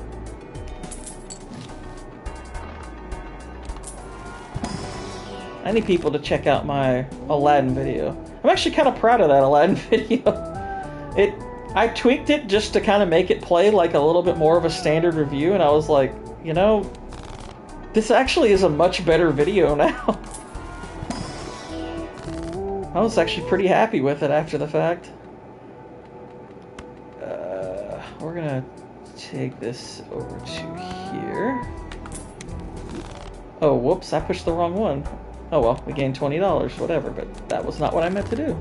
I need people to check out my Aladdin video. I'm actually kind of proud of that Aladdin video. I tweaked it just to kind of make it play like a little bit more of a standard review, and I was like, you know, this actually is a much better video now. I was actually pretty happy with it after the fact. We're gonna take this over to here. Oh, whoops, I pushed the wrong one. Oh well, we gained $20, whatever, but that was not what I meant to do.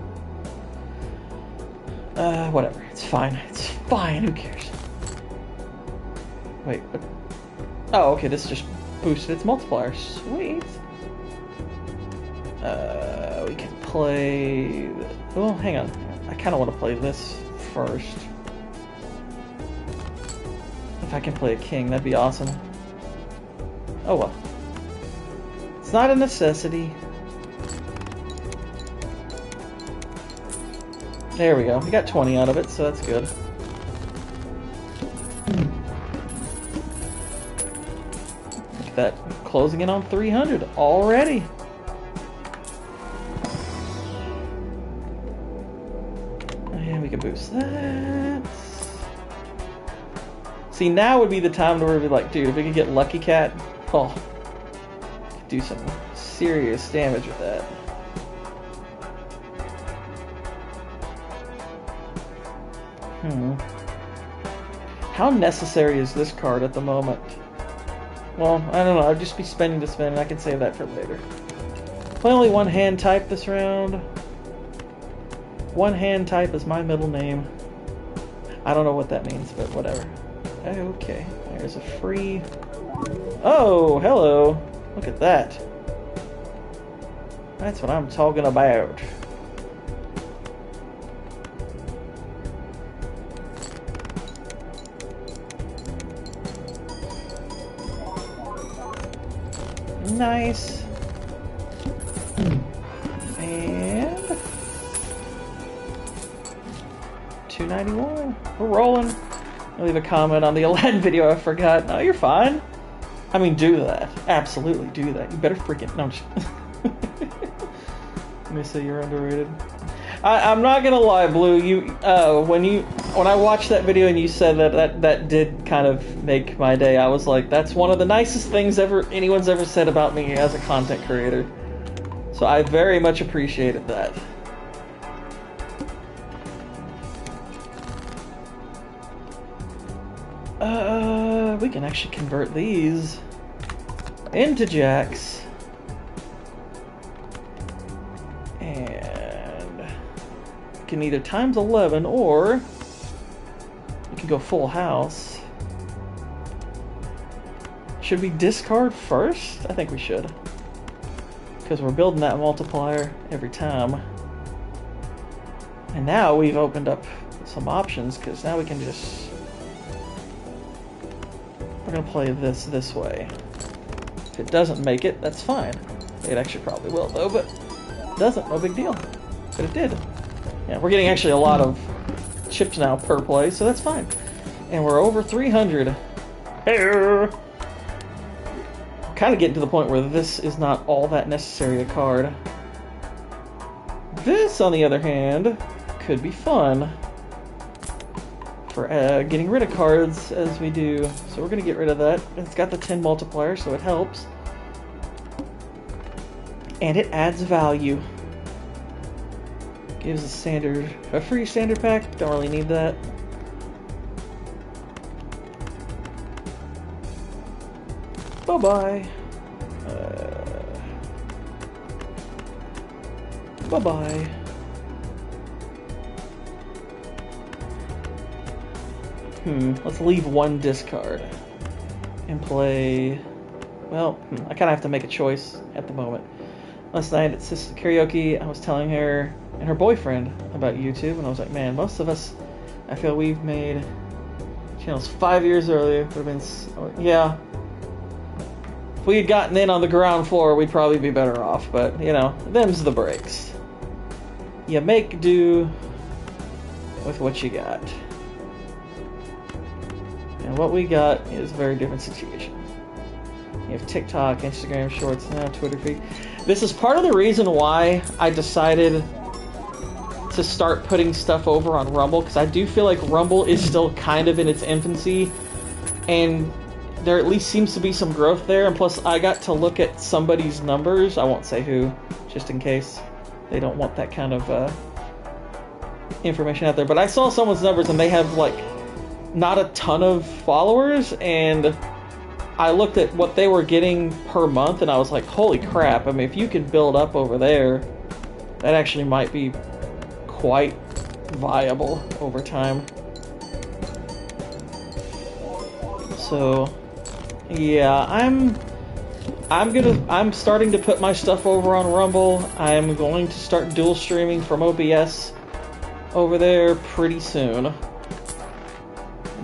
Whatever, it's fine. It's fine, who cares? Wait, what? Oh, okay, this just boosted its multiplier. Sweet. We can play... Well, hang on. I kind of want to play this first. If I can play a king, that'd be awesome. Oh well. It's not a necessity. There we go. We got 20 out of it, so that's good. Look at that. Closing in on 300 already. And we can boost that. See, now would be the time where we'd be like, dude, if we could get Lucky Cat, oh, could do some serious damage with that. How necessary is this card at the moment? Well, I don't know. I'd just be spending to spend, and I can save that for later. Play only one hand type this round. One hand type is my middle name. I don't know what that means, but whatever. Okay, there's a free... Oh, hello. Look at that. That's what I'm talking about. Nice. And... $2.91. We're rolling. I'll leave a comment on the Aladdin video I forgot. No, you're fine. I mean, do that. Absolutely do that. You better freaking... No, I'm just... Let me say you're underrated. I'm not gonna lie, Blue. When I watched that video and you said that did kind of make my day. I was like, that's one of the nicest things anyone's ever said about me as a content creator. So I very much appreciated that. We can actually convert these into jacks. And we can either times 11 or we can go full house. Should we discard first? I think we should. Because we're building that multiplier every time. And now we've opened up some options because now we can just... We're going to play this way. If it doesn't make it, that's fine. It actually probably will though, but it doesn't, no big deal. But it did. Yeah, we're getting actually a lot of chips now per play, so that's fine. And we're over 300. Hey! Kind of getting to the point where this is not all that necessary a card. This, on the other hand, could be fun for getting rid of cards as we do. So we're going to get rid of that. It's got the 10 multiplier, so it helps. And it adds value. Gives a free standard pack. Don't really need that. Bye-bye. Bye-bye. Let's leave one discard and play... Well, I kind of have to make a choice at the moment. Last night at Sister Karaoke, I was telling her and her boyfriend about YouTube, and I was like, man, most of us, I feel we've made channels 5 years earlier. Would have been... Yeah. If we had gotten in on the ground floor, we'd probably be better off, but, you know, them's the breaks. You make do with what you got. And what we got is a very different situation. You have TikTok, Instagram Shorts, now Twitter feed. This is part of the reason why I decided to start putting stuff over on Rumble, because I do feel like Rumble is still kind of in its infancy, and there at least seems to be some growth there. And plus, I got to look at somebody's numbers. I won't say who, just in case they don't want that kind of information out there. But I saw someone's numbers, and they have like not a ton of followers, and I looked at what they were getting per month, and I was like, holy crap. I mean, if you can build up over there, that actually might be quite viable over time. So yeah, I'm starting to put my stuff over on Rumble. I'm going to start dual streaming from OBS over there pretty soon. I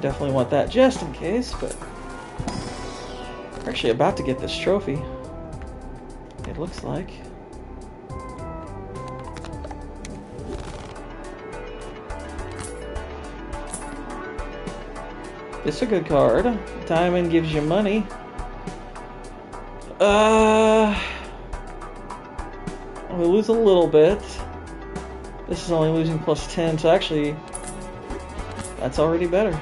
definitely want that just in case, but we're actually about to get this trophy, it looks like. It's a good card. Diamond gives you money. We lose a little bit. This is only losing plus 10, so actually that's already better.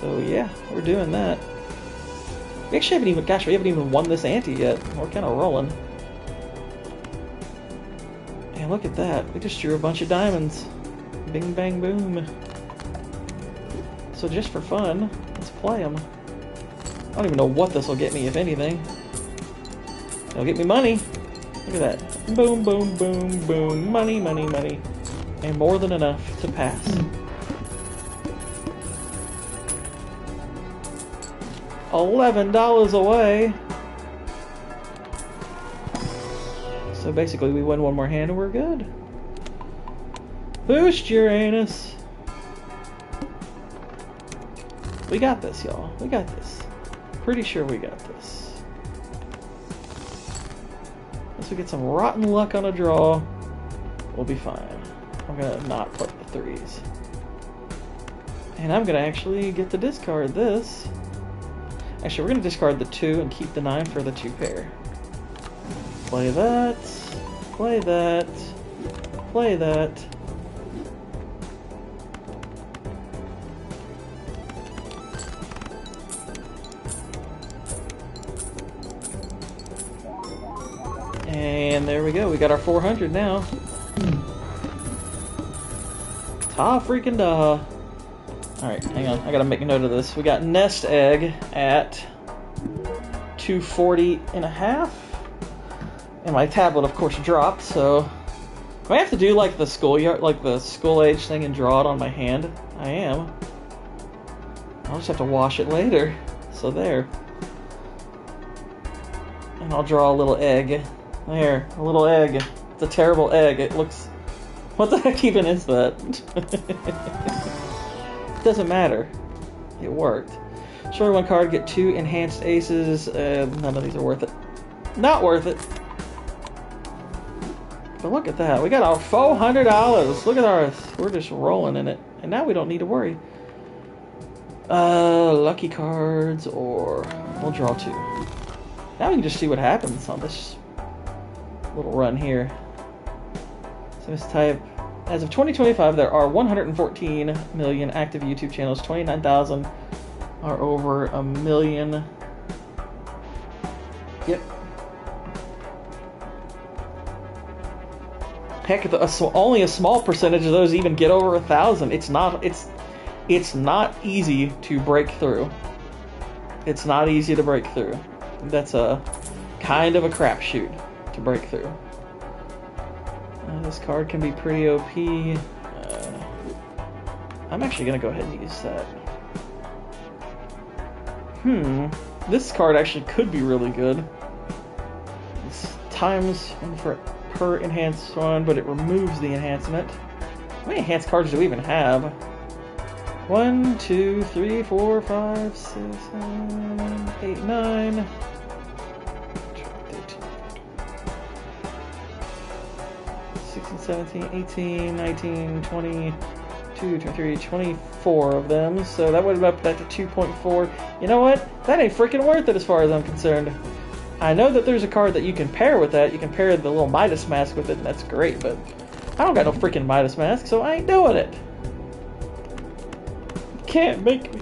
So yeah, we're doing that. We actually haven't even, gosh, we haven't even won this ante yet. We're kind of rolling. And look at that, we just drew a bunch of diamonds. Bing, bang, boom. So just for fun, let's play them. I don't even know what this will get me, if anything. It'll get me money. Look at that. Boom, boom, boom, boom. Money, money, money. And more than enough to pass. $11 away. So basically we win one more hand and we're good. Boost Uranus. We got this, y'all. We got this. Pretty sure we got this. Unless we get some rotten luck on a draw, we'll be fine. I'm gonna not play the threes. And I'm gonna actually get to discard this. Actually, we're gonna discard the 2 and keep the 9 for the 2 pair. Play that. Play that. Play that. And there we go. We got our 400 now. Ta freaking da. Alright, hang on. I gotta make a note of this. We got Nest Egg at 240.5. And my tablet, of course, dropped, so do I have to do like the schoolyard, like the school age thing and draw it on my hand? I am. I'll just have to wash it later. So there. And I'll draw a little egg. There, a little egg. It's a terrible egg. It looks... What the heck even is that? It doesn't matter. It worked. Short 1 card, get 2 enhanced aces. None of these are worth it. Not worth it. But look at that. We got our $400. Look at ours. We're just rolling in it. And now we don't need to worry. Lucky cards, or we'll draw 2. Now we can just see what happens on this little run here. So let's type. As of 2025, there are 114 million active YouTube channels. 29,000 are over a million. Yep. Heck, only a small percentage of those even get over 1,000. It's not easy to break through. It's not easy to break through. That's a kind of a crapshoot to break through. This card can be pretty OP. I'm actually gonna go ahead and use that. This card actually could be really good. It's times 1 per enhanced one, but it removes the enhancement. How many enhanced cards do we even have? 1, 2, 3, 4, 5, 6, 7, 8, 9. 16, 17, 18, 19, 20, 22, 23, 24 of them. So that would have upped that to 2.4. You know what? That ain't freaking worth it as far as I'm concerned. I know that there's a card that you can pair with that. You can pair the little Midas mask with it, and that's great, but I don't got no freaking Midas mask, so I ain't doing it. Can't make me.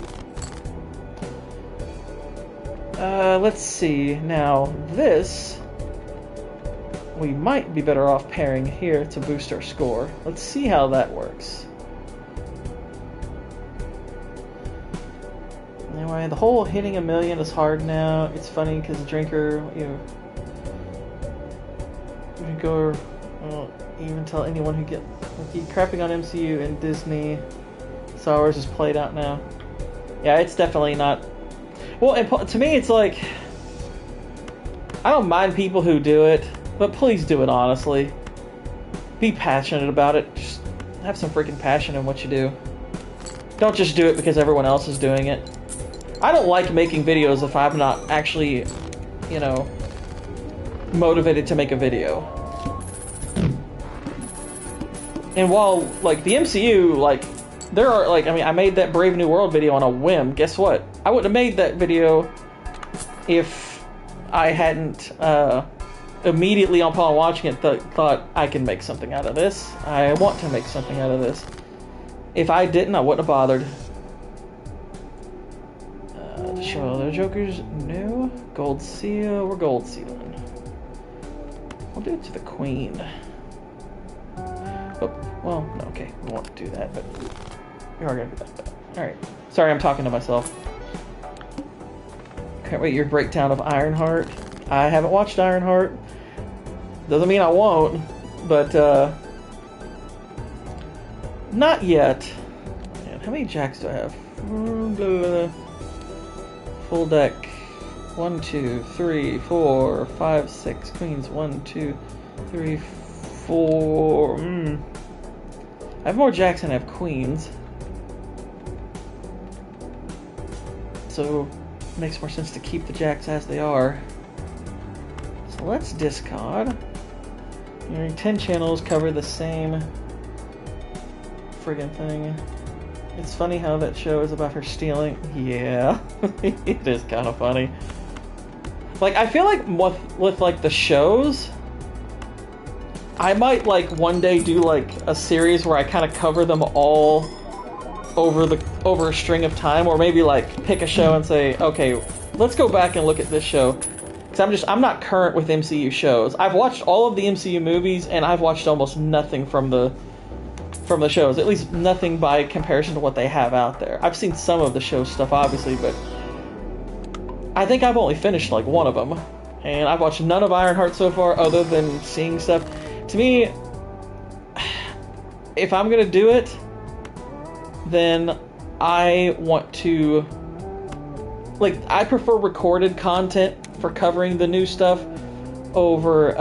Let's see. Now, this... we might be better off pairing here to boost our score. Let's see how that works. Anyway, the whole hitting a million is hard now. It's funny because Drinker, you go, well, even tell anyone who keep crapping on MCU and Disney. Star Wars is played out now. Yeah, it's definitely not. Well, and to me, it's like, I don't mind people who do it, but please do it honestly. Be passionate about it. Just have some freaking passion in what you do. Don't just do it because everyone else is doing it. I don't like making videos if I'm not actually, you know, motivated to make a video. And while, like, the MCU, like, there are, like, I mean, I made that Brave New World video on a whim. Guess what? I wouldn't have made that video if I hadn't, immediately upon watching it thought I can make something out of this. I want to make something out of this. If I didn't, I wouldn't have bothered. Show other jokers. No. Gold seal. We're gold sealing. We'll do it to the queen. Oh, well, no, okay. We won't do that, but we are going to do that. Alright. Sorry, I'm talking to myself. Can't wait your breakdown of Ironheart. I haven't watched Ironheart. Doesn't mean I won't, but not yet. Man, how many jacks do I have? Full deck. 1, 2, 3, 4, 5, 6 queens. 1, 2, 3, 4. I have more jacks than I have queens. So it makes more sense to keep the jacks as they are. So let's discard. 10 channels cover the same friggin' thing. It's funny how that show is about her stealing. Yeah, it is kind of funny. Like, I feel like with like the shows, I might like one day do like a series where I kind of cover them all over a string of time, or maybe like pick a show and say, okay, let's go back and look at this show. Because I'm not current with MCU shows. I've watched all of the MCU movies, and I've watched almost nothing from the shows. At least nothing by comparison to what they have out there. I've seen some of the show stuff, obviously, but I think I've only finished like one of them. And I've watched none of Ironheart so far, other than seeing stuff. To me, if I'm gonna do it, then I want to, like, I prefer recorded content for covering the new stuff over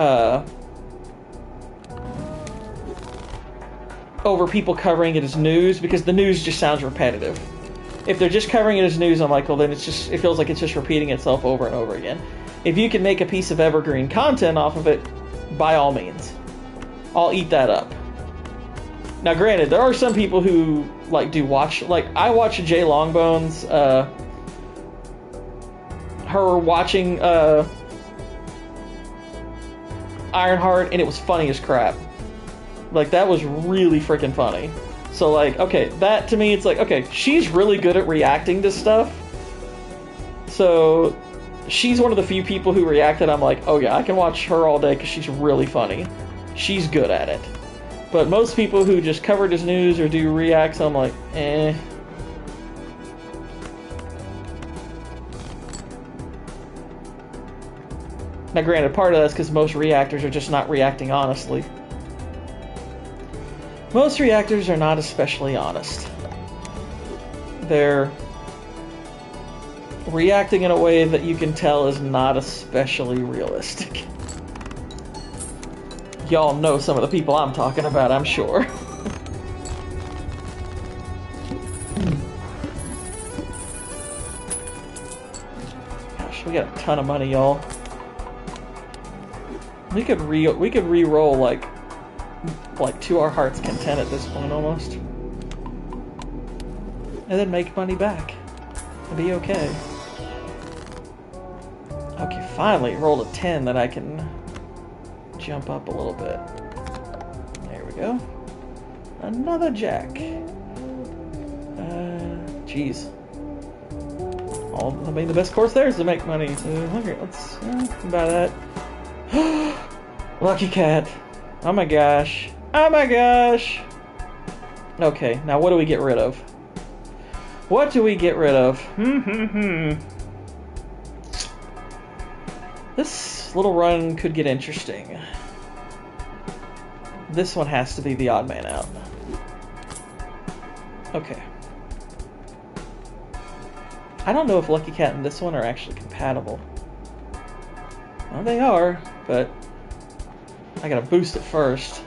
people covering it as news, because the news just sounds repetitive. If they're just covering it as news, I'm like, well, then it feels like it's just repeating itself over and over again. If you can make a piece of evergreen content off of it, by all means, I'll eat that up. Now, granted, there are some people who like do watch, like I watch Jay Longbones, her watching Ironheart, and it was funny as crap. Like, that was really freaking funny. So, like, okay, that to me, it's like, okay, she's really good at reacting to stuff. So, she's one of the few people who reacted. I'm like, oh yeah, I can watch her all day because she's really funny. She's good at it. But most people who just cover it as news or do reacts, I'm like, eh. Now, granted, part of that's because most reactors are just not reacting honestly. Most reactors are not especially honest. They're reacting in a way that you can tell is not especially realistic. Y'all know some of the people I'm talking about, I'm sure. Gosh, we got a ton of money, y'all. We could re-roll like to our heart's content at this point almost, and then make money back and be okay. Okay, finally rolled a 10 that I can jump up a little bit. There we go. Another jack. Jeez. I mean, the best course there is to make money. So, okay, let's buy that. Lucky cat. Oh my gosh. Oh my gosh. Okay, now what do we get rid of? What do we get rid of? This little run could get interesting. This one has to be the odd man out. Okay. I don't know if Lucky Cat and this one are actually compatible. Well, they are, but I gotta boost it first.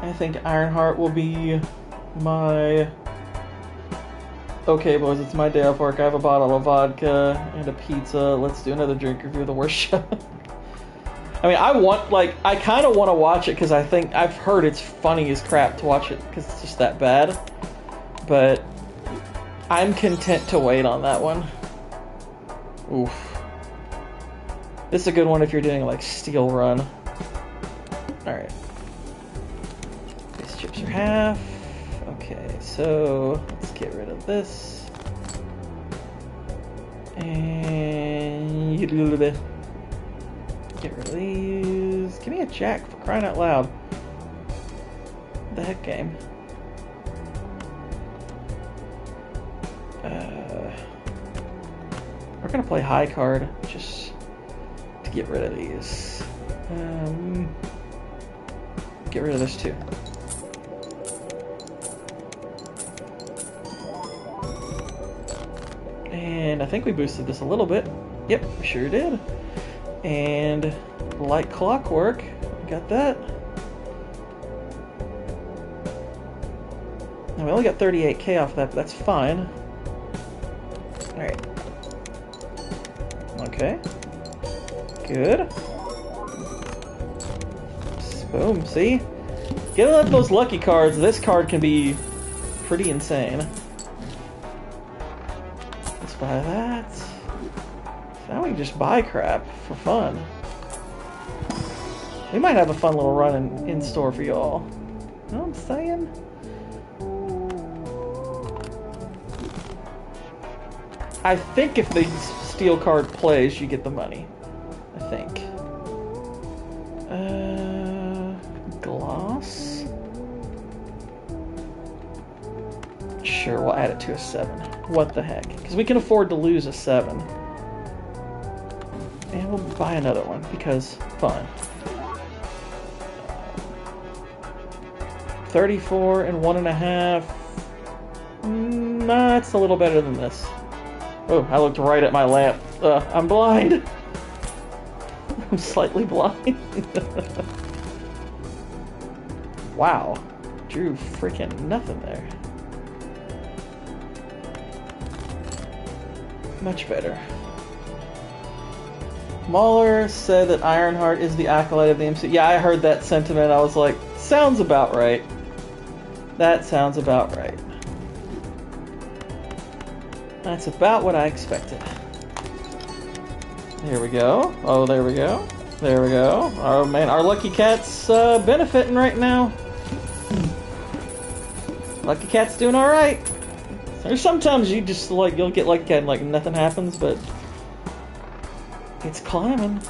I think Ironheart will be my... Okay, boys, it's my day off work. I have a bottle of vodka and a pizza. Let's do another drink review of the worst show. I mean, I kind of want to watch it because I've heard it's funny as crap to watch it because it's just that bad. But I'm content to wait on that one. Oof. This is a good one if you're doing like Steel Run. Alright. These chips are half. Okay, so let's get rid of this. And get rid of these. Give me a jack, for crying out loud. What the heck, game? We're gonna play high card just to to get rid of these. Get rid of this too. And I think we boosted this a little bit. Yep, we sure did. And like clockwork, got that. And we only got 38k off that, but that's fine. Alright. Okay. Good. Boom, see? Getting up those lucky cards, this card can be pretty insane. Let's buy that. Now we can just buy crap for fun. We might have a fun little run in store for y'all. You know what I'm saying? I think if the steel card plays, you get the money. I think. Gloss? Sure, we'll add it to a 7. What the heck? Because we can afford to lose a 7. And we'll buy another one, because fun. 34 and 1.5. Nah, it's a little better than this. Oh, I looked right at my lamp. I'm blind. I'm slightly blind. Wow. Drew freaking nothing there. Much better. Mahler said that Ironheart is the acolyte of the MC. Yeah, I heard that sentiment. I was like, sounds about right. That sounds about right. That's about what I expected. There we go. Oh, there we go. There we go. Oh man, our Lucky Cat's benefiting right now. Lucky Cat's doing alright. There's sometimes you just like, you'll get Lucky Cat and like nothing happens, but it's climbing.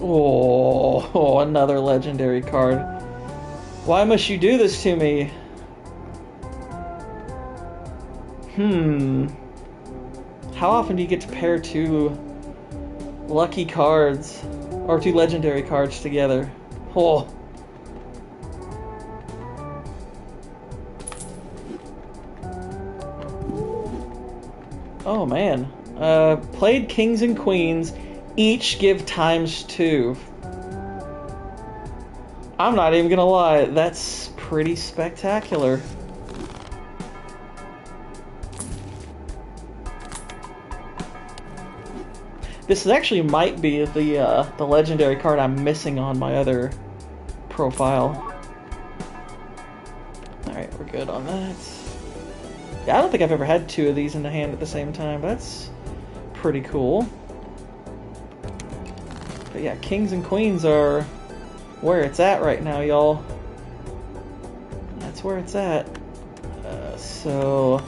Oh, another legendary card. Why must you do this to me? How often do you get to pair 2 lucky cards or 2 legendary cards together? Oh. Oh man. Played kings and queens, each give ×2. I'm not even gonna lie, that's pretty spectacular. This actually might be the legendary card I'm missing on my other profile. Alright, we're good on that. Yeah, I don't think I've ever had 2 of these in the hand at the same time. That's pretty cool. But yeah, kings and queens are where it's at right now, y'all. That's where it's at. So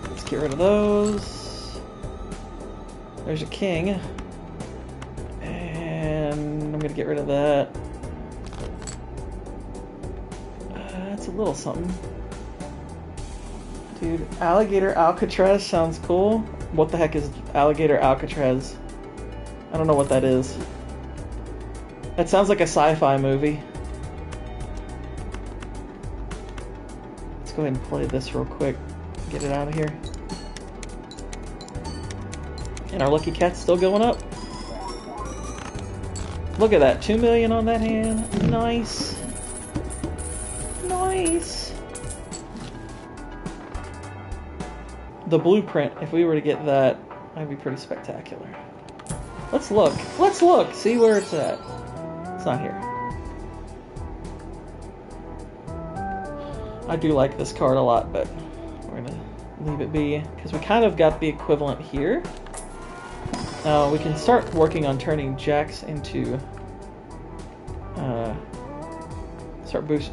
let's get rid of those. There's a king. And I'm gonna get rid of that. That's a little something. Dude, Alligator Alcatraz sounds cool. What the heck is Alligator Alcatraz? I don't know what that is. That sounds like a sci-fi movie. Let's go ahead and play this real quick. Get it out of here. And our Lucky Cat's still going up. Look at that, 2 million on that hand. Nice. Nice. The blueprint, if we were to get that, that'd be pretty spectacular. Let's look. Let's look. See where it's at. It's not here. I do like this card a lot, but we're gonna leave it be because we kind of got the equivalent here. Now we can start working on turning jacks into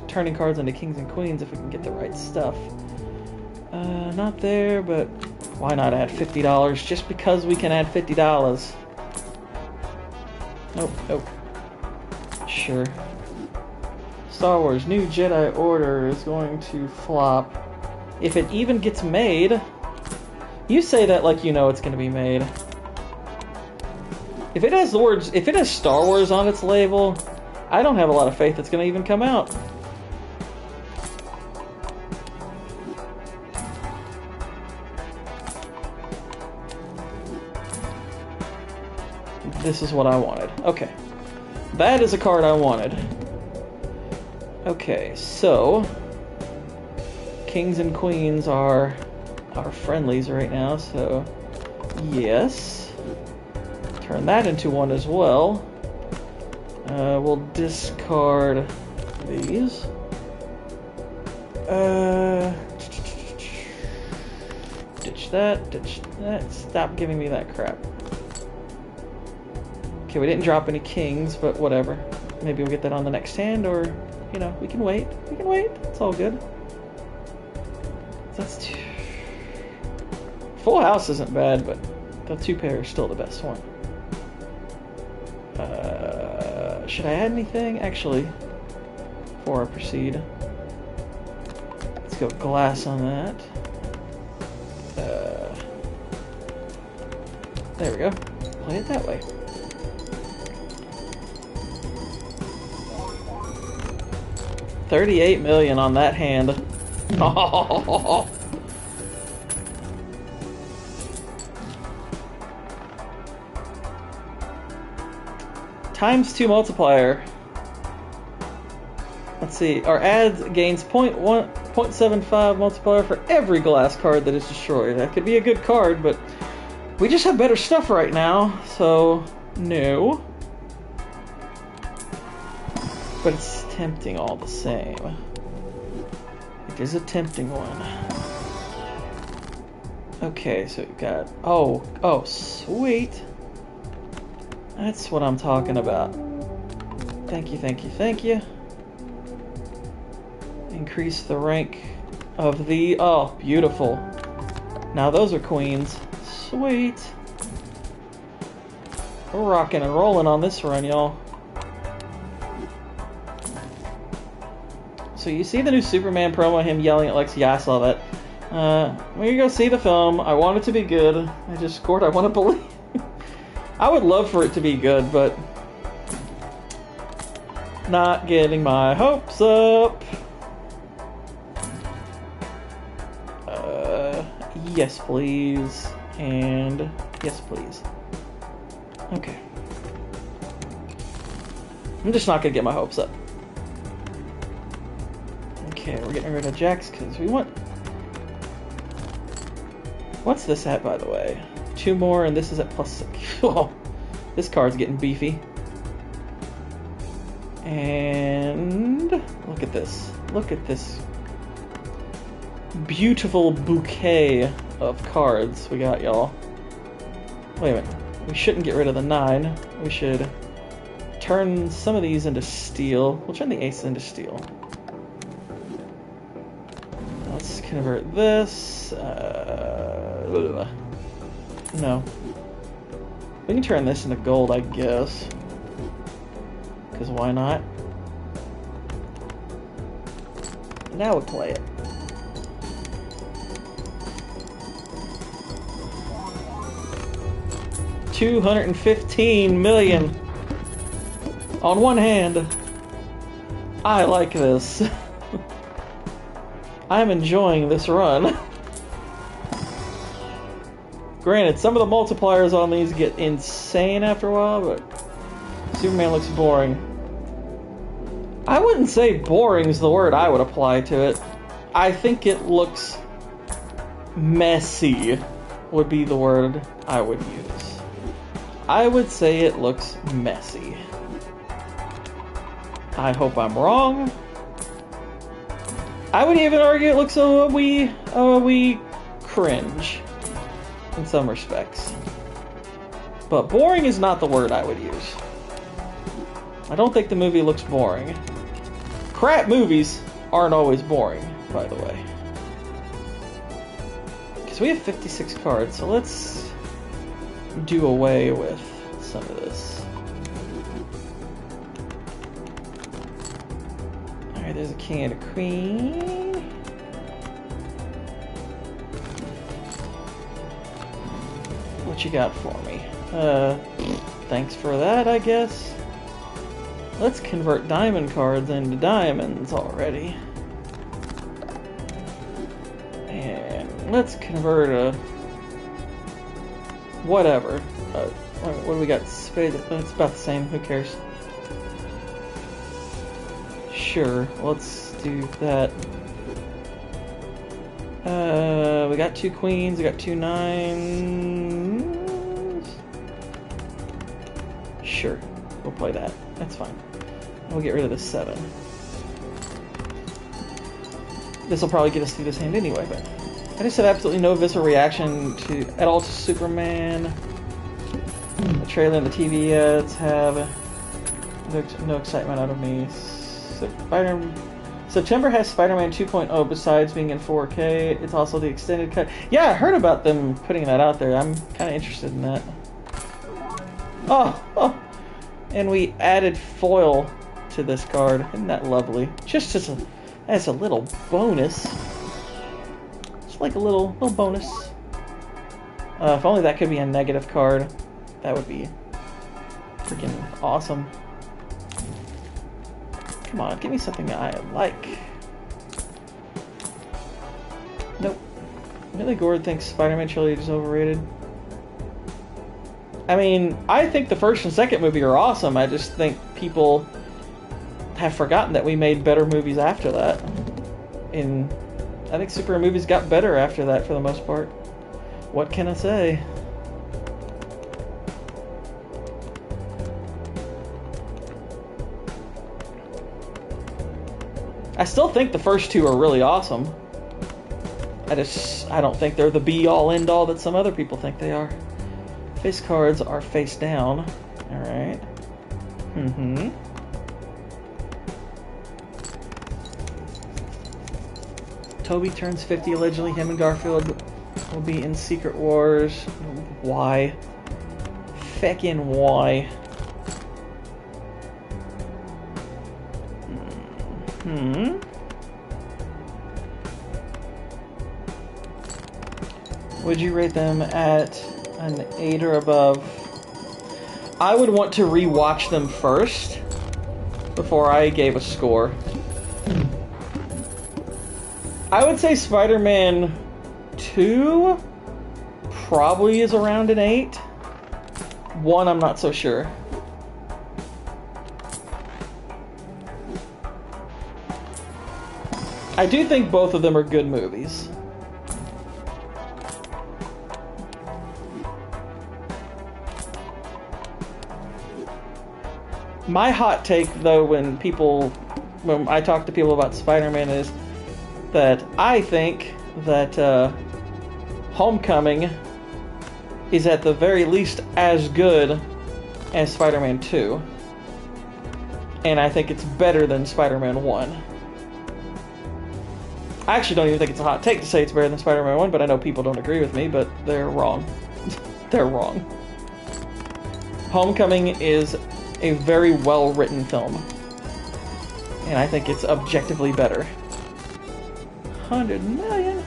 turning cards into kings and queens if we can get the right stuff. Not there, but why not add $50 just because we can add $50? Nope, nope. Sure. Star Wars New Jedi Order is going to flop. If it even gets made, You say that like you know it's gonna be made. If it has the words, if it has Star Wars on its label, I don't have a lot of faith it's gonna even come out. This is what I wanted. Okay. That is a card I wanted. Okay, so kings and queens are our friendlies right now, so yes. Turn that into one as well. We'll discard these. Ditch that, ditch that. Stop giving me that crap. Okay, we didn't drop any kings, but whatever. Maybe we'll get that on the next hand, or, you know, we can wait. We can wait. It's all good. That's two. Full house isn't bad, but the two pair is still the best one. Should I add anything? Actually, before I proceed, let's go glass on that. There we go. Play it that way. $38 million on that hand. Oh. Times 2 multiplier. Let's see. Our ad gains 0.75 multiplier for every glass card that is destroyed. That could be a good card, but we just have better stuff right now, so no. But it's tempting all the same. It is a tempting one. Okay, so we've got... Oh, sweet. That's what I'm talking about. Thank you, thank you, thank you. Increase the rank of the... Oh, beautiful. Now those are queens. Sweet. We're rocking and rolling on this run, y'all. So you see the new Superman promo, him yelling at Lex? Yeah, I saw that. We're gonna go see the film. I want it to be good. Gourd, I want to believe. I would love for it to be good, but not getting my hopes up. Yes, please. And yes, please. Okay. I'm just not gonna get my hopes up. Okay, we're getting rid of jacks because we want... What's this at, by the way? 2 more, and this is at +6. Oh, this card's getting beefy. And look at this. Look at this beautiful bouquet of cards we got, y'all. Wait a minute. We shouldn't get rid of the 9. We should turn some of these into steel. We'll turn the aces into steel. Let's convert this. No. We can turn this into gold, I guess. Because why not? Now we'll play it. $215 million on one hand. I like this. I'm enjoying this run. Granted, some of the multipliers on these get insane after a while, but Superman looks boring. I wouldn't say boring is the word I would apply to it. I think it looks messy would be the word I would use. I would say it looks messy. I hope I'm wrong. I would even argue it looks a wee cringe in some respects. But boring is not the word I would use. I don't think the movie looks boring. Crap movies aren't always boring, by the way. Because we have 56 cards, so let's do away with some of this. Alright, there's a king and a queen. What you got for me? Thanks for that, I guess. Let's convert diamond cards into diamonds already. And let's convert a... whatever. What do we got? Spade. It's about the same. Who cares? Sure. Let's do that. We got 2 queens. We got 2 nines. Sure. We'll play that. That's fine. We'll get rid of the 7. This will probably get us through this hand anyway, but I just have absolutely no visceral reaction at all to Superman. The trailer and the TV ads have no excitement out of me. September has Spider-Man 2.0 besides being in 4K. It's also the extended cut. Yeah, I heard about them putting that out there. I'm kind of interested in that. Oh, and we added foil to this card. Isn't that lovely? Just as a little bonus. Just like a little bonus. If only that could be a negative card. That would be freaking awesome. Come on, give me something I like. Nope. Really, Gourd thinks Spider-Man trilogy is overrated. I mean, I think the first and second movie are awesome. I just think people have forgotten that we made better movies after that. I think superhero movies got better after that for the most part. What can I say? I still think the first 2 are really awesome. I don't think they're the be-all, end-all that some other people think they are. Face cards are face down. Alright. Toby turns 50, allegedly him and Garfield will be in Secret Wars. Why? Feckin' why? Would you rate them at an 8 or above? I would want to re-watch them first before I gave a score. I would say Spider-Man 2 probably is around an 8. 1, I'm not so sure. I do think both of them are good movies. My hot take, though, when I talk to people about Spider-Man is that I think that Homecoming is at the very least as good as Spider-Man 2. And I think it's better than Spider-Man 1. I actually don't even think it's a hot take to say it's better than Spider-Man 1, but I know people don't agree with me, but they're wrong. They're wrong. Homecoming is a very well-written film. And I think it's objectively better. 100 million?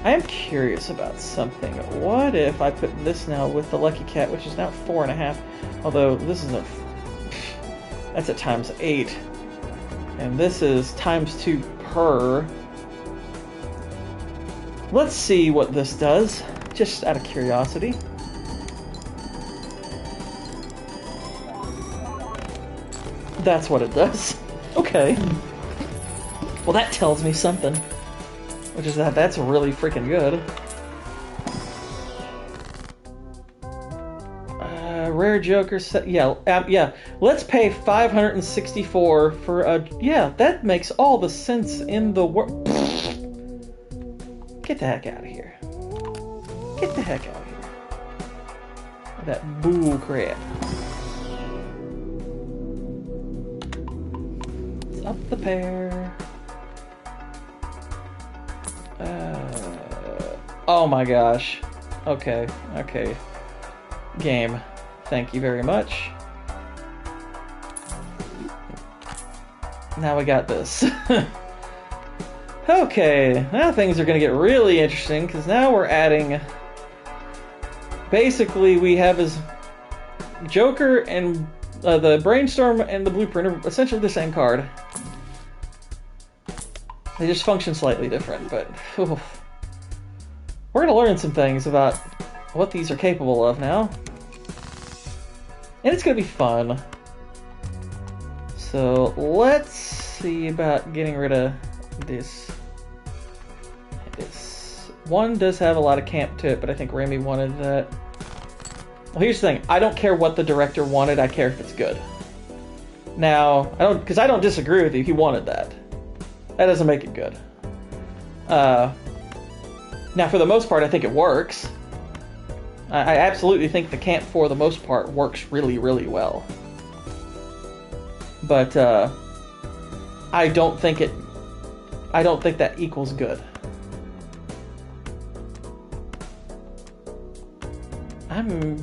I am curious about something. What if I put this now with the Lucky Cat, which is now 4.5, although this is that's at times 8. And this is times 2 per. Let's see what this does, just out of curiosity. That's what it does. Okay. Well, that tells me something. Which is that's really freaking good. Rare Joker set. Yeah. Let's pay $564 for a. Yeah, that makes all the sense in the world. Get the heck out of here. Get the heck out of here. That bull crap. It's up the pair. Oh my gosh. Okay. Game. Thank you very much. Now we got this. Okay, now things are going to get really interesting, because now we're adding basically we have his Joker and the Brainstorm and the Blueprint are essentially the same card. They just function slightly different, but we're going to learn some things about what these are capable of now. And it's going to be fun. So let's see about getting rid of this. This one does have a lot of camp to it, but I think Remy wanted that. Well, here's the thing. I don't care what the director wanted. I care if it's good. Now, because I don't disagree with you. He wanted that. That doesn't make it good. Now, for the most part, I think it works. I absolutely think the camp, for the most part, works really, really well. But I don't think that equals good. I'm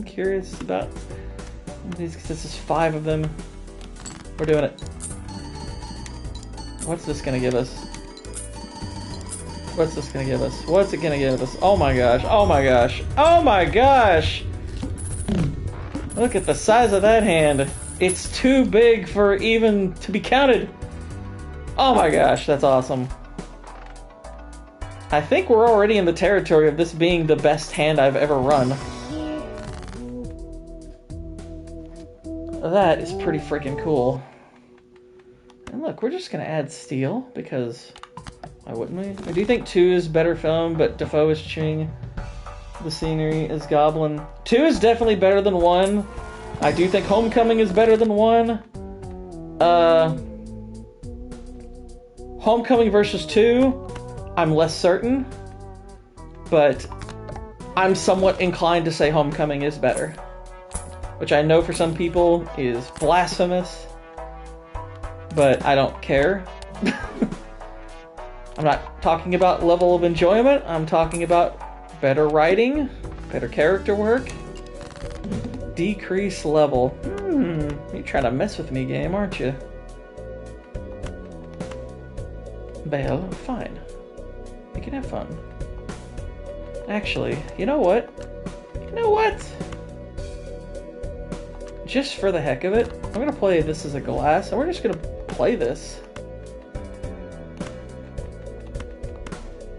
curious about these, because this is 5 of them. We're doing it. What's this gonna give us? What's this gonna give us? What's it gonna give us? Oh my gosh, oh my gosh, oh my gosh! Look at the size of that hand. It's too big for even to be counted. Oh my gosh, that's awesome. I think we're already in the territory of this being the best hand I've ever run. That is pretty freaking cool. And look, we're just gonna add steel, because why wouldn't we? I do think 2 is better film, but Defoe is chewing the scenery as Goblin. 2 is definitely better than 1. I do think Homecoming is better than 1. Homecoming versus 2, I'm less certain, but I'm somewhat inclined to say Homecoming is better. Which I know for some people is blasphemous, but I don't care. I'm not talking about level of enjoyment, I'm talking about better writing, better character work, decrease level. You're trying to mess with me, game, aren't you? Well, fine. We can have fun. Actually, you know what? You know what? Just for the heck of it, I'm gonna play this as a glass, and we're just gonna play this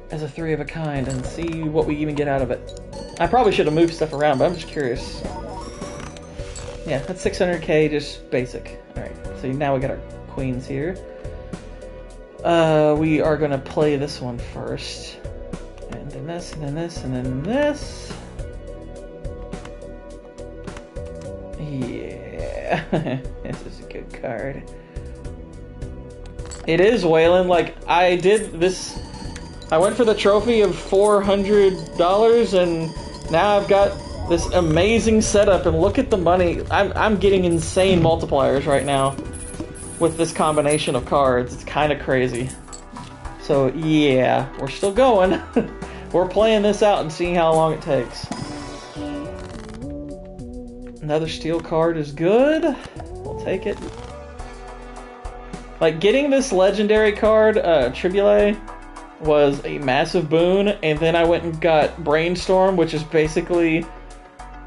as a 3 of a kind and see what we even get out of it. I probably should have moved stuff around, but I'm just curious. Yeah, that's 600k, just basic. Alright, so now we got our queens here. We are gonna play this one first. And then this, and then this, and then this. Yeah, this is a good card. It is, Waylon. Like, I did this. I went for the trophy of $400, and now I've got this amazing setup. And look at the money. I'm getting insane multipliers right now with this combination of cards. It's kind of crazy. So yeah, we're still going. We're playing this out and seeing how long it takes. Another steel card is good. We'll take it. Like, getting this legendary card, Tribule, was a massive boon, and then I went and got Brainstorm, which is basically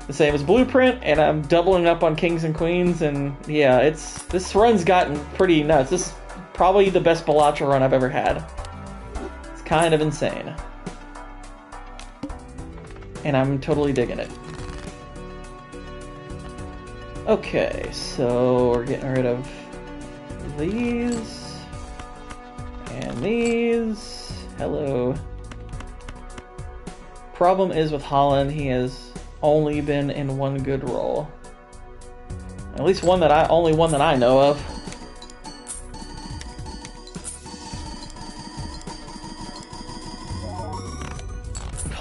the same as Blueprint, and I'm doubling up on Kings and Queens, and yeah, this run's gotten pretty nuts. This is probably the best Balatro run I've ever had. It's kind of insane. And I'm totally digging it. Okay, so we're getting rid of these and these. Hello. Problem is with Holland, he has only been in one good role. At least only one that I know of.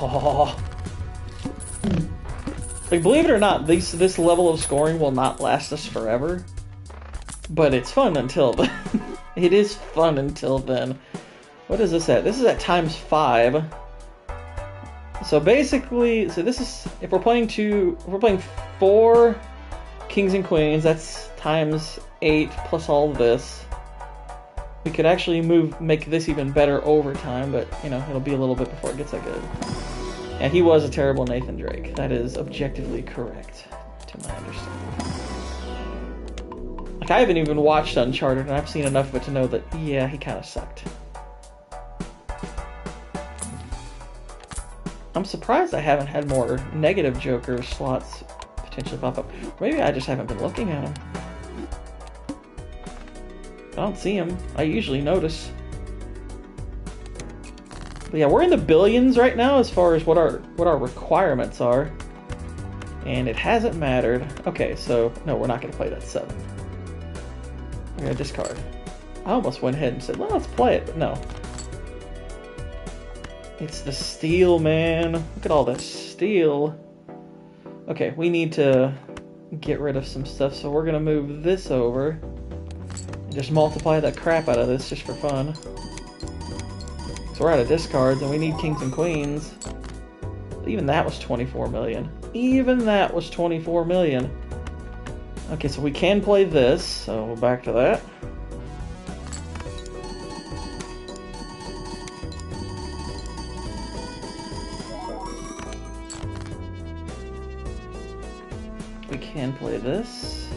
Oh. Like, believe it or not, this level of scoring will not last us forever. But it's fun until then. It is fun until then. What is this at? This is at ×5. So basically, this is, if we're playing 4 Kings and Queens, that's ×8 plus all this. We could actually make this even better over time, but, you know, it'll be a little bit before it gets that good. Yeah, he was a terrible Nathan Drake. That is objectively correct, to my understanding. Like, I haven't even watched Uncharted, and I've seen enough of it to know that, yeah, he kind of sucked. I'm surprised I haven't had more negative Joker slots potentially pop up. Maybe I just haven't been looking at them. I don't see them. I usually notice. But yeah, we're in the billions right now as far as what our requirements are. And it hasn't mattered. Okay, so no, we're not going to play that 7. We're going to discard. I almost went ahead and said, well, let's play it, but no. It's the steel, man. Look at all this steel. Okay, we need to get rid of some stuff, so we're going to move this over. And just multiply the crap out of this just for fun. So we're out of discards, and we need kings and queens. Even that was 24 million. Even that was 24 million. Okay, so we can play this, so we'll back to that. We can play this.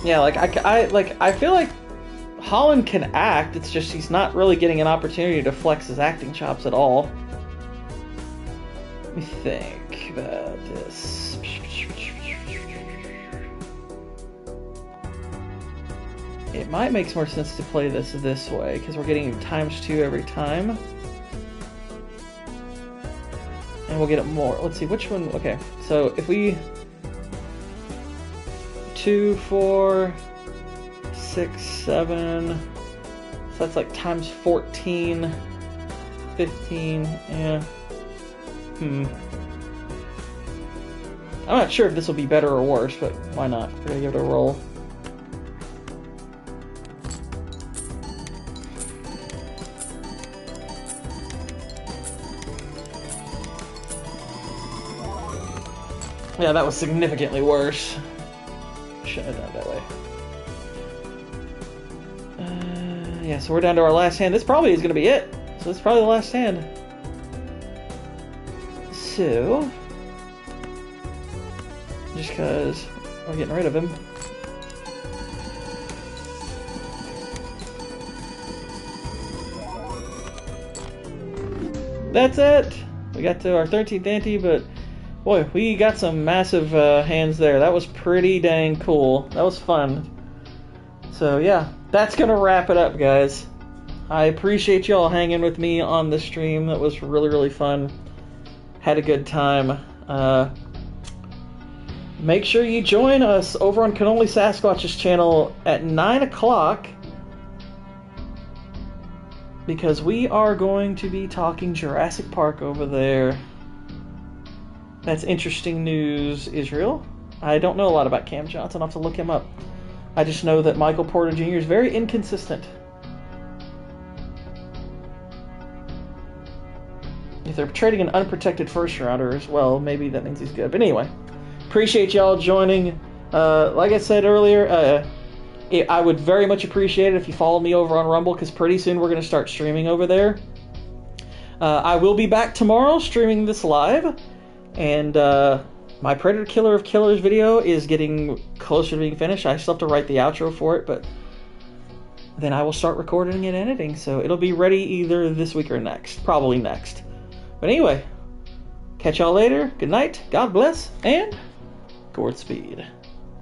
Yeah, I feel like Holland can act, it's just he's not really getting an opportunity to flex his acting chops at all. Let me think about this. It might make more sense to play this way, because we're getting ×2 every time. And we'll get it more. Let's see, which one? Okay, so if we... 2, 4, 6, 7... So that's like ×14, 15, yeah. I'm not sure if this will be better or worse, but why not? We're gonna give it a roll. Yeah, that was significantly worse. Shouldn't have done it that way. Yeah, so we're down to our last hand. This probably is going to be it. So this is probably the last hand. So, just because we're getting rid of him. That's it. We got to our 13th ante, but boy, we got some massive hands there. That was pretty dang cool. That was fun. So yeah, that's gonna wrap it up, guys. I appreciate y'all hanging with me on the stream. That was really, really fun. Had a good time. Make sure you join us over on Canoli Sasquatch's channel at 9 o'clock, because we are going to be talking Jurassic Park over there. That's interesting news, Israel. I don't know a lot about Cam Johnson. I'll have to look him up. I just know that Michael Porter Jr. is very inconsistent. If they're trading an unprotected first rounder as well, maybe that means he's good. But anyway, appreciate y'all joining. Like I said earlier, I would very much appreciate it if you followed me over on Rumble, because pretty soon we're going to start streaming over there. I will be back tomorrow streaming this live. And my Predator Killer of Killers video is getting closer to being finished. I still have to write the outro for it, but then I will start recording and editing. So it'll be ready either this week or next. Probably next. But anyway, catch y'all later. Good night. God bless. And Gourd speed.